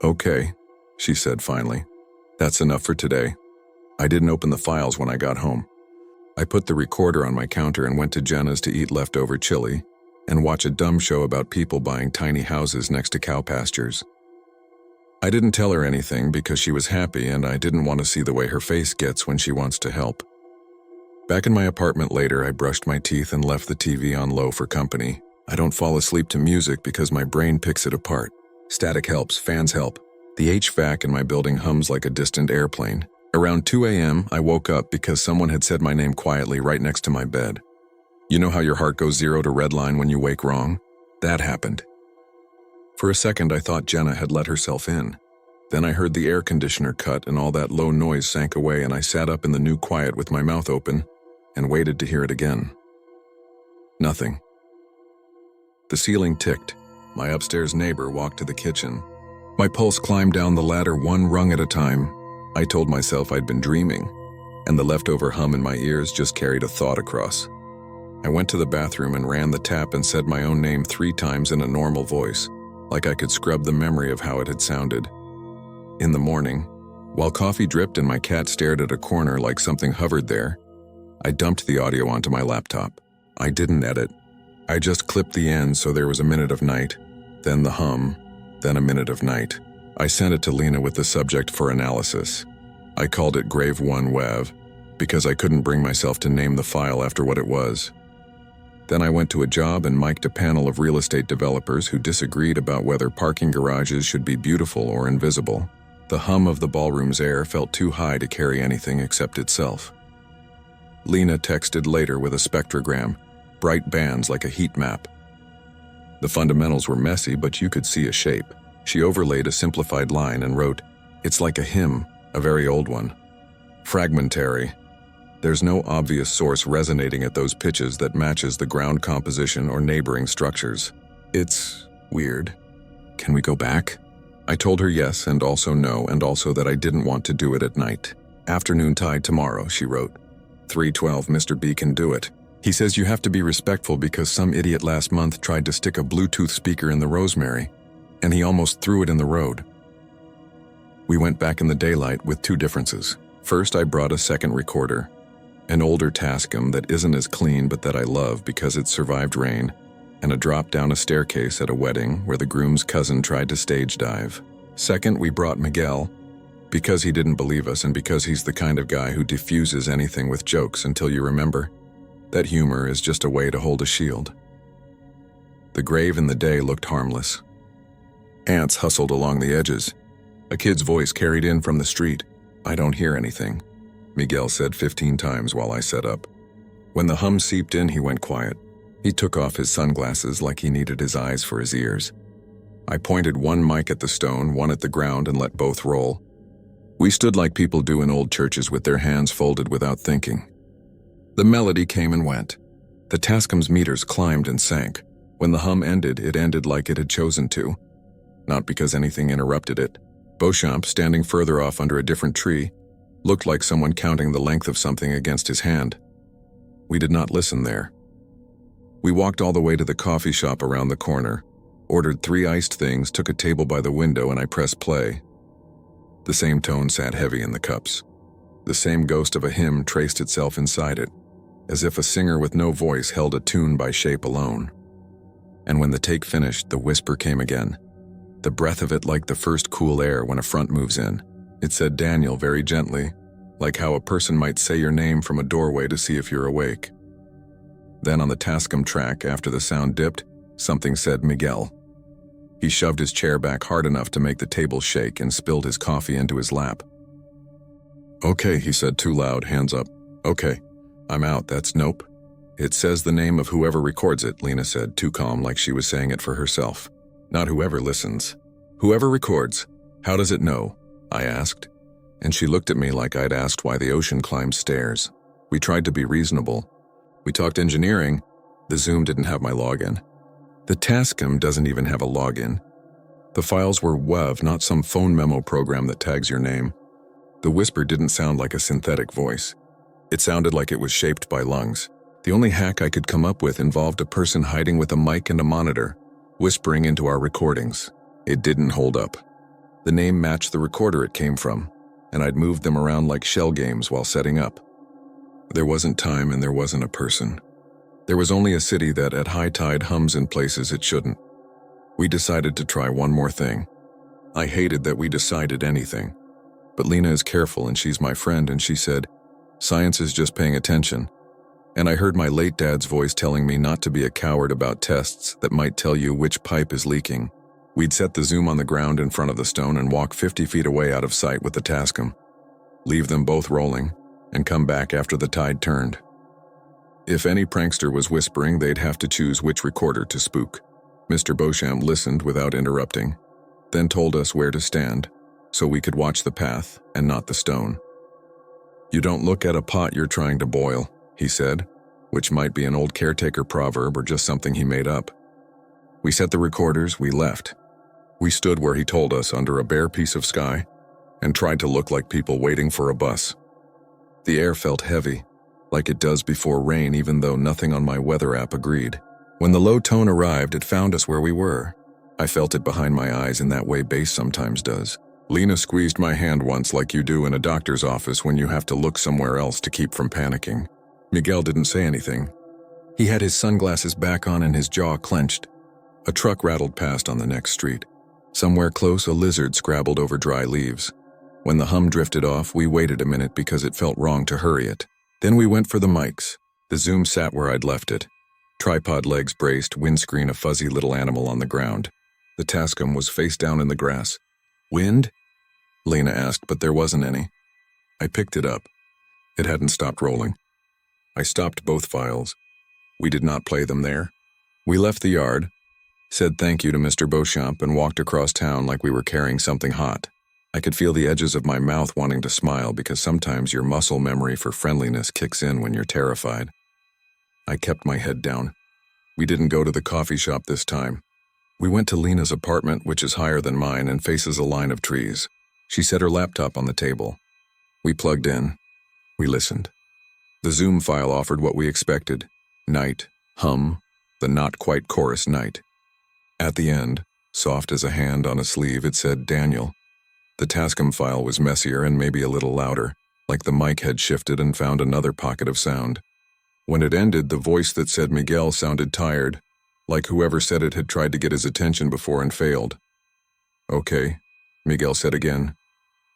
Okay, she said finally. That's enough for today. I didn't open the files when I got home. I put the recorder on my counter and went to Jenna's to eat leftover chili and watch a dumb show about people buying tiny houses next to cow pastures. I didn't tell her anything because she was happy and I didn't want to see the way her face gets when she wants to help. Back in my apartment later, I brushed my teeth and left the TV on low for company. I don't fall asleep to music because my brain picks it apart. Static helps, fans help. The HVAC in my building hums like a distant airplane. Around 2 a.m., I woke up because someone had said my name quietly right next to my bed. You know how your heart goes 0 to redline when you wake wrong? That happened. For a second, I thought Jenna had let herself in. Then I heard the air conditioner cut and all that low noise sank away and I sat up in the new quiet with my mouth open and waited to hear it again. Nothing. The ceiling ticked. My upstairs neighbor walked to the kitchen. My pulse climbed down the ladder one rung at a time. I told myself I'd been dreaming, and the leftover hum in my ears just carried a thought across. I went to the bathroom and ran the tap and said my own name 3 times in a normal voice, like I could scrub the memory of how it had sounded. In the morning, while coffee dripped and my cat stared at a corner like something hovered there, I dumped the audio onto my laptop. I didn't edit. I just clipped the end so there was a minute of night, then the hum, then a minute of night. I sent it to Lena with the subject for analysis. I called it Grave 1 Wev, because I couldn't bring myself to name the file after what it was. Then I went to a job and mic'd a panel of real estate developers who disagreed about whether parking garages should be beautiful or invisible. The hum of the ballroom's air felt too high to carry anything except itself. Lena texted later with a spectrogram, bright bands like a heat map. The fundamentals were messy, but you could see a shape. She overlaid a simplified line and wrote, "It's like a hymn, a very old one. Fragmentary. There's no obvious source resonating at those pitches that matches the ground composition or neighboring structures. It's weird. Can we go back?" I told her yes and also no, and also that I didn't want to do it at night. "Afternoon tide tomorrow," she wrote. 3:12, Mr. B can do it. He says you have to be respectful because some idiot last month tried to stick a Bluetooth speaker in the rosemary, and he almost threw it in the road. We went back in the daylight with 2 differences. First, I brought a second recorder, an older Tascam that isn't as clean but that I love because it survived rain, and a drop down a staircase at a wedding where the groom's cousin tried to stage dive. Second, we brought Miguel, because he didn't believe us and because he's the kind of guy who diffuses anything with jokes until you remember that humor is just a way to hold a shield. The grave in the day looked harmless. Ants hustled along the edges. A kid's voice carried in from the street. "I don't hear anything," Miguel said 15 times while I set up. When the hum seeped in, he went quiet. He took off his sunglasses like he needed his eyes for his ears. I pointed one mic at the stone, one at the ground, and let both roll. We stood like people do in old churches with their hands folded without thinking. The melody came and went. The Tascam's meters climbed and sank. When the hum ended, it ended like it had chosen to. Not because anything interrupted it. Beauchamp, standing further off under a different tree, looked like someone counting the length of something against his hand. We did not listen there. We walked all the way to the coffee shop around the corner, ordered 3 iced things, took a table by the window, and I pressed play. The same tone sat heavy in the cups. The same ghost of a hymn traced itself inside it, as if a singer with no voice held a tune by shape alone. And when the take finished, the whisper came again. The breath of it like the first cool air when a front moves in. It said Daniel very gently, like how a person might say your name from a doorway to see if you're awake. Then on the Tascam track, after the sound dipped, something said Miguel. He shoved his chair back hard enough to make the table shake and spilled his coffee into his lap. "Okay," he said too loud, hands up. "Okay, I'm out, that's nope." "It says the name of whoever records it," Lena said, too calm like she was saying it for herself. "Not whoever listens. Whoever records. How does it know?" I asked, and she looked at me like I'd asked why the ocean climbs stairs. We tried to be reasonable. We talked engineering. The Zoom didn't have my login. The Tascam doesn't even have a login. The files were WAV, not some phone memo program that tags your name. The whisper didn't sound like a synthetic voice. It sounded like it was shaped by lungs. The only hack I could come up with involved a person hiding with a mic and a monitor, whispering into our recordings. It didn't hold up. The name matched the recorder it came from, and I'd moved them around like shell games while setting up. There wasn't time and there wasn't a person. There was only a city that at high tide hums in places it shouldn't. We decided to try one more thing. I hated that we decided anything. But Lena is careful and she's my friend, and she said, "Science is just paying attention." And I heard my late dad's voice telling me not to be a coward about tests that might tell you which pipe is leaking. We'd set the Zoom on the ground in front of the stone and walk 50 feet away out of sight with the Tascam. Leave them both rolling, and come back after the tide turned. If any prankster was whispering, they'd have to choose which recorder to spook. Mr. Beauchamp listened without interrupting, then told us where to stand, so we could watch the path and not the stone. "You don't look at a pot you're trying to boil," he said, which might be an old caretaker proverb or just something he made up. We set the recorders, we left. We stood where he told us under a bare piece of sky and tried to look like people waiting for a bus. The air felt heavy, like it does before rain, even though nothing on my weather app agreed. When the low tone arrived, it found us where we were. I felt it behind my eyes in that way bass sometimes does. Lena squeezed my hand once like you do in a doctor's office when you have to look somewhere else to keep from panicking. Miguel didn't say anything. He had his sunglasses back on and his jaw clenched. A truck rattled past on the next street. Somewhere close, a lizard scrabbled over dry leaves. When the hum drifted off, we waited a minute because it felt wrong to hurry it. Then we went for the mics. The Zoom sat where I'd left it. Tripod legs braced, windscreen a fuzzy little animal on the ground. The Tascam was face down in the grass. "Wind?" Lena asked, but there wasn't any. I picked it up. It hadn't stopped rolling. I stopped both files. We did not play them there. We left the yard, said thank you to Mr. Beauchamp, and walked across town like we were carrying something hot. I could feel the edges of my mouth wanting to smile because sometimes your muscle memory for friendliness kicks in when you're terrified. I kept my head down. We didn't go to the coffee shop this time. We went to Lena's apartment, which is higher than mine and faces a line of trees. She set her laptop on the table. We plugged in. We listened. The Zoom file offered what we expected. Night, hum, the not-quite chorus night. At the end, soft as a hand on a sleeve, it said Daniel. The Tascam file was messier and maybe a little louder, like the mic had shifted and found another pocket of sound. When it ended, the voice that said Miguel sounded tired, like whoever said it had tried to get his attention before and failed. "Okay," Miguel said again,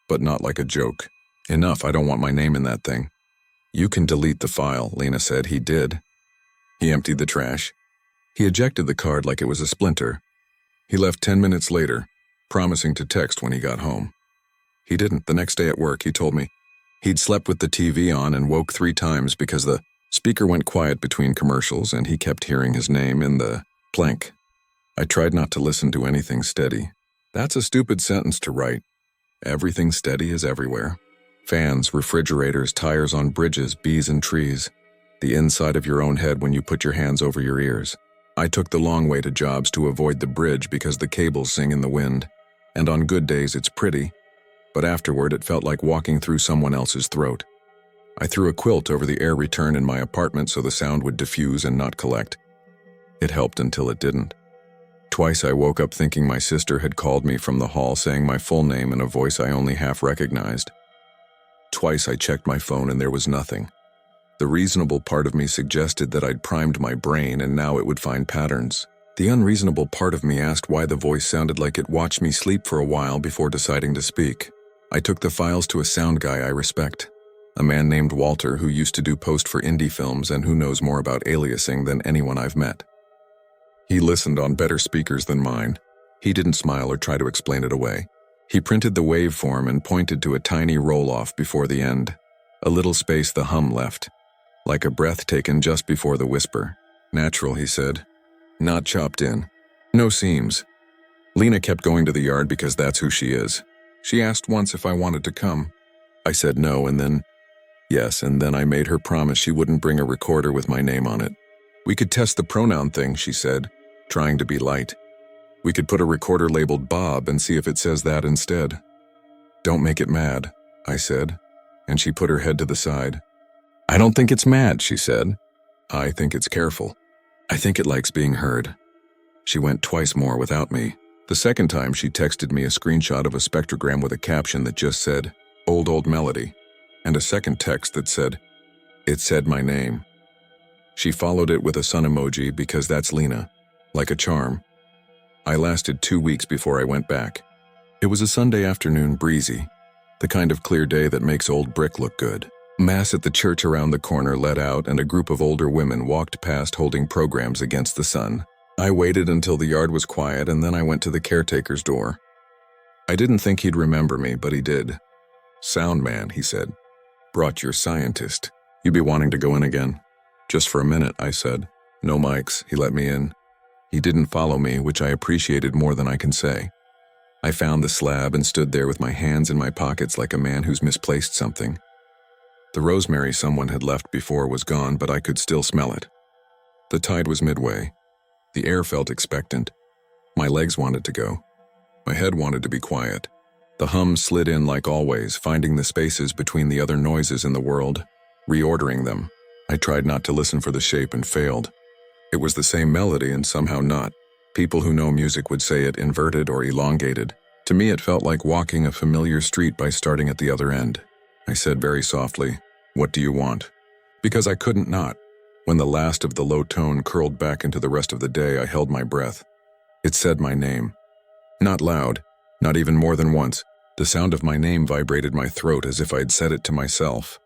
but not like a joke. "Enough, I don't want my name in that thing." "You can delete the file," Lena said. He did. He emptied the trash. He ejected the card like it was a splinter. He left 10 minutes later, promising to text when he got home. He didn't. The next day at work, he told me he'd slept with the TV on and woke 3 times because the speaker went quiet between commercials and he kept hearing his name in the blank. I tried not to listen to anything steady. That's a stupid sentence to write. Everything steady is everywhere. Fans, refrigerators, tires on bridges, bees in trees. The inside of your own head when you put your hands over your ears. I took the long way to jobs to avoid the bridge because the cables sing in the wind. And on good days it's pretty, but afterward it felt like walking through someone else's throat. I threw a quilt over the air return in my apartment so the sound would diffuse and not collect. It helped until it didn't. Twice I woke up thinking my sister had called me from the hall saying my full name in a voice I only half recognized. Twice I checked my phone and there was nothing. The reasonable part of me suggested that I'd primed my brain and now it would find patterns. The unreasonable part of me asked why the voice sounded like it watched me sleep for a while before deciding to speak. I took the files to a sound guy I respect. A man named Walter who used to do post for indie films and who knows more about aliasing than anyone I've met. He listened on better speakers than mine. He didn't smile or try to explain it away. He printed the waveform and pointed to a tiny roll-off before the end. A little space the hum left, like a breath taken just before the whisper. "Natural," he said. "Not chopped in. No seams." Lena kept going to the yard because that's who she is. She asked once if I wanted to come. I said no and then yes, and then I made her promise she wouldn't bring a recorder with my name on it. "We could test the pronoun thing," she said, trying to be light. "We could put a recorder labeled Bob and see if it says that instead." "Don't make it mad." I said, and she put her head to the side. I don't think it's mad, she said. I think it's careful. I think it likes being heard. She went twice more without me. The second time, she texted me a screenshot of a spectrogram with a caption that just said, old melody, and a second text that said, it said my name. She followed it with a sun emoji because that's Lena, like a charm. I lasted 2 weeks before I went back. It was a Sunday afternoon, breezy, the kind of clear day that makes old brick look good. Mass at the church around the corner let out and a group of older women walked past holding programs against the sun. I waited until the yard was quiet and then I went to the caretaker's door. I didn't think he'd remember me, but he did. Sound man, he said. Brought your scientist. You be wanting to go in again? Just for a minute, I said. No mics, he let me in. He didn't follow me, which I appreciated more than I can say. I found the slab and stood there with my hands in my pockets like a man who's misplaced something. The rosemary someone had left before was gone, but I could still smell it. The tide was midway. The air felt expectant. My legs wanted to go. My head wanted to be quiet. The hum slid in like always, finding the spaces between the other noises in the world, reordering them. I tried not to listen for the shape and failed. It was the same melody and somehow not. People who know music would say it inverted or elongated. To me, it felt like walking a familiar street by starting at the other end. I said very softly, "What do you want?" Because I couldn't not. When the last of the low tone curled back into the rest of the day, I held my breath. It said my name. Not loud, not even more than once. The sound of my name vibrated my throat as if I'd said it to myself.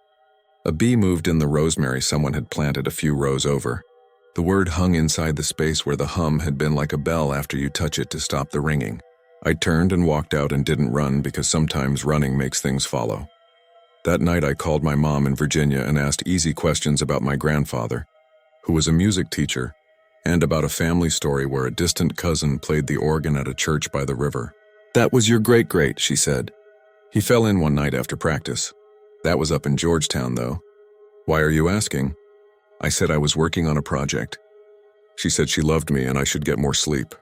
A bee moved in the rosemary someone had planted a few rows over. The word hung inside the space where the hum had been like a bell after you touch it to stop the ringing. I turned and walked out and didn't run because sometimes running makes things follow. That night I called my mom in Virginia and asked easy questions about my grandfather, who was a music teacher, and about a family story where a distant cousin played the organ at a church by the river. "That was your great-great," she said. "He fell in one night after practice. That was up in Georgetown, though." "Why are you asking?" I said I was working on a project. She said she loved me and I should get more sleep.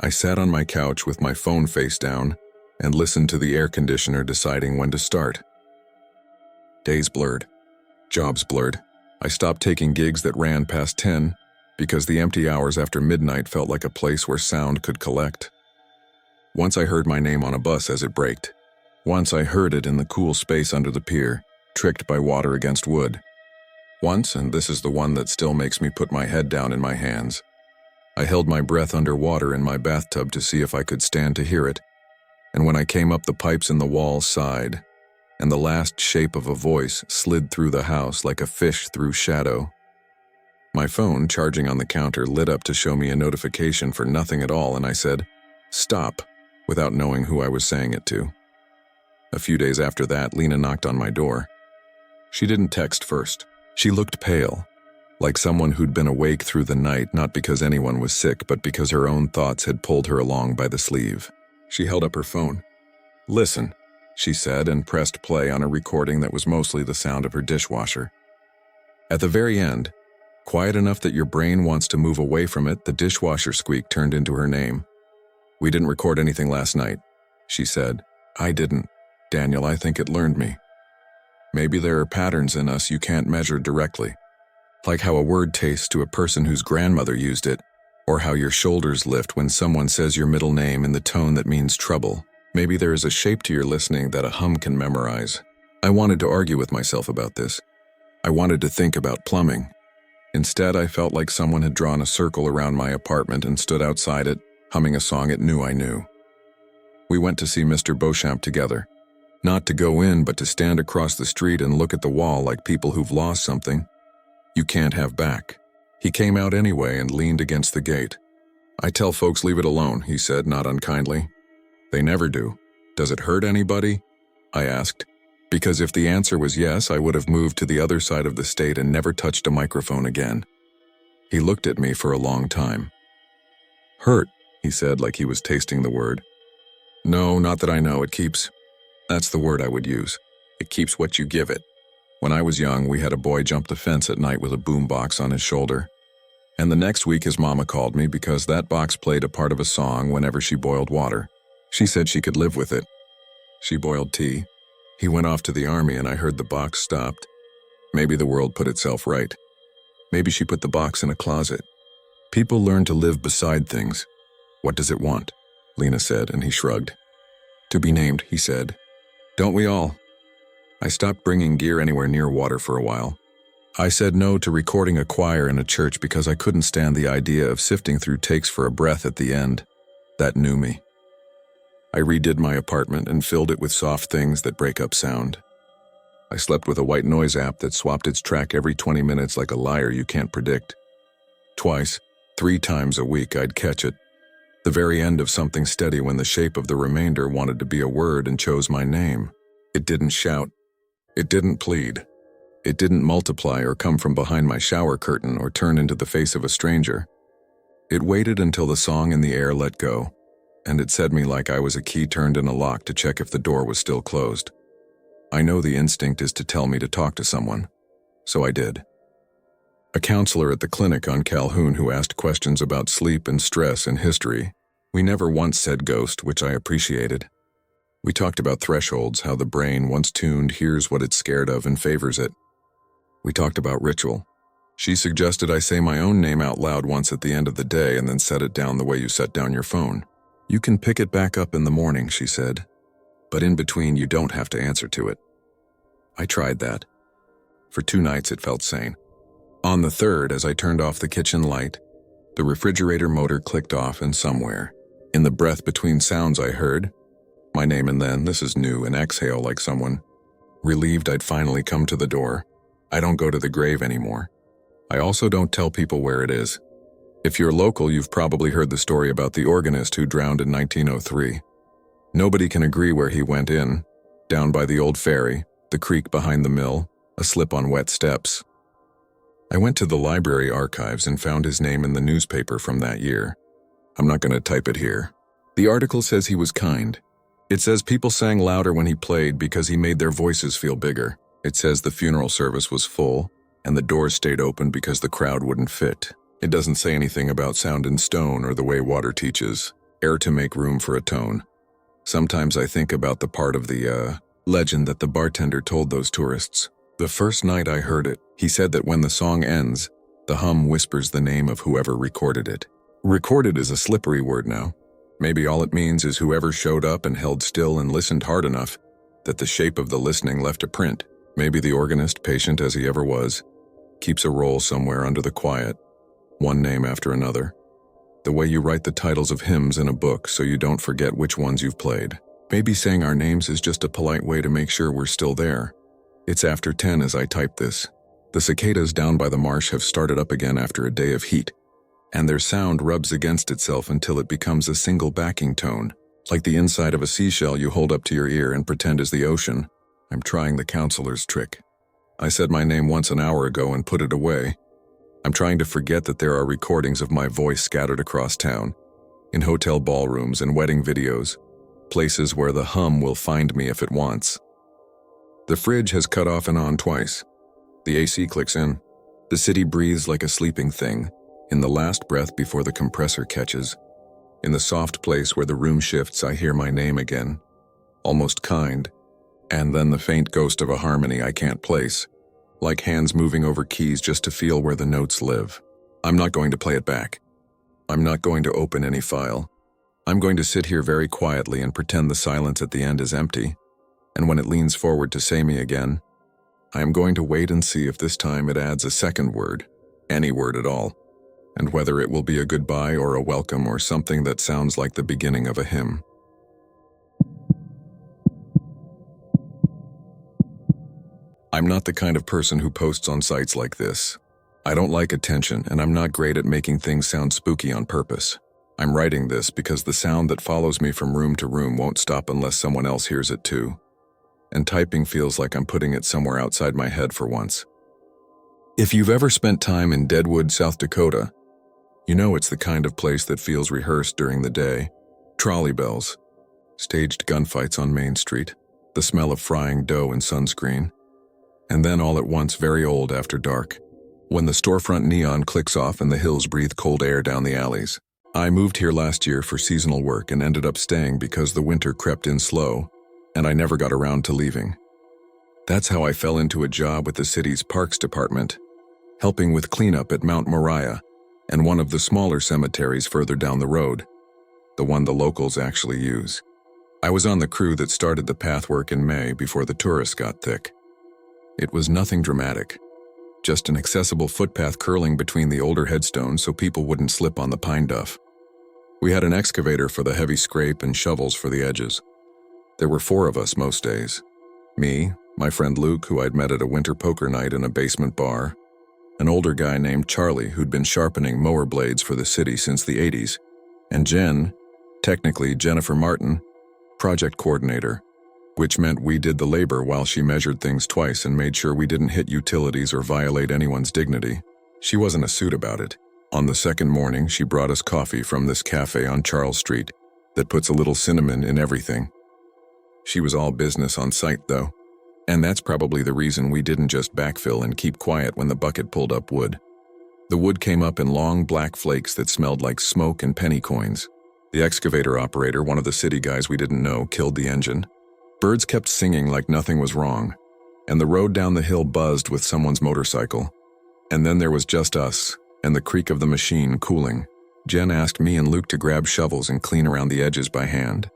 I sat on my couch with my phone face down and listened to the air conditioner deciding when to start. Days blurred. Jobs blurred. I stopped taking gigs that ran past 10 because the empty hours after midnight felt like a place where sound could collect. Once I heard my name on a bus as it braked. Once I heard it in the cool space under the pier, tricked by water against wood. Once, and this is the one that still makes me put my head down in my hands, I held my breath underwater in my bathtub to see if I could stand to hear it, and when I came up the pipes in the walls sighed, and the last shape of a voice slid through the house like a fish through shadow. My phone, charging on the counter, lit up to show me a notification for nothing at all, and I said, "Stop," without knowing who I was saying it to. A few days after that, Lena knocked on my door. She didn't text first. She looked pale, like someone who'd been awake through the night, not because anyone was sick, but because her own thoughts had pulled her along by the sleeve. She held up her phone. "Listen," she said, and pressed play on a recording that was mostly the sound of her dishwasher. At the very end, quiet enough that your brain wants to move away from it, the dishwasher squeak turned into her name. "We didn't record anything last night," she said. "I didn't. Daniel, I think it learned me. Maybe there are patterns in us you can't measure directly, like how a word tastes to a person whose grandmother used it, or how your shoulders lift when someone says your middle name in the tone that means trouble. Maybe there is a shape to your listening that a hum can memorize." I wanted to argue with myself about this. I wanted to think about plumbing. Instead, I felt like someone had drawn a circle around my apartment and stood outside it, humming a song it knew I knew. We went to see Mr. Beauchamp together. Not to go in, but to stand across the street and look at the wall like people who've lost something you can't have back. He came out anyway and leaned against the gate. "I tell folks leave it alone," he said, not unkindly. "They never do. Does it hurt anybody?" I asked, because if the answer was yes, I would have moved to the other side of the state and never touched a microphone again. He looked at me for a long time. "Hurt," he said, like he was tasting the word. "No, not that I know. It keeps..." That's the word I would use. It keeps what you give it. When I was young, we had a boy jump the fence at night with a boombox on his shoulder. And the next week his mama called me because that box played a part of a song whenever she boiled water. She said she could live with it. She boiled tea. He went off to the army and I heard the box stopped. Maybe the world put itself right. Maybe she put the box in a closet. People learn to live beside things. What does it want? Lena said, and he shrugged. To be named, he said. Don't we all? I stopped bringing gear anywhere near water for a while. I said no to recording a choir in a church because I couldn't stand the idea of sifting through takes for a breath at the end. That knew me. I redid my apartment and filled it with soft things that break up sound. I slept with a white noise app that swapped its track every 20 minutes like a liar you can't predict. Twice, 3 times a week I'd catch it. The very end of something steady when the shape of the remainder wanted to be a word and chose my name. It didn't shout. It didn't plead. It didn't multiply or come from behind my shower curtain or turn into the face of a stranger. It waited until the song in the air let go, and it said me like I was a key turned in a lock to check if the door was still closed. I know the instinct is to tell me to talk to someone, so I did. A counselor at the clinic on Calhoun who asked questions about sleep and stress and history. We never once said ghost, which I appreciated. We talked about thresholds, how the brain, once tuned, hears what it's scared of and favors it. We talked about ritual. She suggested I say my own name out loud once at the end of the day and then set it down the way you set down your phone. You can pick it back up in the morning, she said, but in between you don't have to answer to it. I tried that. For 2 nights it felt sane. On the third, as I turned off the kitchen light, the refrigerator motor clicked off and somewhere, in the breath between sounds I heard, my name and then, this is new, an exhale like someone, relieved I'd finally come to the door. I don't go to the grave anymore. I also don't tell people where it is. If you're local, you've probably heard the story about the organist who drowned in 1903. Nobody can agree where he went in, down by the old ferry, the creek behind the mill, a slip on wet steps. I went to the library archives and found his name in the newspaper from that year. I'm not going to type it here. The article says he was kind. It says people sang louder when he played because he made their voices feel bigger. It says the funeral service was full, and the doors stayed open because the crowd wouldn't fit. It doesn't say anything about sound in stone or the way water teaches, air to make room for a tone. Sometimes I think about the part of the, legend that the bartender told those tourists. The first night I heard it, he said that when the song ends, the hum whispers the name of whoever recorded it. Recorded is a slippery word now. Maybe all it means is whoever showed up and held still and listened hard enough that the shape of the listening left a print. Maybe the organist, patient as he ever was, keeps a roll somewhere under the quiet, one name after another. The way you write the titles of hymns in a book so you don't forget which ones you've played. Maybe saying our names is just a polite way to make sure we're still there. It's after 10 as I type this. The cicadas down by the marsh have started up again after a day of heat, and their sound rubs against itself until it becomes a single backing tone, like the inside of a seashell you hold up to your ear and pretend is the ocean. I'm trying the counselor's trick. I said my name once an hour ago and put it away. I'm trying to forget that there are recordings of my voice scattered across town, in hotel ballrooms and wedding videos, places where the hum will find me if it wants. The fridge has cut off and on twice. The AC clicks in. The city breathes like a sleeping thing, in the last breath before the compressor catches. In the soft place where the room shifts, I hear my name again, almost kind, and then the faint ghost of a harmony I can't place, like hands moving over keys just to feel where the notes live. I'm not going to play it back. I'm not going to open any file. I'm going to sit here very quietly and pretend the silence at the end is empty, and when it leans forward to say me again, I am going to wait and see if this time it adds a second word, any word at all, and whether it will be a goodbye or a welcome or something that sounds like the beginning of a hymn. I'm not the kind of person who posts on sites like this. I don't like attention, and I'm not great at making things sound spooky on purpose. I'm writing this because the sound that follows me from room to room won't stop unless someone else hears it too. And typing feels like I'm putting it somewhere outside my head for once. If you've ever spent time in Deadwood, South Dakota, you know it's the kind of place that feels rehearsed during the day. Trolley bells, staged gunfights on Main Street, the smell of frying dough and sunscreen, and then all at once very old after dark, when the storefront neon clicks off and the hills breathe cold air down the alleys. I moved here last year for seasonal work and ended up staying because the winter crept in slow, and I never got around to leaving. That's how I fell into a job with the city's parks department, helping with cleanup at Mount Moriah and one of the smaller cemeteries further down the road, the one the locals actually use. I was on the crew that started the pathwork in May before the tourists got thick. It was nothing dramatic, just an accessible footpath curling between the older headstones so people wouldn't slip on the pine duff. We had an excavator for the heavy scrape and shovels for the edges. There were 4 of us most days. Me, my friend Luke, who I'd met at a winter poker night in a basement bar, an older guy named Charlie who'd been sharpening mower blades for the city since the 80s, and Jen, technically Jennifer Martin, project coordinator, which meant we did the labor while she measured things twice and made sure we didn't hit utilities or violate anyone's dignity. She wasn't a suit about it. On the second morning, she brought us coffee from this cafe on Charles Street that puts a little cinnamon in everything. She was all business on site, though, and that's probably the reason we didn't just backfill and keep quiet when the bucket pulled up wood. The wood came up in long black flakes that smelled like smoke and penny coins. The excavator operator, one of the city guys we didn't know, killed the engine. Birds kept singing like nothing was wrong, and the road down the hill buzzed with someone's motorcycle. And then there was just us, and the creak of the machine cooling. Jen asked me and Luke to grab shovels and clean around the edges by hand.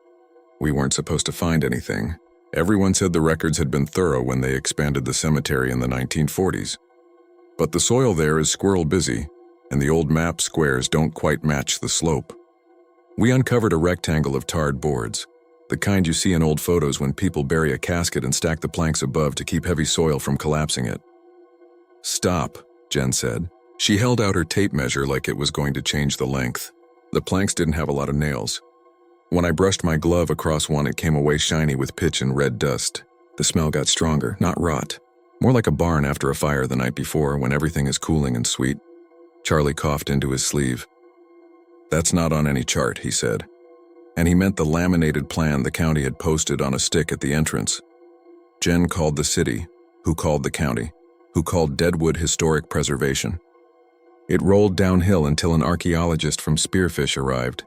We weren't supposed to find anything. Everyone said the records had been thorough when they expanded the cemetery in the 1940s. But the soil there is squirrel busy, and the old map squares don't quite match the slope. We uncovered a rectangle of tarred boards, the kind you see in old photos when people bury a casket and stack the planks above to keep heavy soil from collapsing it. "Stop," Jen said. She held out her tape measure like it was going to change the length. The planks didn't have a lot of nails. When I brushed my glove across one, it came away shiny with pitch and red dust. The smell got stronger, not rot. More like a barn after a fire the night before when everything is cooling and sweet. Charlie coughed into his sleeve. "That's not on any chart," he said. And he meant the laminated plan the county had posted on a stick at the entrance. Jen called the city, who called the county, who called Deadwood Historic Preservation. It rolled downhill until an archaeologist from Spearfish arrived,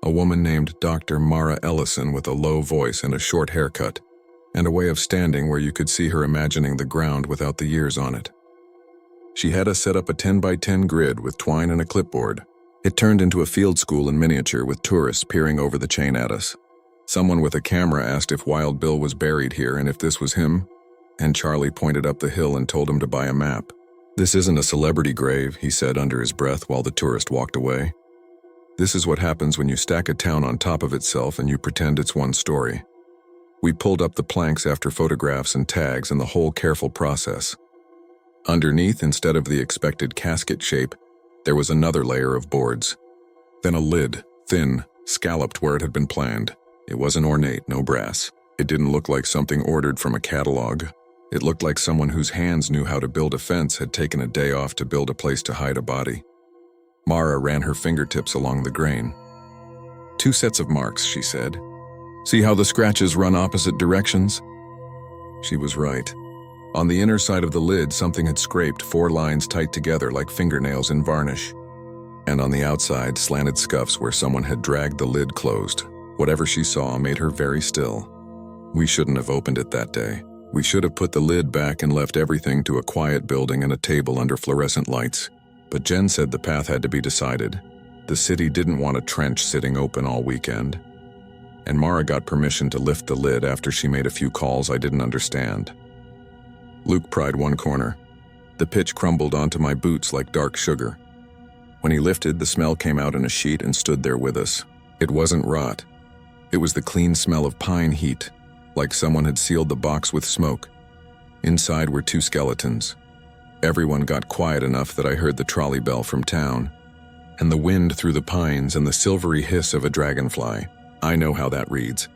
a woman named Dr. Mara Ellison with a low voice and a short haircut, and a way of standing where you could see her imagining the ground without the years on it. She had us set up a 10 by 10 grid with twine and a clipboard. It turned into a field school in miniature with tourists peering over the chain at us. Someone with a camera asked if Wild Bill was buried here and if this was him, and Charlie pointed up the hill and told him to buy a map. "This isn't a celebrity grave," he said under his breath while the tourist walked away. "This is what happens when you stack a town on top of itself and you pretend it's one story." We pulled up the planks after photographs and tags and the whole careful process. Underneath, instead of the expected casket shape, there was another layer of boards. Then a lid, thin, scalloped where it had been planned. It wasn't ornate, no brass. It didn't look like something ordered from a catalog. It looked like someone whose hands knew how to build a fence had taken a day off to build a place to hide a body. Mara ran her fingertips along the grain. "2 sets of marks," she said. "See how the scratches run opposite directions?" She was right. On the inner side of the lid, something had scraped 4 lines tight together like fingernails in varnish. And on the outside, slanted scuffs where someone had dragged the lid closed. Whatever she saw made her very still. We shouldn't have opened it that day. We should have put the lid back and left everything to a quiet building and a table under fluorescent lights. But Jen said the path had to be decided. The city didn't want a trench sitting open all weekend. And Mara got permission to lift the lid after she made a few calls I didn't understand. Luke pried one corner. The pitch crumbled onto my boots like dark sugar. When he lifted, the smell came out in a sheet and stood there with us. It wasn't rot. It was the clean smell of pine heat, like someone had sealed the box with smoke. Inside were 2 skeletons. Everyone got quiet enough that I heard the trolley bell from town, and the wind through the pines and the silvery hiss of a dragonfly. I know how that reads.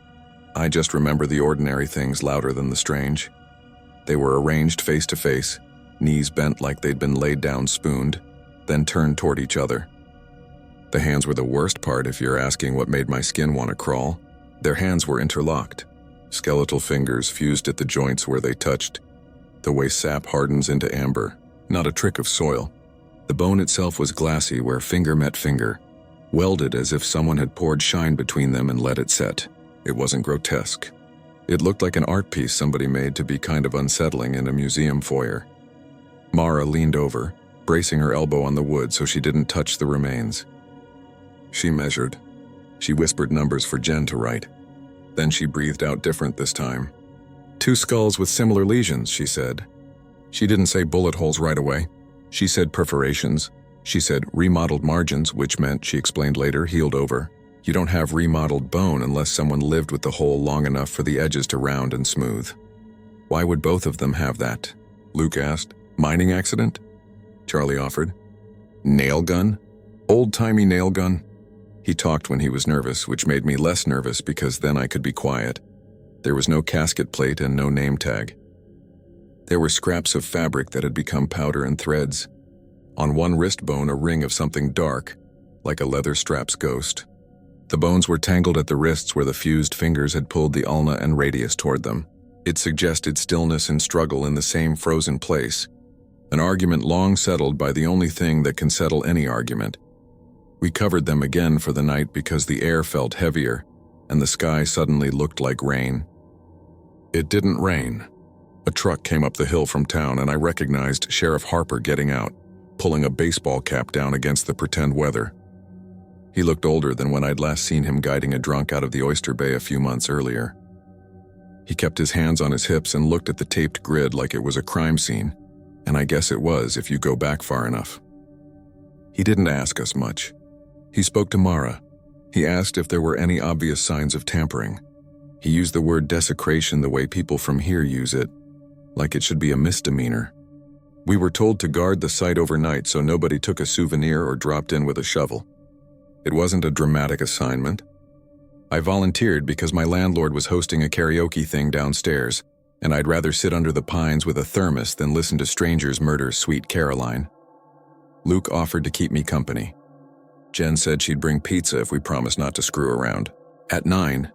I just remember the ordinary things louder than the strange. They were arranged face to face, knees bent like they'd been laid down spooned, then turned toward each other. The hands were the worst part if you're asking what made my skin want to crawl. Their hands were interlocked, skeletal fingers fused at the joints where they touched, the way sap hardens into amber, not a trick of soil. The bone itself was glassy where finger met finger, welded as if someone had poured shine between them and let it set. It wasn't grotesque. It looked like an art piece somebody made to be kind of unsettling in a museum foyer. Mara leaned over, bracing her elbow on the wood so she didn't touch the remains. She measured. She whispered numbers for Jen to write. Then she breathed out different this time. 2 skulls with similar lesions, she said. She didn't say bullet holes right away. She said perforations. She said remodeled margins, which meant, she explained later, healed over. You don't have remodeled bone unless someone lived with the hole long enough for the edges to round and smooth. Why would both of them have that? Luke asked. Mining accident? Charlie offered. Nail gun? Old-timey nail gun? He talked when he was nervous, which made me less nervous because then I could be quiet. There was no casket plate and no name tag. There were scraps of fabric that had become powder and threads. On one wrist bone, a ring of something dark, like a leather strap's ghost. The bones were tangled at the wrists where the fused fingers had pulled the ulna and radius toward them. It suggested stillness and struggle in the same frozen place. An argument long settled by the only thing that can settle any argument. We covered them again for the night because the air felt heavier, and the sky suddenly looked like rain. It didn't rain. A truck came up the hill from town and I recognized Sheriff Harper getting out, pulling a baseball cap down against the pretend weather. He looked older than when I'd last seen him guiding a drunk out of the Oyster Bay a few months earlier. He kept his hands on his hips and looked at the taped grid like it was a crime scene, and I guess it was if you go back far enough. He didn't ask us much. He spoke to Mara. He asked if there were any obvious signs of tampering. He used the word desecration the way people from here use it, like it should be a misdemeanor. We were told to guard the site overnight so nobody took a souvenir or dropped in with a shovel. It wasn't a dramatic assignment. I volunteered because my landlord was hosting a karaoke thing downstairs, and I'd rather sit under the pines with a thermos than listen to strangers murder Sweet Caroline. Luke offered to keep me company. Jen said she'd bring pizza if we promised not to screw around. At 9,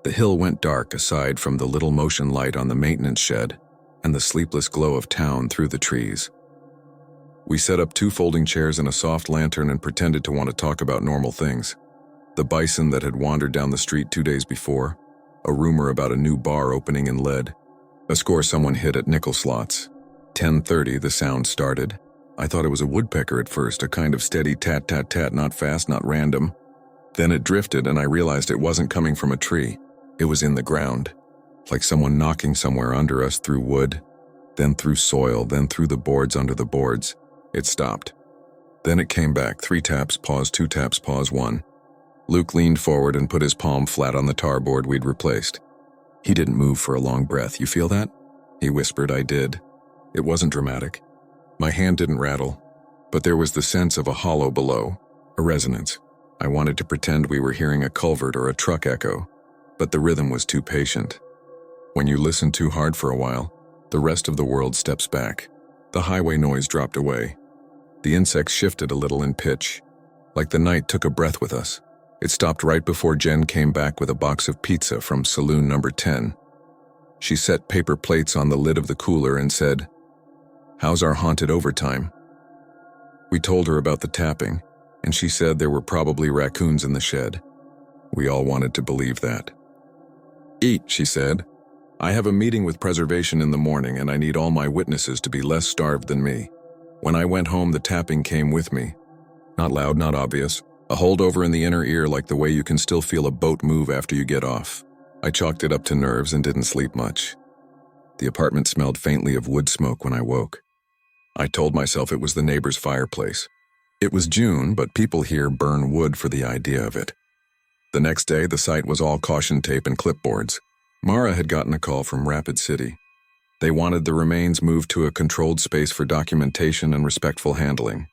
the hill went dark aside from the little motion light on the maintenance shed and the sleepless glow of town through the trees. We set up 2 folding chairs and a soft lantern and pretended to want to talk about normal things. The bison that had wandered down the street 2 days before, a rumor about a new bar opening in Lead, a score someone hit at nickel slots. 10:30, the sound started. I thought it was a woodpecker at first, a kind of steady tat-tat-tat, not fast, not random. Then it drifted and I realized it wasn't coming from a tree. It was in the ground, like someone knocking somewhere under us through wood, then through soil, then through the boards under the boards. It stopped. Then it came back, 3 taps, pause, 2 taps, pause, 1. Luke leaned forward and put his palm flat on the tar board we'd replaced. He didn't move for a long breath. You feel that? He whispered. I did. It wasn't dramatic. My hand didn't rattle, but there was the sense of a hollow below, a resonance. I wanted to pretend we were hearing a culvert or a truck echo, but the rhythm was too patient. When you listen too hard for a while, the rest of the world steps back. The highway noise dropped away. The insects shifted a little in pitch, like the night took a breath with us. It stopped right before Jen came back with a box of pizza from saloon number 10. She set paper plates on the lid of the cooler and said, "How's our haunted overtime?" We told her about the tapping, and she said there were probably raccoons in the shed. We all wanted to believe that. "Eat," she said. "I have a meeting with preservation in the morning and I need all my witnesses to be less starved than me." When I went home, the tapping came with me. Not loud, not obvious. A holdover in the inner ear like the way you can still feel a boat move after you get off. I chalked it up to nerves and didn't sleep much. The apartment smelled faintly of wood smoke when I woke. I told myself it was the neighbor's fireplace. It was June, but people here burn wood for the idea of it. The next day, the site was all caution tape and clipboards. Mara had gotten a call from Rapid City. They wanted the remains moved to a controlled space for documentation and respectful handling.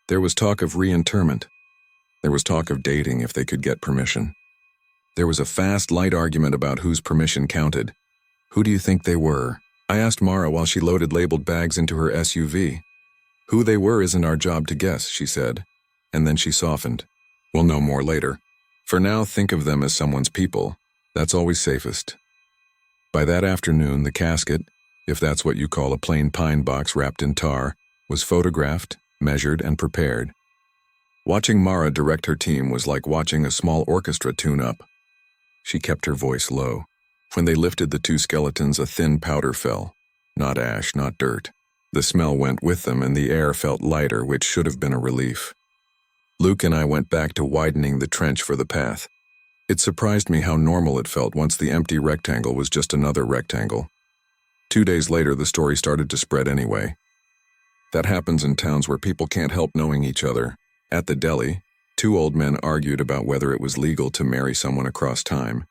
There was talk of reinterment. There was talk of dating if they could get permission. There was a fast, light argument about whose permission counted. Who do you think they were? I asked Mara while she loaded labeled bags into her SUV. Who they were isn't our job to guess, she said, and then she softened. We'll know more later. For now, think of them as someone's people. That's always safest. By that afternoon, the casket, if that's what you call a plain pine box wrapped in tar, was photographed, measured, and prepared. Watching Mara direct her team was like watching a small orchestra tune up. She kept her voice low. When they lifted the two skeletons, a thin powder fell. Not ash, not dirt. The smell went with them, and the air felt lighter, which should have been a relief. Luke and I went back to widening the trench for the path. It surprised me how normal it felt once the empty rectangle was just another rectangle. 2 days later, the story started to spread anyway. That happens in towns where people can't help knowing each other. At the deli, 2 old men argued about whether it was legal to marry someone across time,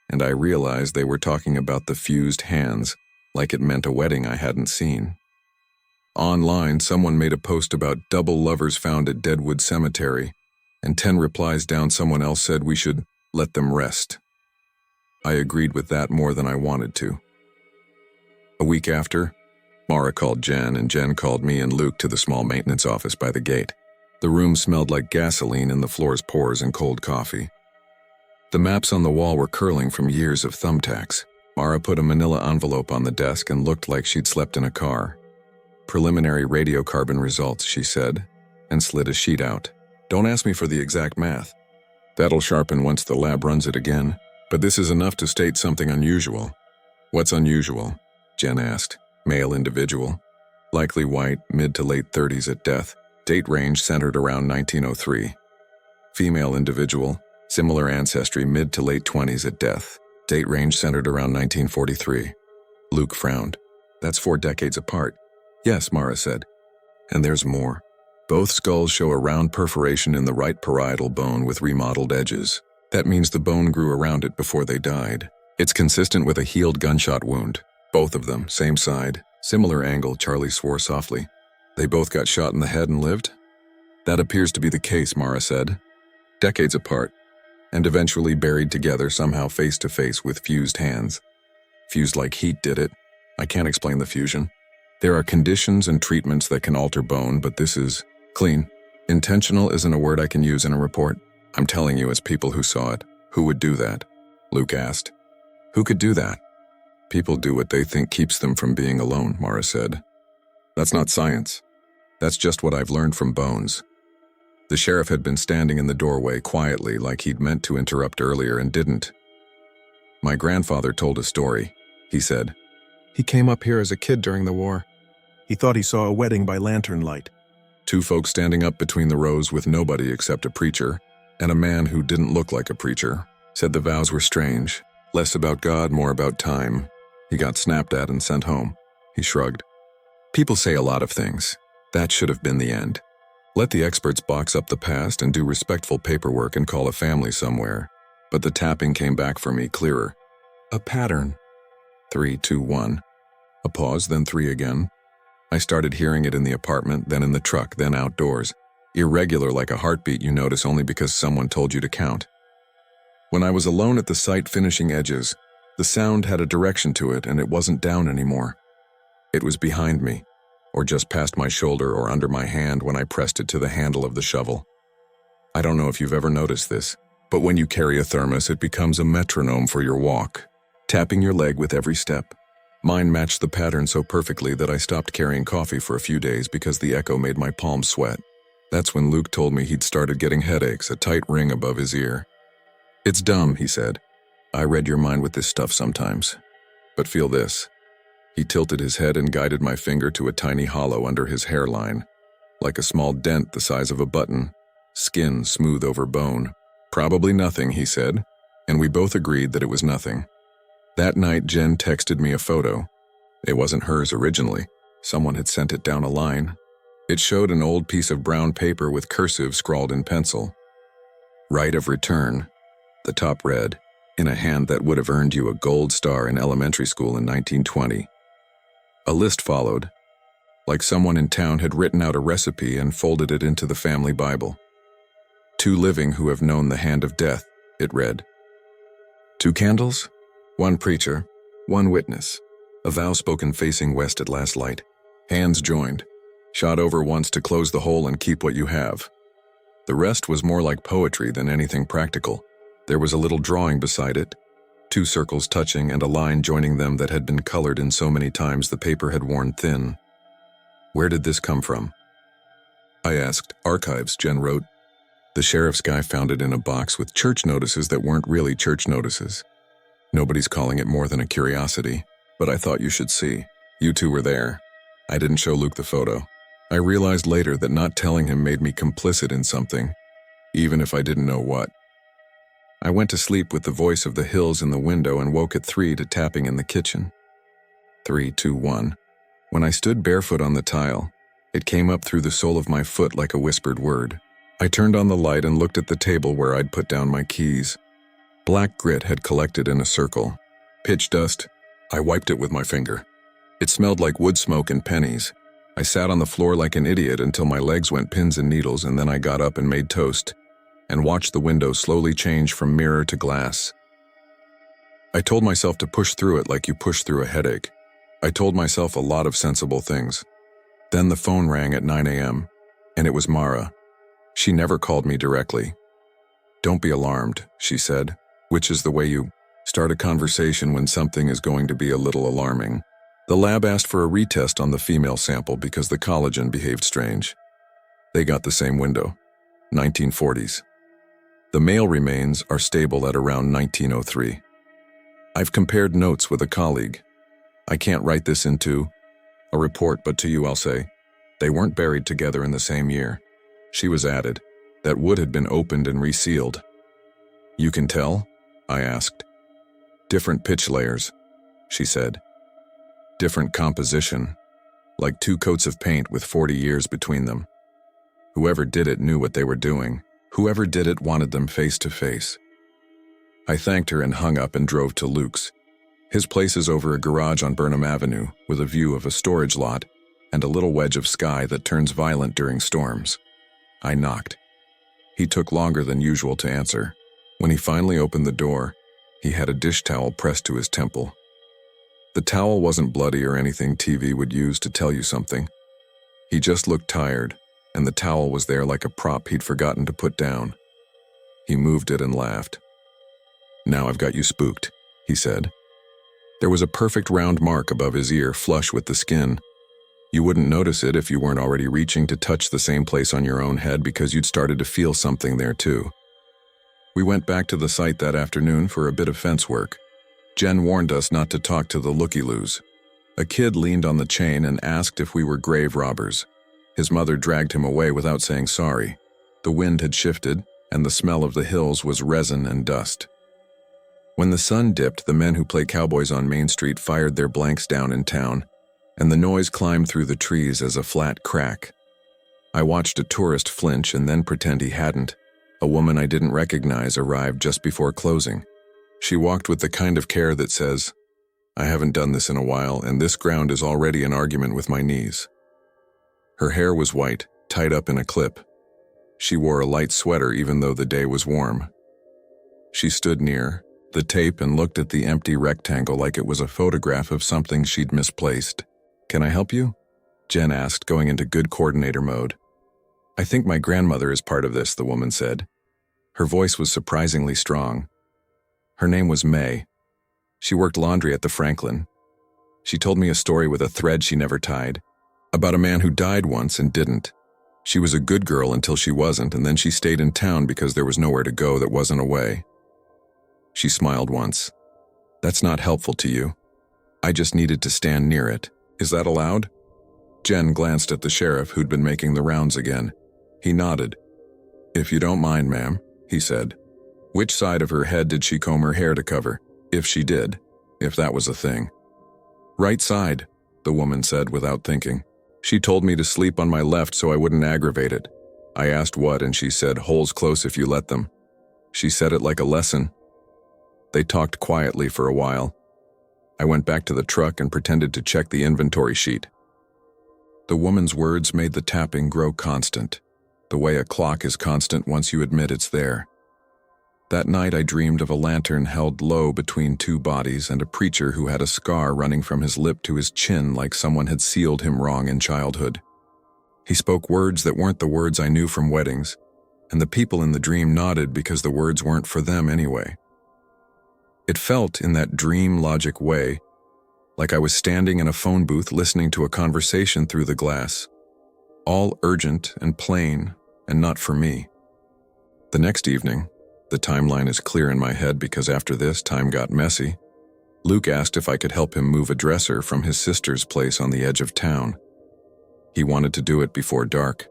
and I realized they were talking about the fused hands, like it meant a wedding I hadn't seen. Online, someone made a post about double lovers found at Deadwood Cemetery, and 10 replies down someone else said we should let them rest. I agreed with that more than I wanted to. A week after, Mara called Jen, and Jen called me and Luke to the small maintenance office by the gate. The room smelled like gasoline and the floor's pores and cold coffee. The maps on the wall were curling from years of thumbtacks. Mara put a manila envelope on the desk and looked like she'd slept in a car. Preliminary radiocarbon results, she said, and slid a sheet out. Don't ask me for the exact math. That'll sharpen once the lab runs it again, but this is enough to state something unusual. What's unusual? Jen asked. Male individual. Likely white, mid to late 30s at death. Date range centered around 1903. Female individual. Similar ancestry, mid to late 20s at death. Date range centered around 1943. Luke frowned. That's 4 decades apart. Yes, Mara said. And there's more. Both skulls show a round perforation in the right parietal bone with remodeled edges. That means the bone grew around it before they died. It's consistent with a healed gunshot wound. Both of them, same side, similar angle, Charlie swore softly. They both got shot in the head and lived? That appears to be the case, Mara said. Decades apart, and eventually buried together somehow face to face with fused hands. Fused like heat did it. I can't explain the fusion. There are conditions and treatments that can alter bone, but this is clean. Intentional isn't a word I can use in a report. I'm telling you as people who saw it. Who would do that? Luke asked. Who could do that? People do what they think keeps them from being alone, Mara said. That's not science. That's just what I've learned from bones. The sheriff had been standing in the doorway quietly like he'd meant to interrupt earlier and didn't. My grandfather told a story, he said. He came up here as a kid during the war. He thought he saw a wedding by lantern light. 2 folks standing up between the rows with nobody except a preacher, and a man who didn't look like a preacher, said the vows were strange. Less about God, more about time. He got snapped at and sent home. He shrugged. People say a lot of things. That should have been the end. Let the experts box up the past and do respectful paperwork and call a family somewhere. But the tapping came back for me clearer. A pattern. 3, 2, 1. A pause, then 3 again. I started hearing it in the apartment, then in the truck, then outdoors. Irregular like a heartbeat you notice only because someone told you to count. When I was alone at the site finishing edges, the sound had a direction to it and it wasn't down anymore. It was behind me, or just past my shoulder or under my hand when I pressed it to the handle of the shovel. I don't know if you've ever noticed this, but when you carry a thermos, it becomes a metronome for your walk, tapping your leg with every step. Mine matched the pattern so perfectly that I stopped carrying coffee for a few days because the echo made my palms sweat. That's when Luke told me he'd started getting headaches, a tight ring above his ear. It's dumb, he said. I read your mind with this stuff sometimes. But feel this. He tilted his head and guided my finger to a tiny hollow under his hairline, like a small dent the size of a button, skin smooth over bone. Probably nothing, he said, and we both agreed that it was nothing. That night, Jen texted me a photo. It wasn't hers originally. Someone had sent it down a line. It showed an old piece of brown paper with cursive scrawled in pencil. Right of return. The top read, in a hand that would have earned you a gold star in elementary school in 1920. A list followed, like someone in town had written out a recipe and folded it into the family Bible. 2 living who have known the hand of death, it read. 2 candles, 1 preacher, 1 witness, a vow spoken facing west at last light, hands joined, shot over once to close the hole and keep what you have. The rest was more like poetry than anything practical. There was a little drawing beside it, 2 circles touching and a line joining them that had been colored in so many times the paper had worn thin. Where did this come from? I asked. Archives, Jen wrote. The sheriff's guy found it in a box with church notices that weren't really church notices. Nobody's calling it more than a curiosity, but I thought you should see. You two were there. I didn't show Luke the photo. I realized later that not telling him made me complicit in something, even if I didn't know what. I went to sleep with the voice of the hills in the window and woke at 3 to tapping in the kitchen. 3, 2, 1. When I stood barefoot on the tile, it came up through the sole of my foot like a whispered word. I turned on the light and looked at the table where I'd put down my keys. Black grit had collected in a circle. Pitch dust. I wiped it with my finger. It smelled like wood smoke and pennies. I sat on the floor like an idiot until my legs went pins and needles, and then I got up and made toast and watched the window slowly change from mirror to glass. I told myself to push through it like you push through a headache. I told myself a lot of sensible things. Then the phone rang at 9 a.m., and it was Mara. She never called me directly. "Don't be alarmed," she said, which is the way you start a conversation when something is going to be a little alarming. The lab asked for a retest on the female sample because the collagen behaved strange. They got the same window, 1940s. The male remains are stable at around 1903. I've compared notes with a colleague. I can't write this into a report, but to you I'll say, they weren't buried together in the same year. She was added. That wood had been opened and resealed. "You can tell?" I asked. "Different pitch layers," she said. "Different composition, like 2 coats of paint with 40 years between them. Whoever did it knew what they were doing. Whoever did it wanted them face to face." I thanked her and hung up and drove to Luke's. His place is over a garage on Burnham Avenue with a view of a storage lot and a little wedge of sky that turns violent during storms. I knocked. He took longer than usual to answer. When he finally opened the door, he had a dish towel pressed to his temple. The towel wasn't bloody or anything TV would use to tell you something. He just looked tired, and the towel was there like a prop he'd forgotten to put down. He moved it and laughed. "Now I've got you spooked," he said. There was a perfect round mark above his ear, flush with the skin. You wouldn't notice it if you weren't already reaching to touch the same place on your own head because you'd started to feel something there too. We went back to the site that afternoon for a bit of fence work. Jen warned us not to talk to the looky-loos. A kid leaned on the chain and asked if we were grave robbers. His mother dragged him away without saying sorry. The wind had shifted, and the smell of the hills was resin and dust. When the sun dipped, the men who play cowboys on Main Street fired their blanks down in town, and the noise climbed through the trees as a flat crack. I watched a tourist flinch and then pretend he hadn't. A woman I didn't recognize arrived just before closing. She walked with the kind of care that says, "I haven't done this in a while, and this ground is already an argument with my knees." Her hair was white, tied up in a clip. She wore a light sweater even though the day was warm. She stood near the tape and looked at the empty rectangle like it was a photograph of something she'd misplaced. "Can I help you?" Jen asked, going into good coordinator mode. "I think my grandmother is part of this," the woman said. Her voice was surprisingly strong. Her name was May. She worked laundry at the Franklin. She told me a story with a thread she never tied, about a man who died once and didn't. She was a good girl until she wasn't, and then she stayed in town because there was nowhere to go that wasn't away. She smiled once. "That's not helpful to you. I just needed to stand near it. Is that allowed?" Jen glanced at the sheriff who'd been making the rounds again. He nodded. "If you don't mind, ma'am," he said. Which side of her head did she comb her hair to cover? If she did. If that was a thing. "Right side," the woman said without thinking. "She told me to sleep on my left so I wouldn't aggravate it. I asked what, and she said, 'Holes close if you let them.' She said it like a lesson." They talked quietly for a while. I went back to the truck and pretended to check the inventory sheet. The woman's words made the tapping grow constant, the way a clock is constant once you admit it's there. That night I dreamed of a lantern held low between 2 bodies and a preacher who had a scar running from his lip to his chin like someone had sealed him wrong in childhood. He spoke words that weren't the words I knew from weddings, and the people in the dream nodded because the words weren't for them anyway. It felt, in that dream logic way, like I was standing in a phone booth listening to a conversation through the glass. All urgent and plain, and not for me. The next evening, the timeline is clear in my head because after this, time got messy. Luke asked if I could help him move a dresser from his sister's place on the edge of town. He wanted to do it before dark.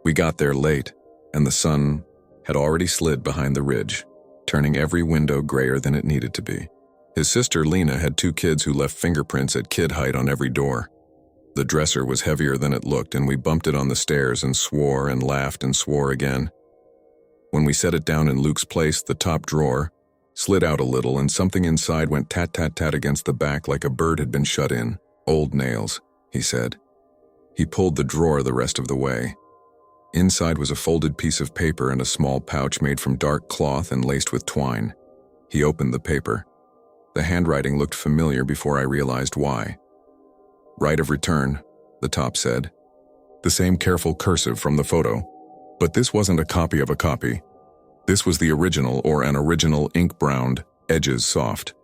We got there late, and the sun had already slid behind the ridge, turning every window grayer than it needed to be. His sister Lena had 2 kids who left fingerprints at kid height on every door. The dresser was heavier than it looked, and we bumped it on the stairs and swore and laughed and swore again. When we set it down in Luke's place, the top drawer slid out a little, and something inside went tat-tat-tat against the back like a bird had been shut in. "Old nails," he said. He pulled the drawer the rest of the way. Inside was a folded piece of paper and a small pouch made from dark cloth and laced with twine. He opened the paper. The handwriting looked familiar before I realized why. "Right of return," the top said. The same careful cursive from the photo. But this wasn't a copy of a copy. This was the original, or an original ink-browned, edges soft.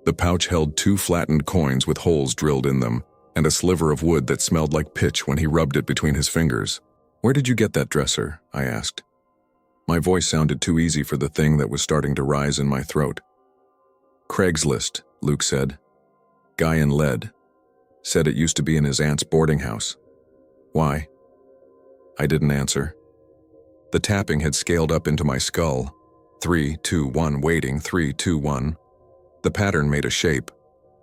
The pouch held 2 flattened coins with holes drilled in them, and a sliver of wood that smelled like pitch when he rubbed it between his fingers. "Where did you get that dresser?" I asked. My voice sounded too easy for the thing that was starting to rise in my throat. "Craigslist," Luke said. "Guy in lead. Said it used to be in his aunt's boarding house." "Why?" I didn't answer. The tapping had scaled up into my skull. 3, 2, 1, waiting, 3, 2, 1. The pattern made a shape.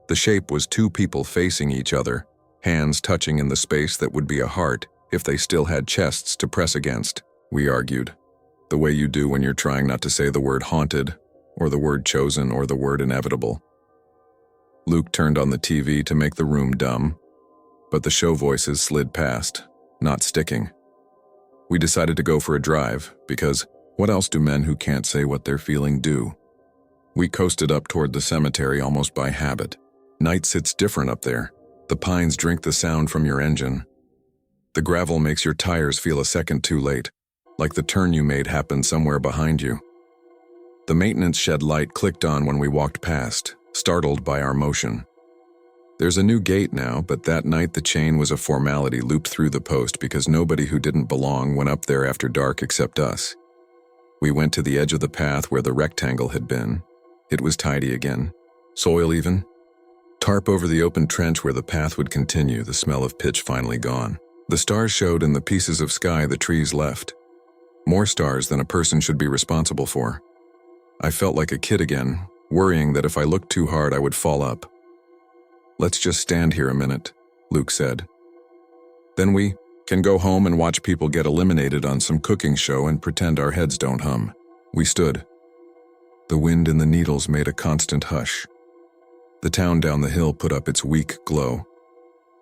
The shape was 2 people facing each other, hands touching in the space that would be a heart if they still had chests to press against, we argued. The way you do when you're trying not to say the word haunted, or the word chosen, or the word inevitable. Luke turned on the TV to make the room dumb, but the show voices slid past, not sticking. We decided to go for a drive, because what else do men who can't say what they're feeling do? We coasted up toward the cemetery almost by habit. Night sits different up there. The pines drink the sound from your engine. The gravel makes your tires feel a second too late, like the turn you made happened somewhere behind you. The maintenance shed light clicked on when we walked past, startled by our motion. There's a new gate now, but that night the chain was a formality looped through the post because nobody who didn't belong went up there after dark except us. We went to the edge of the path where the rectangle had been. It was tidy again. Soil even. Tarp over the open trench where the path would continue, the smell of pitch finally gone. The stars showed in the pieces of sky the trees left. More stars than a person should be responsible for. I felt like a kid again, worrying that if I looked too hard I would fall up. "Let's just stand here a minute," Luke said. "Then we can go home and watch people get eliminated on some cooking show and pretend our heads don't hum." We stood. The wind in the needles made a constant hush. The town down the hill put up its weak glow.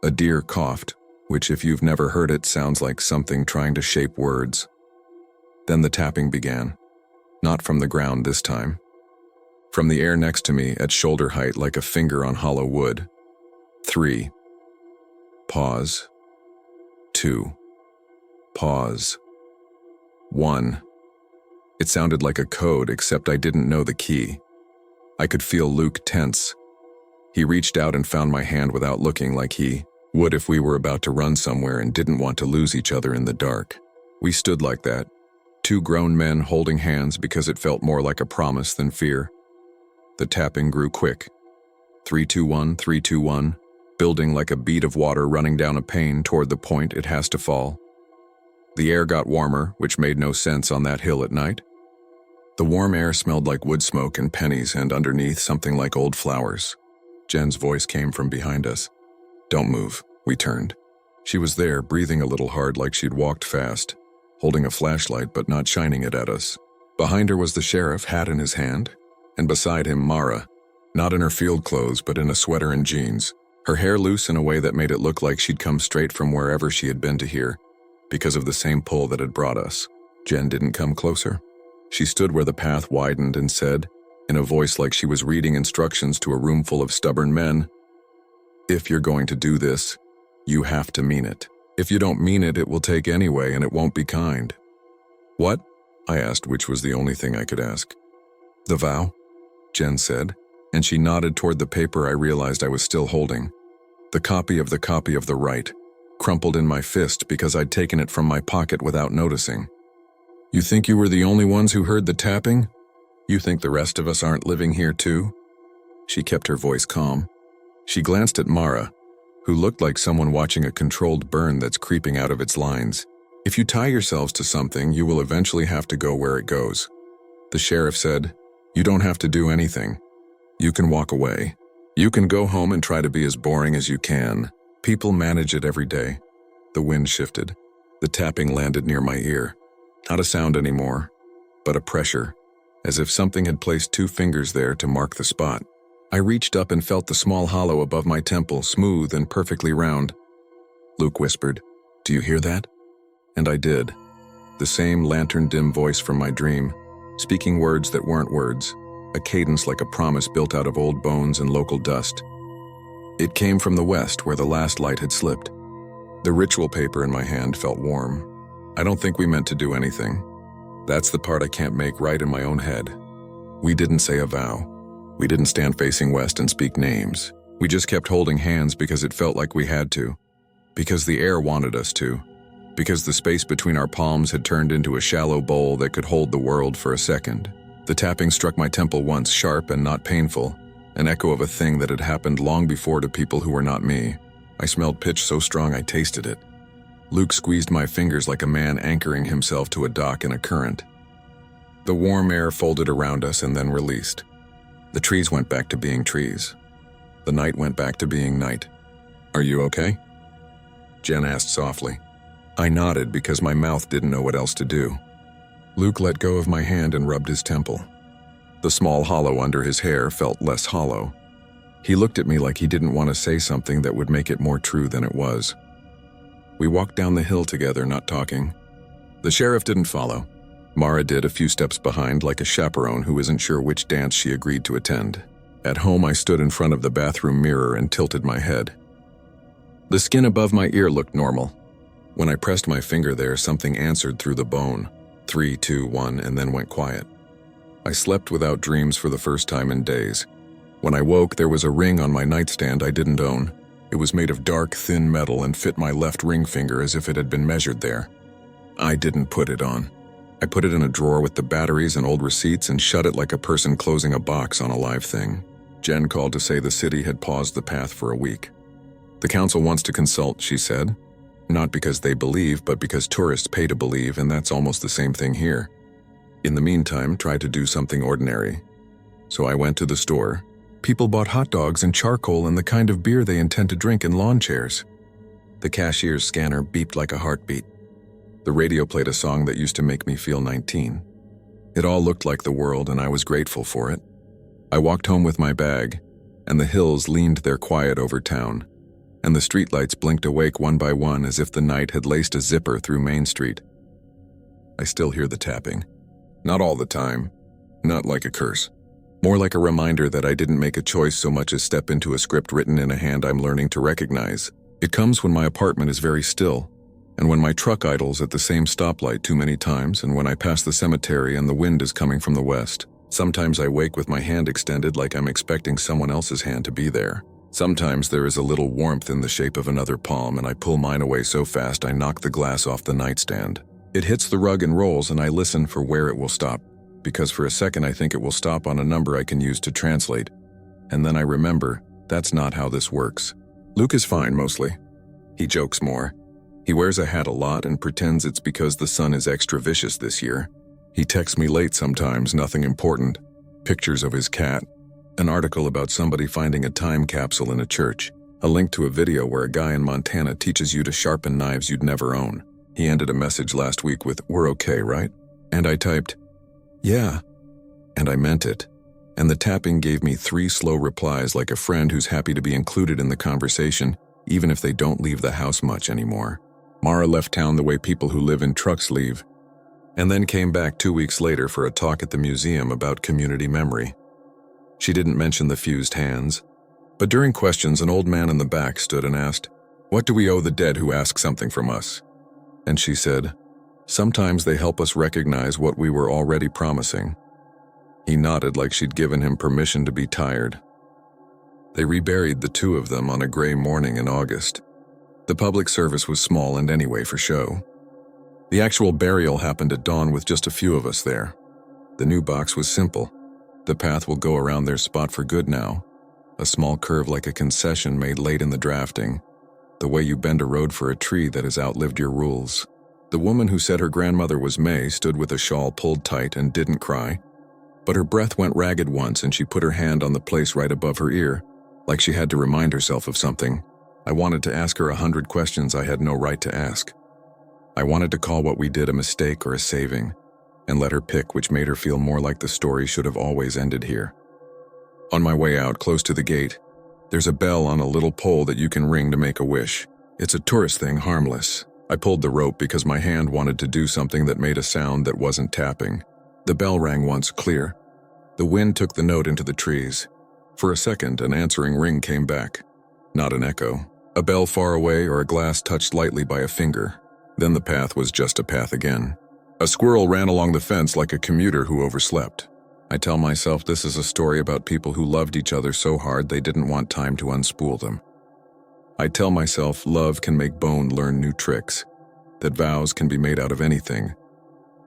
A deer coughed, which if you've never heard it sounds like something trying to shape words. Then the tapping began. Not from the ground this time. From the air next to me at shoulder height like a finger on hollow wood. 3. Pause. 2. Pause. 1. It sounded like a code, except I didn't know the key. I could feel Luke tense. He reached out and found my hand without looking, like he would if we were about to run somewhere and didn't want to lose each other in the dark. We stood like that, 2 grown men holding hands because it felt more like a promise than fear. The tapping grew quick. 3-2-1, 3-2-1, building like a bead of water running down a pane toward the point it has to fall. The air got warmer, which made no sense on that hill at night. The warm air smelled like wood smoke and pennies, and underneath something like old flowers. Jen's voice came from behind us. "Don't move." We turned. She was there, breathing a little hard like she'd walked fast, holding a flashlight but not shining it at us. Behind her was the sheriff, hat in his hand, and beside him Mara, not in her field clothes but in a sweater and jeans, her hair loose in a way that made it look like she'd come straight from wherever she had been to here, because of the same pull that had brought us. Jen didn't come closer. She stood where the path widened and said, in a voice like she was reading instructions to a room full of stubborn men, "If you're going to do this, you have to mean it. If you don't mean it, it will take anyway and it won't be kind." "What?" I asked, which was the only thing I could ask. "The vow," Jen said, and she nodded toward the paper I realized I was still holding. The copy of the right, crumpled in my fist because I'd taken it from my pocket without noticing. "You think you were the only ones who heard the tapping? You think the rest of us aren't living here too?" She kept her voice calm. She glanced at Mara, who looked like someone watching a controlled burn that's creeping out of its lines. If you tie yourselves to something, you will eventually have to go where it goes. The sheriff said, "You don't have to do anything. You can walk away. You can go home and try to be as boring as you can. People manage it every day." The wind shifted. The tapping landed near my ear. Not a sound anymore, but a pressure, as if something had placed 2 fingers there to mark the spot. I reached up and felt the small hollow above my temple, smooth and perfectly round. Luke whispered, "Do you hear that?" And I did. The same lantern-dim voice from my dream, speaking words that weren't words, a cadence like a promise built out of old bones and local dust. It came from the west, where the last light had slipped. The ritual paper in my hand felt warm. I don't think we meant to do anything. That's the part I can't make right in my own head. We didn't say a vow. We didn't stand facing west and speak names. We just kept holding hands because it felt like we had to. Because the air wanted us to. Because the space between our palms had turned into a shallow bowl that could hold the world for a second. The tapping struck my temple once, sharp and not painful, an echo of a thing that had happened long before to people who were not me. I smelled pitch so strong I tasted it. Luke squeezed my fingers like a man anchoring himself to a dock in a current. The warm air folded around us and then released. The trees went back to being trees. The night went back to being night. "Are you okay?" Jen asked softly. I nodded because my mouth didn't know what else to do. Luke let go of my hand and rubbed his temple. The small hollow under his hair felt less hollow. He looked at me like he didn't want to say something that would make it more true than it was. We walked down the hill together, not talking. The sheriff didn't follow. Mara did, a few steps behind, like a chaperone who isn't sure which dance she agreed to attend. At home, I stood in front of the bathroom mirror and tilted my head. The skin above my ear looked normal. When I pressed my finger there, something answered through the bone. 3, 2, 1, and then went quiet. I slept without dreams for the first time in days. When I woke, there was a ring on my nightstand I didn't own. It was made of dark, thin metal and fit my left ring finger as if it had been measured there. I didn't put it on. I put it in a drawer with the batteries and old receipts and shut it like a person closing a box on a live thing. Jen called to say the city had paused the path for a week. "The council wants to consult," she said. "Not because they believe, but because tourists pay to believe, and that's almost the same thing here. In the meantime, try to do something ordinary." So I went to the store. People bought hot dogs and charcoal and the kind of beer they intend to drink in lawn chairs. The cashier's scanner beeped like a heartbeat. The radio played a song that used to make me feel 19. It all looked like the world, and I was grateful for it. I walked home with my bag, and the hills leaned their quiet over town, and the streetlights blinked awake one by one as if the night had laced a zipper through Main Street. I still hear the tapping. Not all the time. Not like a curse. More like a reminder that I didn't make a choice so much as step into a script written in a hand I'm learning to recognize. It comes when my apartment is very still, and when my truck idles at the same stoplight too many times, and when I pass the cemetery and the wind is coming from the west. Sometimes I wake with my hand extended like I'm expecting someone else's hand to be there. Sometimes there is a little warmth in the shape of another palm, and I pull mine away so fast I knock the glass off the nightstand. It hits the rug and rolls, and I listen for where it will stop, because for a second I think it will stop on a number I can use to translate. And then I remember, that's not how this works. Luke is fine, mostly. He jokes more. He wears a hat a lot and pretends it's because the sun is extra vicious this year. He texts me late sometimes, nothing important. Pictures of his cat. An article about somebody finding a time capsule in a church. A link to a video where a guy in Montana teaches you to sharpen knives you'd never own. He ended a message last week with, "We're okay, right?" And I typed, "Yeah." And I meant it. And the tapping gave me 3 slow replies like a friend who's happy to be included in the conversation, even if they don't leave the house much anymore. Mara left town the way people who live in trucks leave, and then came back 2 weeks later for a talk at the museum about community memory. She didn't mention the fused hands, but during questions an old man in the back stood and asked, "What do we owe the dead who ask something from us?" And she said, "Sometimes they help us recognize what we were already promising." He nodded like she'd given him permission to be tired. They reburied the 2 of them on a gray morning in August. The public service was small and anyway for show. The actual burial happened at dawn with just a few of us there. The new box was simple. The path will go around their spot for good now, A small curve like a concession made late in the drafting, the way you bend a road for a tree that has outlived your rules. The woman who said her grandmother was May stood with a shawl pulled tight and didn't cry, but her breath went ragged once and she put her hand on the place right above her ear, like she had to remind herself of something. I wanted to ask her 100 questions I had no right to ask. I wanted to call what we did a mistake or a saving, and let her pick which made her feel more like the story should have always ended here. On my way out, close to the gate, there's a bell on a little pole that you can ring to make a wish. It's a tourist thing, harmless. I pulled the rope because my hand wanted to do something that made a sound that wasn't tapping. The bell rang once, clear. The wind took the note into the trees. For a second, an answering ring came back. Not an echo. A bell far away or a glass touched lightly by a finger. Then the path was just a path again. A squirrel ran along the fence like a commuter who overslept. I tell myself this is a story about people who loved each other so hard they didn't want time to unspool them. I tell myself love can make bone learn new tricks, that vows can be made out of anything.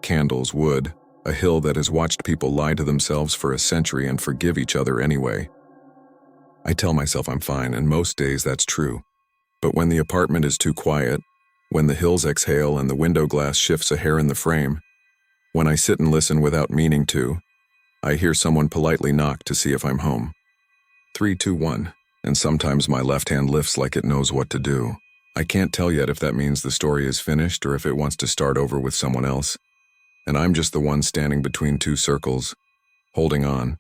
Candles, wood, a hill that has watched people lie to themselves for a century and forgive each other anyway. I tell myself I'm fine, and most days that's true. But when the apartment is too quiet, when the hills exhale and the window glass shifts a hair in the frame, when I sit and listen without meaning to, I hear someone politely knock to see if I'm home. 3, 2, 1, and sometimes my left hand lifts like it knows what to do. I can't tell yet if that means the story is finished or if it wants to start over with someone else, and I'm just the one standing between two circles, holding on.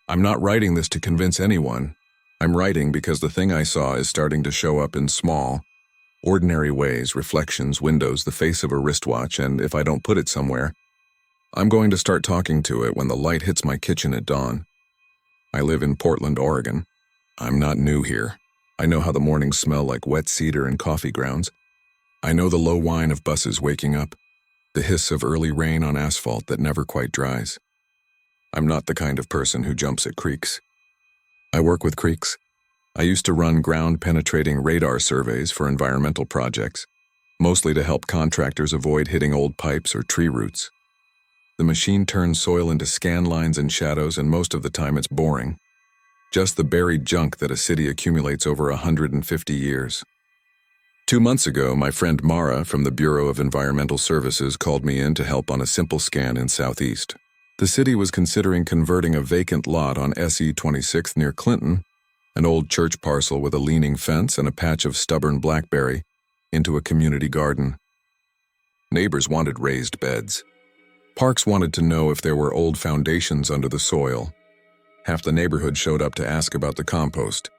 I'm not writing this to convince anyone. I'm writing because the thing I saw is starting to show up in small, ordinary ways, reflections, windows, the face of a wristwatch, and if I don't put it somewhere, I'm going to start talking to it when the light hits my kitchen at dawn. I live in Portland, Oregon. I'm not new here. I know how the mornings smell like wet cedar and coffee grounds. I know the low whine of buses waking up, the hiss of early rain on asphalt that never quite dries. I'm not the kind of person who jumps at creeks. I work with creeks. I used to run ground-penetrating radar surveys for environmental projects, mostly to help contractors avoid hitting old pipes or tree roots. The machine turns soil into scan lines and shadows, and most of the time it's boring. Just the buried junk that a city accumulates over 150 years. 2 months ago, my friend Mara from the Bureau of Environmental Services called me in to help on a simple scan in Southeast. The city was considering converting a vacant lot on SE 26th near Clinton, an old church parcel with a leaning fence and a patch of stubborn blackberry, into a community garden. Neighbors wanted raised beds. Parks wanted to know if there were old foundations under the soil. Half the neighborhood showed up to ask about the compost.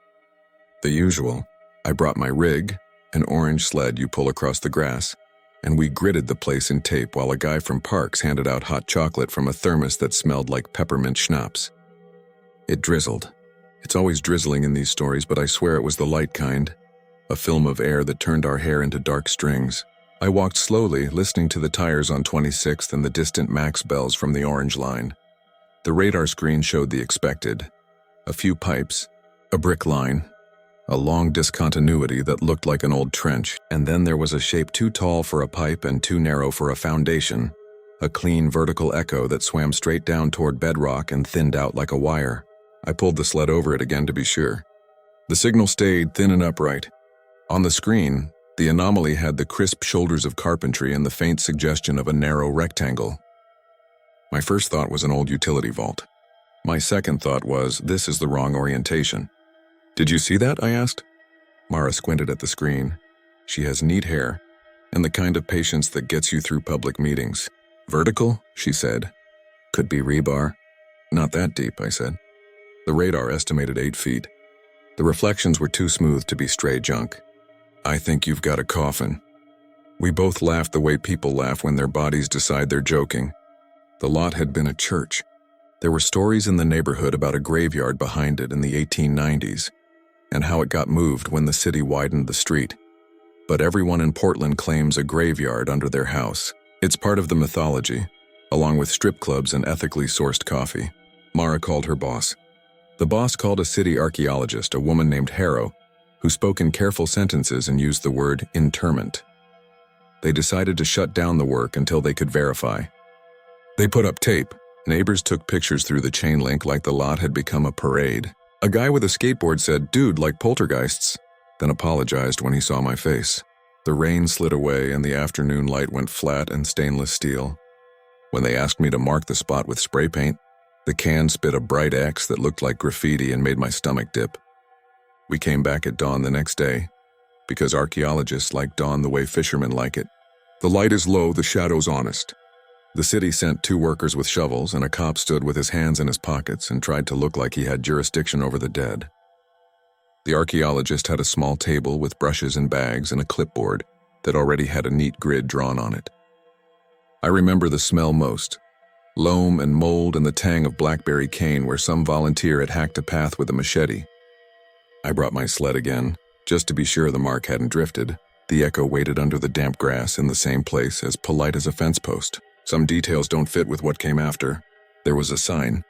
The usual. I brought my rig, an orange sled you pull across the grass, and we gridded the place in tape while a guy from Parks handed out hot chocolate from a thermos that smelled like peppermint schnapps. It drizzled. It's always drizzling in these stories, but I swear it was the light kind, a film of air that turned our hair into dark strings. I walked slowly, listening to the tires on 26th and the distant Max bells from the orange line. The radar screen showed the expected. A few pipes, a brick line, a long discontinuity that looked like an old trench, and then there was a shape too tall for a pipe and too narrow for a foundation, a clean vertical echo that swam straight down toward bedrock and thinned out like a wire. I pulled the sled over it again to be sure. The signal stayed thin and upright. On the screen, the anomaly had the crisp shoulders of carpentry and the faint suggestion of a narrow rectangle. My first thought was an old utility vault. My second thought was, this is the wrong orientation. Did you see that? I asked. Mara squinted at the screen. She has neat hair, and the kind of patience that gets you through public meetings. Vertical, she said. Could be rebar. Not that deep, I said. The radar estimated 8 feet. The reflections were too smooth to be stray junk. I think you've got a coffin. We both laughed the way people laugh when their bodies decide they're joking. The lot had been a church. There were stories in the neighborhood about a graveyard behind it in the 1890s, and how it got moved when the city widened the street. But everyone in Portland claims a graveyard under their house. It's part of the mythology, along with strip clubs and ethically sourced coffee. Mara called her boss. The boss called a city archaeologist, a woman named Harrow, who spoke in careful sentences and used the word interment. They decided to shut down the work until they could verify. They put up tape. Neighbors took pictures through the chain link like the lot had become a parade. A guy with a skateboard said, "Dude, like poltergeists," then apologized when he saw my face. The rain slid away and the afternoon light went flat and stainless steel. When they asked me to mark the spot with spray paint, the can spit a bright X that looked like graffiti and made my stomach dip. We came back at dawn the next day, because archaeologists like dawn the way fishermen like it. The light is low, the shadow's honest. The city sent 2 workers with shovels, and a cop stood with his hands in his pockets and tried to look like he had jurisdiction over the dead. The archaeologist had a small table with brushes and bags and a clipboard that already had a neat grid drawn on it. I remember the smell most: loam and mold and the tang of blackberry cane where some volunteer had hacked a path with a machete. I brought my sled again, just to be sure the mark hadn't drifted. The echo waited under the damp grass in the same place, as polite as a fence post. Some details don't fit with what came after. There was a sign.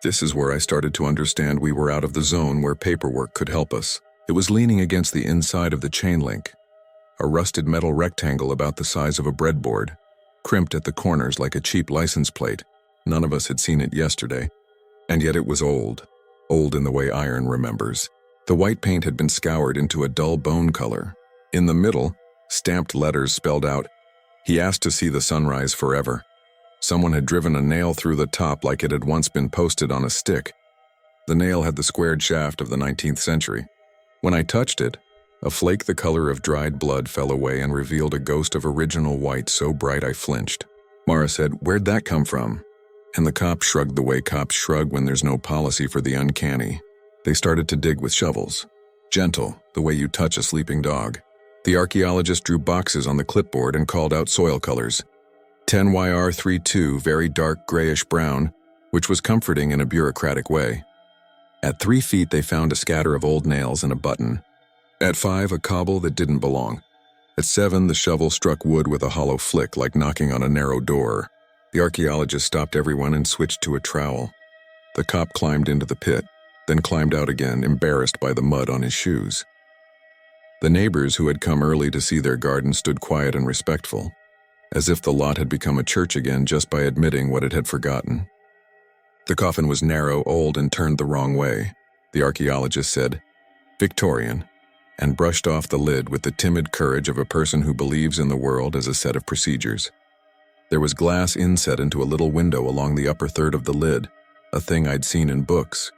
This is where I started to understand we were out of the zone where paperwork could help us. It was leaning against the inside of the chain link. A rusted metal rectangle about the size of a breadboard, crimped at the corners like a cheap license plate. None of us had seen it yesterday. And yet it was old. Old in the way iron remembers. The white paint had been scoured into a dull bone color. In the middle, stamped letters spelled out, "He asked to see the sunrise forever." Someone had driven a nail through the top like it had once been posted on a stick. The nail had the squared shaft of the 19th century. When I touched it, a flake the color of dried blood fell away and revealed a ghost of original white so bright I flinched. Mara said, "Where'd that come from?" And the cop shrugged the way cops shrug when there's no policy for the uncanny. They started to dig with shovels. Gentle, the way you touch a sleeping dog. The archaeologist drew boxes on the clipboard and called out soil colors. 10YR32, very dark grayish-brown, which was comforting in a bureaucratic way. At 3 feet, they found a scatter of old nails and a button. At 5, a cobble that didn't belong. At 7, the shovel struck wood with a hollow flick like knocking on a narrow door. The archaeologist stopped everyone and switched to a trowel. The cop climbed into the pit, then climbed out again, embarrassed by the mud on his shoes. The neighbors who had come early to see their garden stood quiet and respectful, as if the lot had become a church again just by admitting what it had forgotten. The coffin was narrow, old, and turned the wrong way. The archaeologist said, "Victorian," and brushed off the lid with the timid courage of a person who believes in the world as a set of procedures. There was glass inset into a little window along the upper third of the lid, a thing I'd seen in books,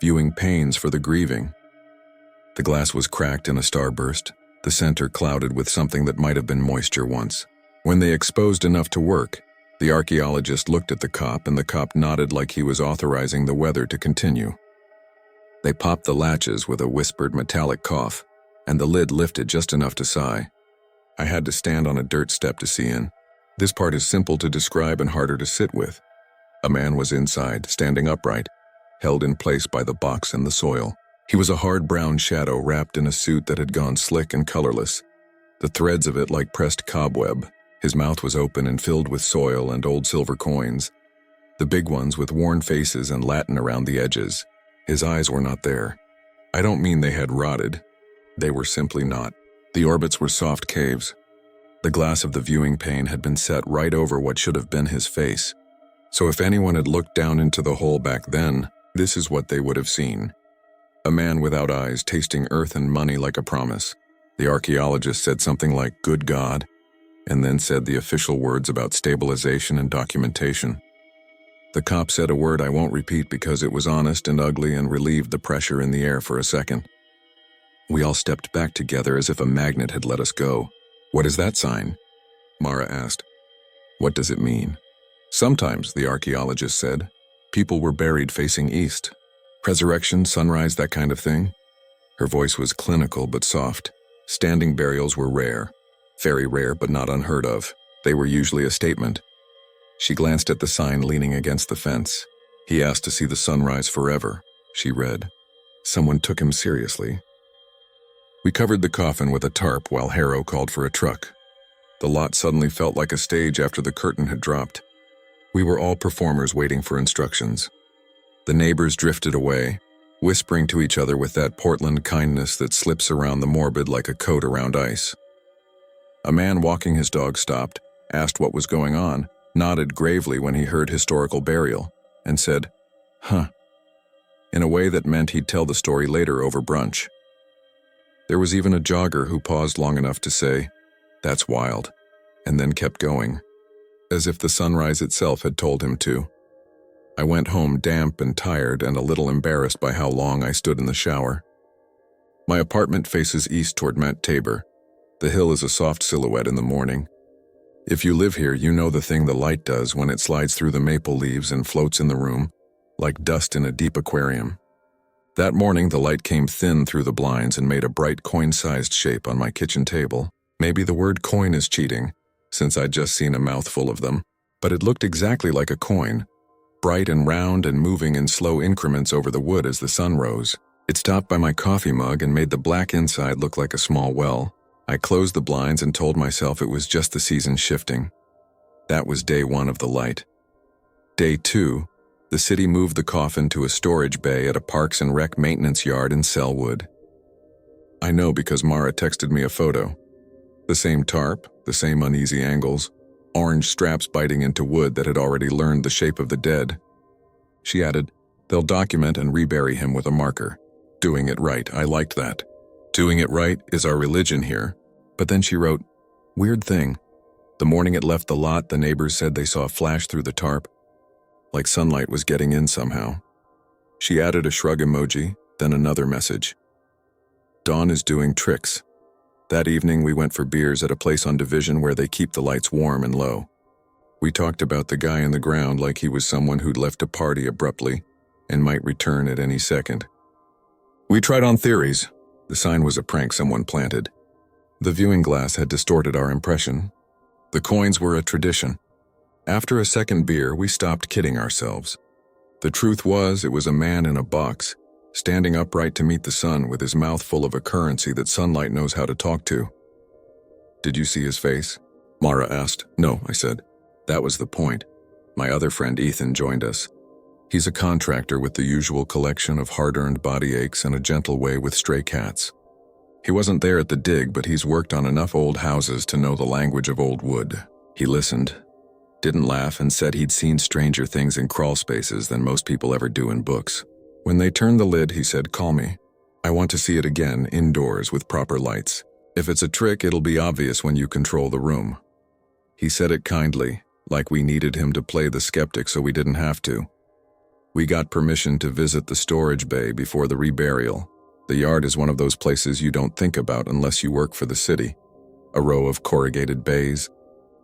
viewing panes for the grieving. The glass was cracked in a starburst, the center clouded with something that might have been moisture once. When they exposed enough to work, the archaeologist looked at the cop and the cop nodded like he was authorizing the weather to continue. They popped the latches with a whispered metallic cough, and the lid lifted just enough to sigh. I had to stand on a dirt step to see in. This part is simple to describe and harder to sit with. A man was inside, standing upright, held in place by the box and the soil. He was a hard brown shadow wrapped in a suit that had gone slick and colorless, the threads of it like pressed cobweb. His mouth was open and filled with soil and old silver coins, the big ones with worn faces and Latin around the edges. His eyes were not there. I don't mean they had rotted. They were simply not. The orbits were soft caves. The glass of the viewing pane had been set right over what should have been his face. So if anyone had looked down into the hole back then, this is what they would have seen. A man without eyes tasting earth and money like a promise. The archaeologist said something like, "Good God," and then said the official words about stabilization and documentation. The cop said a word I won't repeat because it was honest and ugly and relieved the pressure in the air for a second. We all stepped back together as if a magnet had let us go. "What is that sign?" Mara asked. "What does it mean?" "Sometimes," the archaeologist said, "people were buried facing east. Resurrection, sunrise, that kind of thing." Her voice was clinical but soft. Standing burials were rare. Very rare but not unheard of. They were usually a statement. She glanced at the sign leaning against the fence. "He asked to see the sunrise forever," she read. Someone took him seriously. We covered the coffin with a tarp while Harrow called for a truck. The lot suddenly felt like a stage after the curtain had dropped. We were all performers waiting for instructions. The neighbors drifted away, whispering to each other with that Portland kindness that slips around the morbid like a coat around ice. A man walking his dog stopped, asked what was going on, nodded gravely when he heard historical burial, and said, "Huh," in a way that meant he'd tell the story later over brunch. There was even a jogger who paused long enough to say, "That's wild," and then kept going, as if the sunrise itself had told him to. I went home damp and tired and a little embarrassed by how long I stood in the shower. My apartment faces east toward Mount Tabor. The hill is a soft silhouette in the morning. If you live here, you know the thing the light does when it slides through the maple leaves and floats in the room, like dust in a deep aquarium. That morning, the light came thin through the blinds and made a bright coin-sized shape on my kitchen table. Maybe the word coin is cheating, since I'd just seen a mouthful of them, but it looked exactly like a coin, bright and round and moving in slow increments over the wood as the sun rose. It stopped by my coffee mug and made the black inside look like a small well. I closed the blinds and told myself it was just the season shifting. That was day 1 of the light. Day 2, the city moved the coffin to a storage bay at a Parks and Rec maintenance yard in Selwood. I know because Mara texted me a photo. The same tarp, the same uneasy angles, orange straps biting into wood that had already learned the shape of the dead. She added, "They'll document and rebury him with a marker." Doing it right, I liked that. Doing it right is our religion here. But then she wrote, "Weird thing. The morning it left the lot, the neighbors said they saw a flash through the tarp, like sunlight was getting in somehow." She added a shrug emoji, then another message. "Dawn is doing tricks." That evening, we went for beers at a place on Division where they keep the lights warm and low. We talked about the guy in the ground like he was someone who'd left a party abruptly and might return at any second. We tried on theories. The sign was a prank someone planted. The viewing glass had distorted our impression. The coins were a tradition. After a second beer, we stopped kidding ourselves. The truth was, it was a man in a box, standing upright to meet the sun with his mouth full of a currency that sunlight knows how to talk to. "Did you see his face?" Mara asked. "No," I said. That was the point. My other friend Ethan joined us. He's a contractor with the usual collection of hard-earned body aches and a gentle way with stray cats. He wasn't there at the dig, but he's worked on enough old houses to know the language of old wood. He listened, didn't laugh, and said he'd seen stranger things in crawl spaces than most people ever do in books. When they turned the lid, he said, "Call me. I want to see it again, indoors, with proper lights. If it's a trick, it'll be obvious when you control the room." He said it kindly, like we needed him to play the skeptic so we didn't have to. We got permission to visit the storage bay before the reburial. The yard is one of those places you don't think about unless you work for the city. A row of corrugated bays,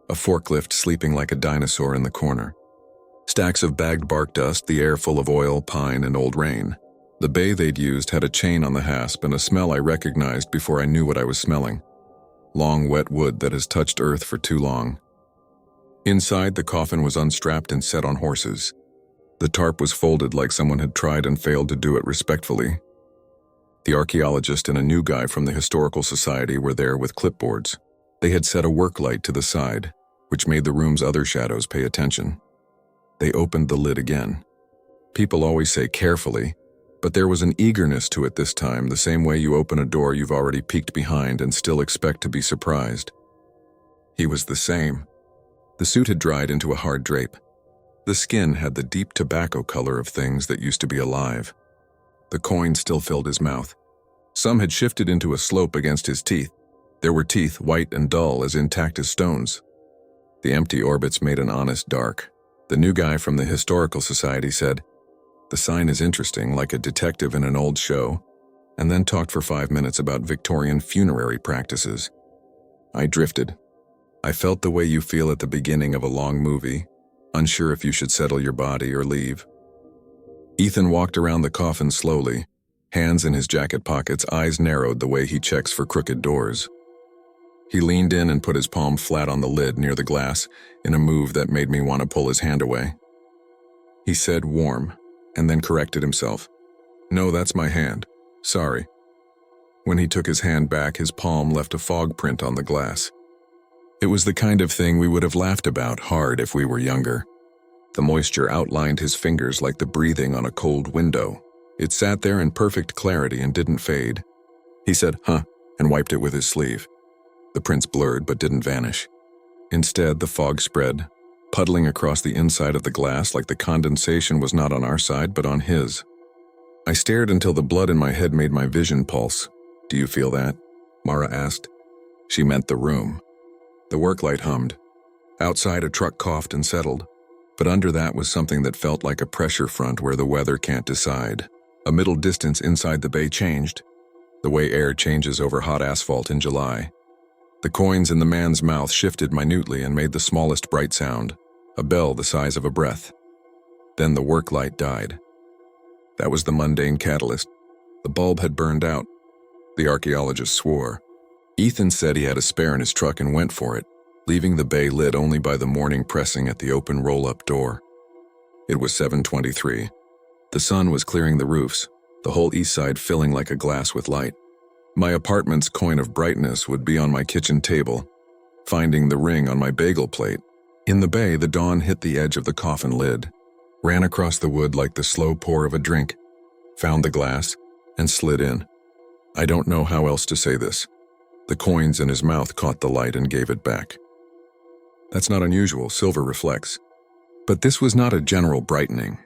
a forklift sleeping like a dinosaur in the corner. Stacks of bagged bark dust, the air full of oil, pine, and old rain. The bay they'd used had a chain on the hasp and a smell I recognized before I knew what I was smelling. Long, wet wood that has touched earth for too long. Inside, the coffin was unstrapped and set on horses. The tarp was folded like someone had tried and failed to do it respectfully. The archaeologist and a new guy from the Historical Society were there with clipboards. They had set a work light to the side, which made the room's other shadows pay attention. They opened the lid again. People always say carefully, but there was an eagerness to it this time, the same way you open a door you've already peeked behind and still expect to be surprised. He was the same. The suit had dried into a hard drape. The skin had the deep tobacco color of things that used to be alive. The coin still filled his mouth. Some had shifted into a slope against his teeth. There were teeth, white and dull, as intact as stones. The empty orbits made an honest dark. The new guy from the Historical Society said, "The sign is interesting, like a detective in an old show," and then talked for 5 minutes about Victorian funerary practices. I drifted. I felt the way you feel at the beginning of a long movie, unsure if you should settle your body or leave. Ethan walked around the coffin slowly, hands in his jacket pockets, eyes narrowed the way he checks for crooked doors. He leaned in and put his palm flat on the lid near the glass in a move that made me want to pull his hand away. He said warm, and then corrected himself. "No, that's my hand. Sorry." When he took his hand back, his palm left a fog print on the glass. It was the kind of thing we would have laughed about hard if we were younger. The moisture outlined his fingers like the breathing on a cold window. It sat there in perfect clarity and didn't fade. He said, "Huh," and wiped it with his sleeve. The prints blurred but didn't vanish. Instead, the fog spread, puddling across the inside of the glass like the condensation was not on our side but on his. I stared until the blood in my head made my vision pulse. "Do you feel that?" Mara asked. She meant the room. The work light hummed. Outside, a truck coughed and settled, but under that was something that felt like a pressure front where the weather can't decide. A middle distance inside the bay changed, the way air changes over hot asphalt in July. The coins in the man's mouth shifted minutely and made the smallest bright sound, a bell the size of a breath. Then the work light died. That was the mundane catalyst. The bulb had burned out. The archaeologist swore. Ethan said he had a spare in his truck and went for it, leaving the bay lit only by the morning pressing at the open roll-up door. It was 7:23. The sun was clearing the roofs, the whole east side filling like a glass with light. My apartment's coin of brightness would be on my kitchen table, finding the ring on my bagel plate. In the bay, the dawn hit the edge of the coffin lid, ran across the wood like the slow pour of a drink, found the glass, and slid in. I don't know how else to say this. The coins in his mouth caught the light and gave it back. That's not unusual, silver reflects. But this was not a general brightening.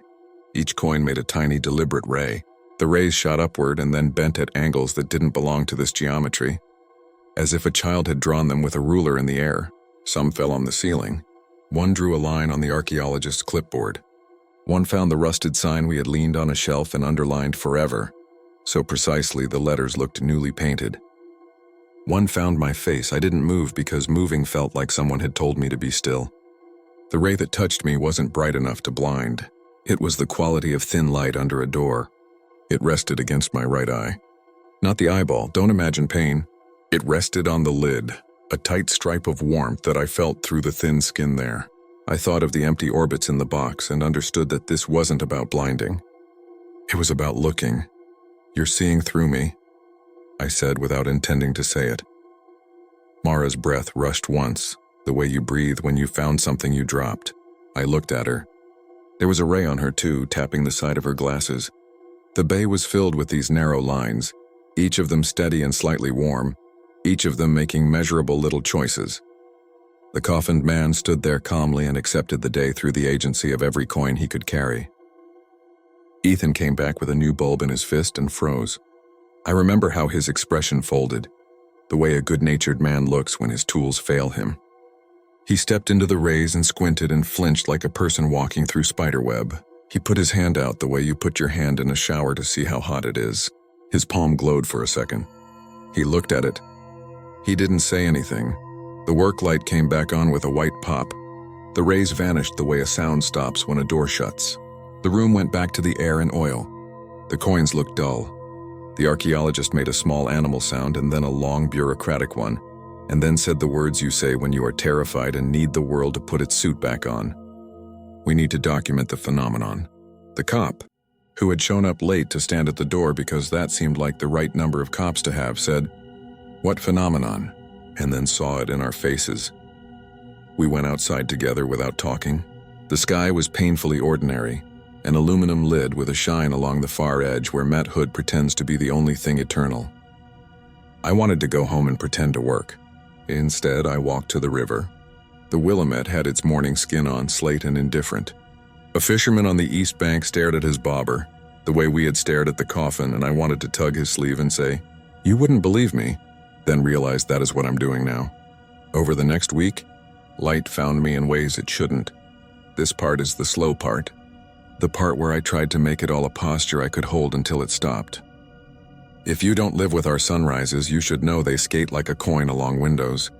Each coin made a tiny, deliberate ray. The rays shot upward and then bent at angles that didn't belong to this geometry, as if a child had drawn them with a ruler in the air. Some fell on the ceiling. One drew a line on the archaeologist's clipboard. One found the rusted sign we had leaned on a shelf and underlined forever, so precisely the letters looked newly painted. One found my face. I didn't move because moving felt like someone had told me to be still. The ray that touched me wasn't bright enough to blind. It was the quality of thin light under a door. It rested against my right eye. Not the eyeball, don't imagine pain. It rested on the lid, a tight stripe of warmth that I felt through the thin skin there. I thought of the empty orbits in the box and understood that this wasn't about blinding. It was about looking. "You're seeing through me," I said without intending to say it. Mara's breath rushed once, the way you breathe when you found something you dropped. I looked at her. There was a ray on her too, tapping the side of her glasses. The bay was filled with these narrow lines, each of them steady and slightly warm, each of them making measurable little choices. The coffined man stood there calmly and accepted the day through the agency of every coin he could carry. Ethan came back with a new bulb in his fist and froze. I remember how his expression folded, the way a good-natured man looks when his tools fail him. He stepped into the rays and squinted and flinched like a person walking through spiderweb. He put his hand out the way you put your hand in a shower to see how hot it is. His palm glowed for a second. He looked at it. He didn't say anything. The work light came back on with a white pop. The rays vanished the way a sound stops when a door shuts. The room went back to the air and oil. The coins looked dull. The archaeologist made a small animal sound and then a long bureaucratic one, and then said the words you say when you are terrified and need the world to put its suit back on. We need to document the phenomenon. The cop, who had shown up late to stand at the door because that seemed like the right number of cops to have, said, "What phenomenon?" and then saw it in our faces. We went outside together without talking. The sky was painfully ordinary, an aluminum lid with a shine along the far edge where Matt Hood pretends to be the only thing eternal. I wanted to go home and pretend to work. Instead, I walked to the river. The Willamette had its morning skin on, slate and indifferent. A fisherman on the east bank stared at his bobber, the way we had stared at the coffin, and I wanted to tug his sleeve and say, "You wouldn't believe me," then realized that is what I'm doing now. Over the next week, light found me in ways it shouldn't. This part is the slow part. The part where I tried to make it all a posture I could hold until it stopped. If you don't live with our sunrises, you should know they skate like a coin along windows.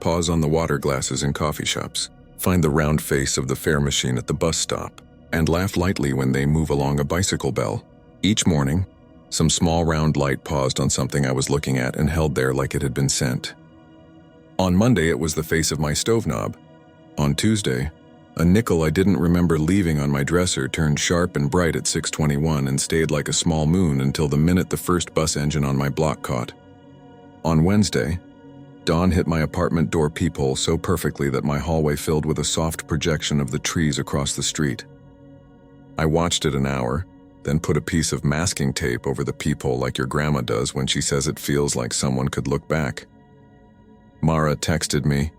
Pause on the water glasses in coffee shops. Find the round face of the fare machine at the bus stop. And laugh lightly when they move along a bicycle bell. Each morning, some small round light paused on something I was looking at and held there like it had been sent. On Monday, it was the face of my stove knob. On Tuesday, a nickel I didn't remember leaving on my dresser turned sharp and bright at 6:21 and stayed like a small moon until the minute the first bus engine on my block caught. On Wednesday, dawn hit my apartment door peephole so perfectly that my hallway filled with a soft projection of the trees across the street. I watched it an hour, then put a piece of masking tape over the peephole like your grandma does when she says it feels like someone could look back. Mara texted me,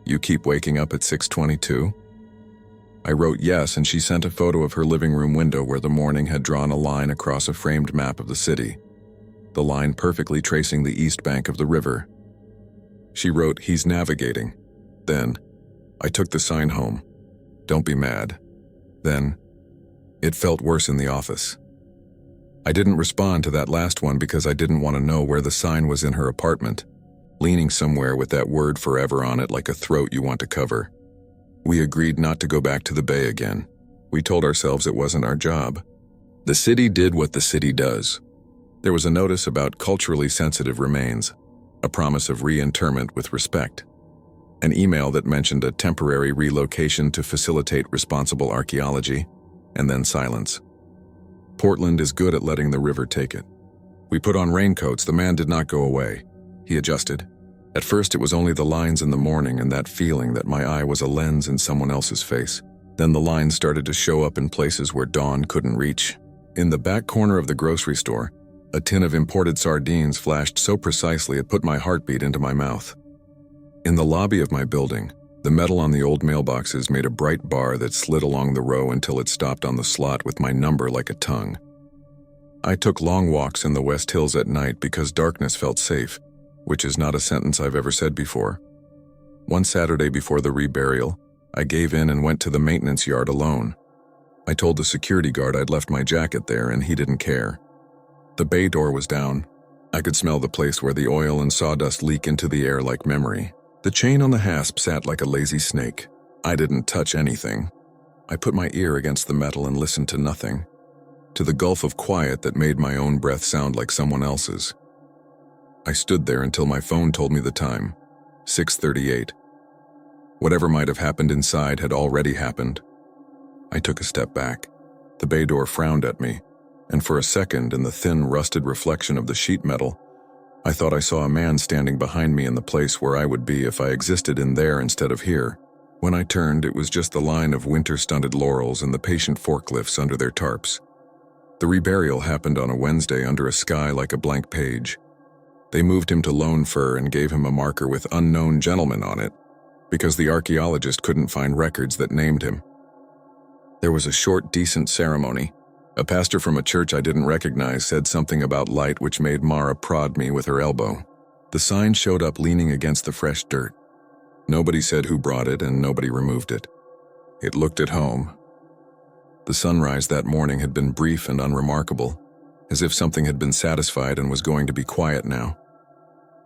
"You keep waking up at 6:22? I wrote yes, and she sent a photo of her living room window where the morning had drawn a line across a framed map of the city, the line perfectly tracing the east bank of the river. She wrote, "He's navigating." Then, I took the sign home. Don't be mad. Then, it felt worse in the office. I didn't respond to that last one because I didn't want to know where the sign was in her apartment, leaning somewhere with that word forever on it like a throat you want to cover. We agreed not to go back to the bay again. We told ourselves it wasn't our job. The city did what the city does. There was a notice about culturally sensitive remains, a promise of reinterment with respect, an email that mentioned a temporary relocation to facilitate responsible archaeology, and then silence. Portland is good at letting the river take it. We put on raincoats. The man did not go away. He adjusted. At first it was only the lines in the morning and that feeling that my eye was a lens in someone else's face. Then the lines started to show up in places where dawn couldn't reach. In the back corner of the grocery store, a tin of imported sardines flashed so precisely it put my heartbeat into my mouth. In the lobby of my building, the metal on the old mailboxes made a bright bar that slid along the row until it stopped on the slot with my number like a tongue. I took long walks in the West Hills at night because darkness felt safe, which is not a sentence I've ever said before. One Saturday before the reburial, I gave in and went to the maintenance yard alone. I told the security guard I'd left my jacket there and he didn't care. The bay door was down. I could smell the place where the oil and sawdust leak into the air like memory. The chain on the hasp sat like a lazy snake. I didn't touch anything. I put my ear against the metal and listened to nothing, to the gulf of quiet that made my own breath sound like someone else's. I stood there until my phone told me the time, 6:38. Whatever might have happened inside had already happened. I took a step back. The bay door frowned at me, and for a second, in the thin, rusted reflection of the sheet metal, I thought I saw a man standing behind me in the place where I would be if I existed in there instead of here. When I turned, it was just the line of winter-stunted laurels and the patient forklifts under their tarps. The reburial happened on a Wednesday under a sky like a blank page. They moved him to Lone Fir and gave him a marker with "Unknown Gentleman" on it, because the archaeologist couldn't find records that named him. There was a short, decent ceremony. A pastor from a church I didn't recognize said something about light which made Mara prod me with her elbow. The sign showed up leaning against the fresh dirt. Nobody said who brought it and nobody removed it. It looked at home. The sunrise that morning had been brief and unremarkable, as if something had been satisfied and was going to be quiet now.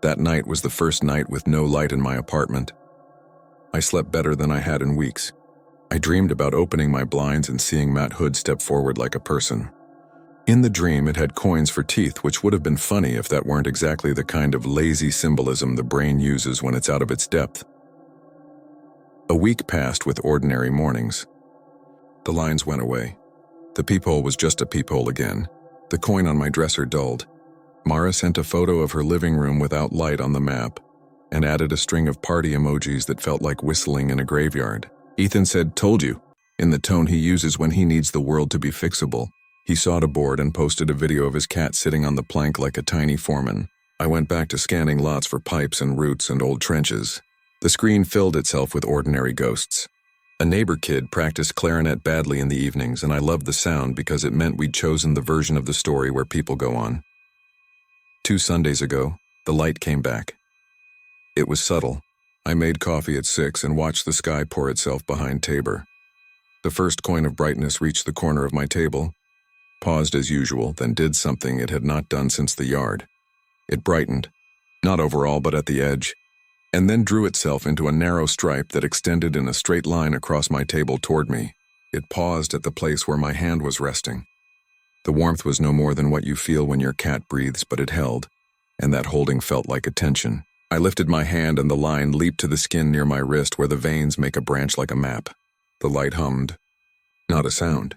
That night was the first night with no light in my apartment. I slept better than I had in weeks. I dreamed about opening my blinds and seeing Matt Hood step forward like a person. In the dream, it had coins for teeth, which would have been funny if that weren't exactly the kind of lazy symbolism the brain uses when it's out of its depth. A week passed with ordinary mornings. The lines went away. The peephole was just a peephole again. The coin on my dresser dulled. Mara sent a photo of her living room without light on the map and added a string of party emojis that felt like whistling in a graveyard. Ethan said, "Told you," in the tone he uses when he needs the world to be fixable. He sawed a board and posted a video of his cat sitting on the plank like a tiny foreman. I went back to scanning lots for pipes and roots and old trenches. The screen filled itself with ordinary ghosts. A neighbor kid practiced clarinet badly in the evenings, and I loved the sound because it meant we'd chosen the version of the story where people go on. 2 Sundays ago, the light came back. It was subtle. I made coffee at 6 and watched the sky pour itself behind Tabor. The first coin of brightness reached the corner of my table, paused as usual, then did something it had not done since the yard. It brightened, not overall but at the edge, and then drew itself into a narrow stripe that extended in a straight line across my table toward me. It paused at the place where my hand was resting. The warmth was no more than what you feel when your cat breathes, but it held, and that holding felt like attention. I lifted my hand and the line leaped to the skin near my wrist where the veins make a branch like a map. The light hummed. Not a sound.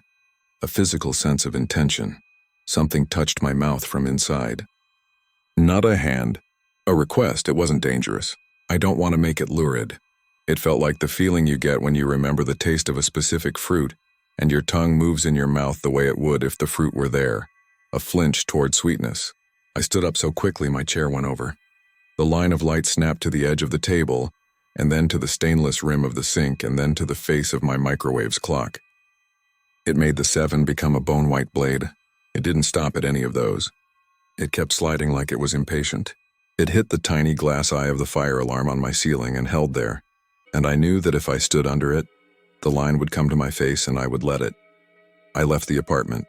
A physical sense of intention. Something touched my mouth from inside. Not a hand. A request. It wasn't dangerous. I don't want to make it lurid. It felt like the feeling you get when you remember the taste of a specific fruit and your tongue moves in your mouth the way it would if the fruit were there. A flinch toward sweetness. I stood up so quickly my chair went over. The line of light snapped to the edge of the table, and then to the stainless rim of the sink, and then to the face of my microwave's clock. It made the 7 become a bone-white blade. It didn't stop at any of those. It kept sliding like it was impatient. It hit the tiny glass eye of the fire alarm on my ceiling and held there, and I knew that if I stood under it, the line would come to my face and I would let it. I left the apartment.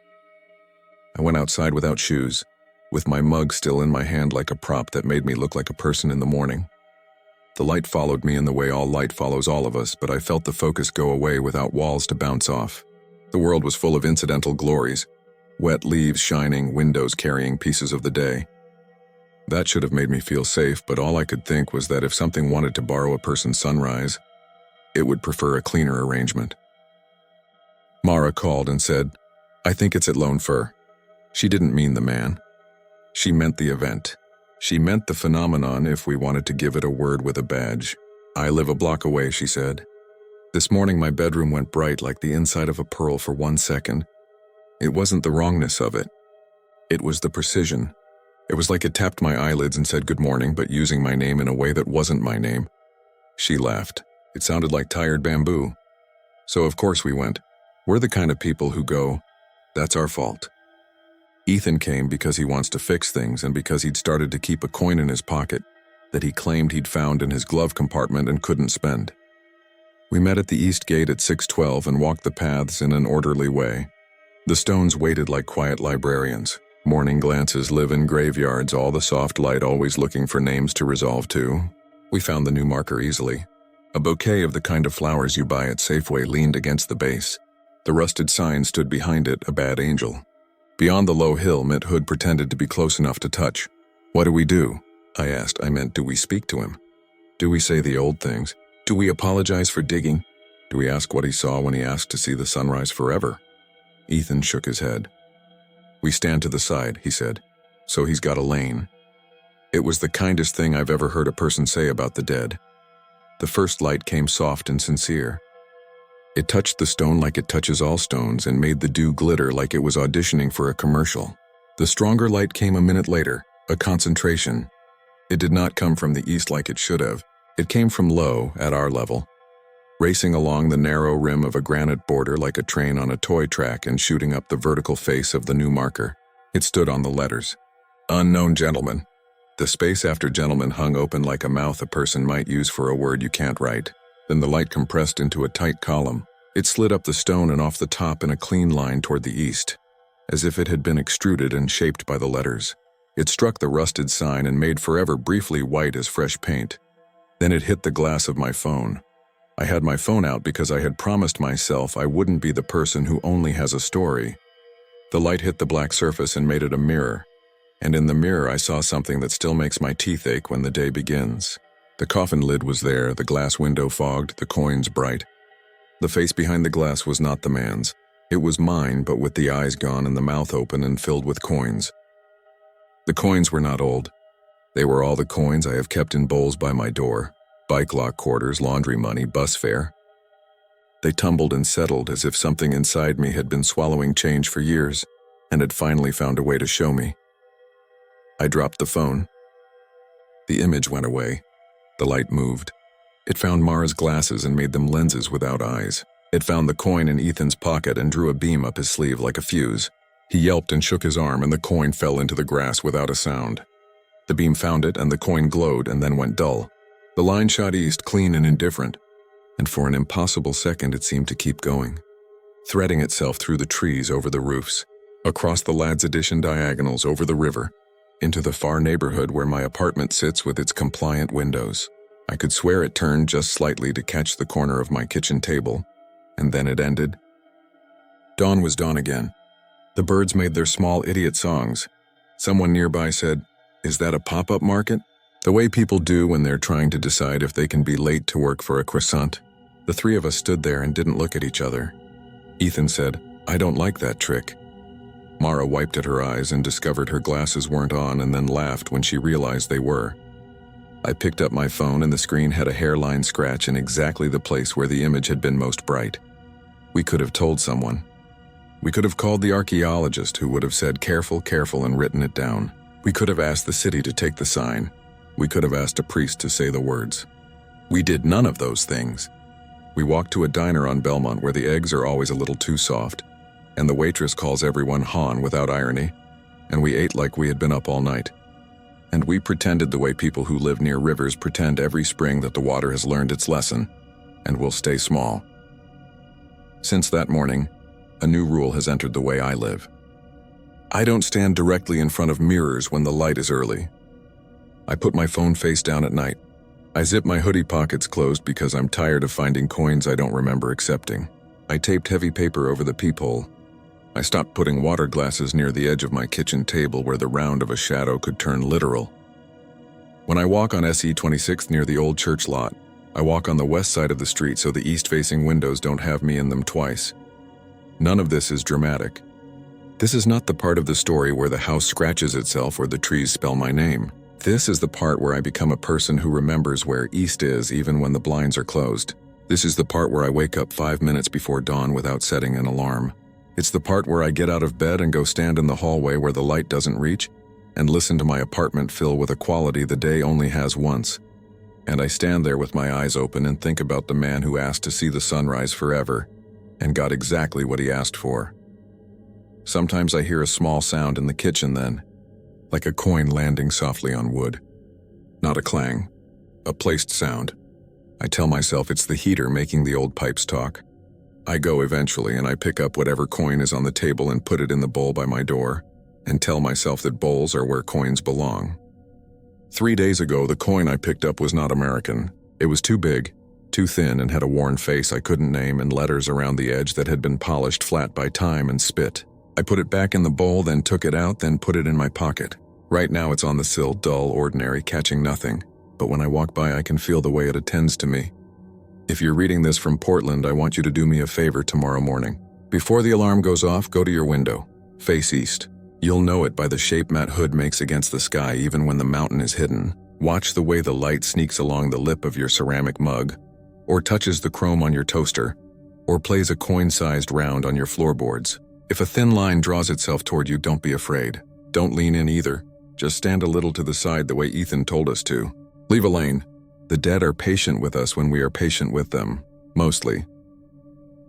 I went outside without shoes, with my mug still in my hand like a prop that made me look like a person in the morning. The light followed me in the way all light follows all of us, but I felt the focus go away without walls to bounce off. The world was full of incidental glories, wet leaves shining, windows carrying pieces of the day. That should have made me feel safe, but all I could think was that if something wanted to borrow a person's sunrise, it would prefer a cleaner arrangement. Mara called and said, "I think it's at Lone Fir." She didn't mean the man. She meant the event. She meant the phenomenon if we wanted to give it a word with a badge. "I live a block away," she said. This morning my bedroom went bright like the inside of a pearl for 1 second. It wasn't the wrongness of it. It was the precision. It was like it tapped my eyelids and said good morning, but using my name in a way that wasn't my name. She laughed. It sounded like tired bamboo. So of course we went. We're the kind of people who go, "That's our fault." Ethan came because he wants to fix things and because he'd started to keep a coin in his pocket that he claimed he'd found in his glove compartment and couldn't spend. We met at the east gate at 6:12 and walked the paths in an orderly way. The stones waited like quiet librarians. Morning glances live in graveyards, all the soft light always looking for names to resolve to. We found the new marker easily. A bouquet of the kind of flowers you buy at Safeway leaned against the base. The rusted sign stood behind it, a bad angel. Beyond the low hill, Mitt Hood pretended to be close enough to touch. "What do we do?" I asked. I meant, do we speak to him? Do we say the old things? Do we apologize for digging? Do we ask what he saw when he asked to see the sunrise forever? Ethan shook his head. "We stand to the side," he said. "So he's got a lane." It was the kindest thing I've ever heard a person say about the dead. The first light came soft and sincere. It touched the stone like it touches all stones and made the dew glitter like it was auditioning for a commercial. The stronger light came a minute later, a concentration. It did not come from the east like it should have. It came from low, at our level, racing along the narrow rim of a granite border like a train on a toy track and shooting up the vertical face of the new marker. It stood on the letters. "Unknown gentleman." The space after gentleman hung open like a mouth a person might use for a word you can't write. Then the light compressed into a tight column. It slid up the stone and off the top in a clean line toward the east, as if it had been extruded and shaped by the letters. It struck the rusted sign and made forever briefly white as fresh paint. Then it hit the glass of my phone. I had my phone out because I had promised myself I wouldn't be the person who only has a story. The light hit the black surface and made it a mirror, and in the mirror I saw something that still makes my teeth ache when the day begins. The coffin lid was there, the glass window fogged, the coins bright. The face behind the glass was not the man's. It was mine, but with the eyes gone and the mouth open and filled with coins. The coins were not old. They were all the coins I have kept in bowls by my door. Bike lock quarters, laundry money, bus fare. They tumbled and settled as if something inside me had been swallowing change for years and had finally found a way to show me. I dropped the phone. The image went away. The light moved. It found Mara's glasses and made them lenses without eyes. It found the coin in Ethan's pocket and drew a beam up his sleeve like a fuse. He yelped and shook his arm, and the coin fell into the grass without a sound. The beam found it, and the coin glowed and then went dull. The line shot east, clean and indifferent, and for an impossible second it seemed to keep going, threading itself through the trees, over the roofs, across the Lads Edition diagonals, over the river, into the far neighborhood where my apartment sits with its compliant windows. I could swear it turned just slightly to catch the corner of my kitchen table, and then it ended. Dawn was dawn again. The birds made their small idiot songs. Someone nearby said, "Is that a pop-up market?" The way people do when they're trying to decide if they can be late to work for a croissant. The three of us stood there and didn't look at each other. Ethan said, "I don't like that trick." Mara wiped at her eyes and discovered her glasses weren't on, and then laughed when she realized they were. I picked up my phone and the screen had a hairline scratch in exactly the place where the image had been most bright. We could have told someone. We could have called the archaeologist who would have said careful, careful and written it down. We could have asked the city to take the sign. We could have asked a priest to say the words. We did none of those things. We walked to a diner on Belmont where the eggs are always a little too soft, and the waitress calls everyone Han without irony, and we ate like we had been up all night. And we pretended the way people who live near rivers pretend every spring that the water has learned its lesson and will stay small. Since that morning, a new rule has entered the way I live. I don't stand directly in front of mirrors when the light is early. I put my phone face down at night. I zip my hoodie pockets closed because I'm tired of finding coins I don't remember accepting. I taped heavy paper over the peephole. I stopped putting water glasses near the edge of my kitchen table where the round of a shadow could turn literal. When I walk on SE 26th near the old church lot, I walk on the west side of the street so the east-facing windows don't have me in them twice. None of this is dramatic. This is not the part of the story where the house scratches itself or the trees spell my name. This is the part where I become a person who remembers where east is even when the blinds are closed. This is the part where I wake up 5 minutes before dawn without setting an alarm. It's the part where I get out of bed and go stand in the hallway where the light doesn't reach and listen to my apartment fill with a quality the day only has once. And I stand there with my eyes open and think about the man who asked to see the sunrise forever and got exactly what he asked for. Sometimes I hear a small sound in the kitchen then, like a coin landing softly on wood. Not a clang, a placed sound. I tell myself it's the heater making the old pipes talk. I go eventually and I pick up whatever coin is on the table and put it in the bowl by my door and tell myself that bowls are where coins belong. 3 days ago, the coin I picked up was not American. It was too big, too thin, and had a worn face I couldn't name and letters around the edge that had been polished flat by time and spit. I put it back in the bowl, then took it out, then put it in my pocket. Right now it's on the sill, dull, ordinary, catching nothing. But when I walk by, I can feel the way it attends to me. If you're reading this from Portland, I want you to do me a favor tomorrow morning. Before the alarm goes off, go to your window. Face east. You'll know it by the shape Matt Hood makes against the sky even when the mountain is hidden. Watch the way the light sneaks along the lip of your ceramic mug, or touches the chrome on your toaster, or plays a coin-sized round on your floorboards. If a thin line draws itself toward you, don't be afraid. Don't lean in either. Just stand a little to the side the way Ethan told us to. Leave a lane. The dead are patient with us when we are patient with them, mostly.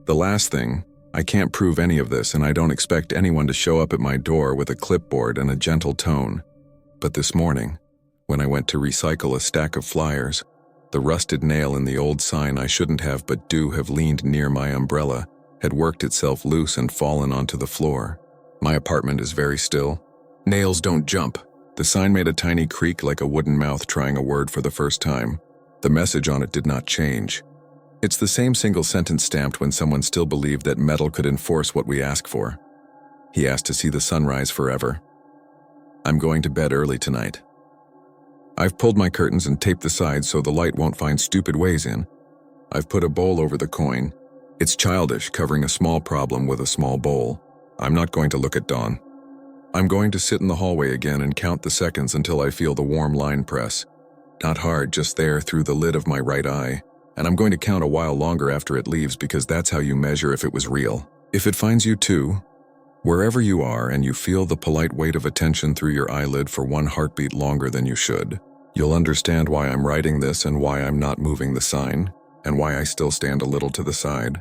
The last thing, I can't prove any of this and I don't expect anyone to show up at my door with a clipboard and a gentle tone. But this morning, when I went to recycle a stack of flyers, the rusted nail in the old sign I shouldn't have but do have leaned near my umbrella had worked itself loose and fallen onto the floor. My apartment is very still. Nails don't jump. The sign made a tiny creak like a wooden mouth trying a word for the first time. The message on it did not change. It's the same single sentence stamped when someone still believed that metal could enforce what we ask for. He asked to see the sunrise forever. I'm going to bed early tonight. I've pulled my curtains and taped the sides so the light won't find stupid ways in. I've put a bowl over the coin. It's childish, covering a small problem with a small bowl. I'm not going to look at dawn. I'm going to sit in the hallway again and count the seconds until I feel the warm line press. Not hard, just there through the lid of my right eye. And I'm going to count a while longer after it leaves because that's how you measure if it was real. If it finds you too, wherever you are, and you feel the polite weight of attention through your eyelid for one heartbeat longer than you should, you'll understand why I'm writing this and why I'm not moving the sign, and why I still stand a little to the side.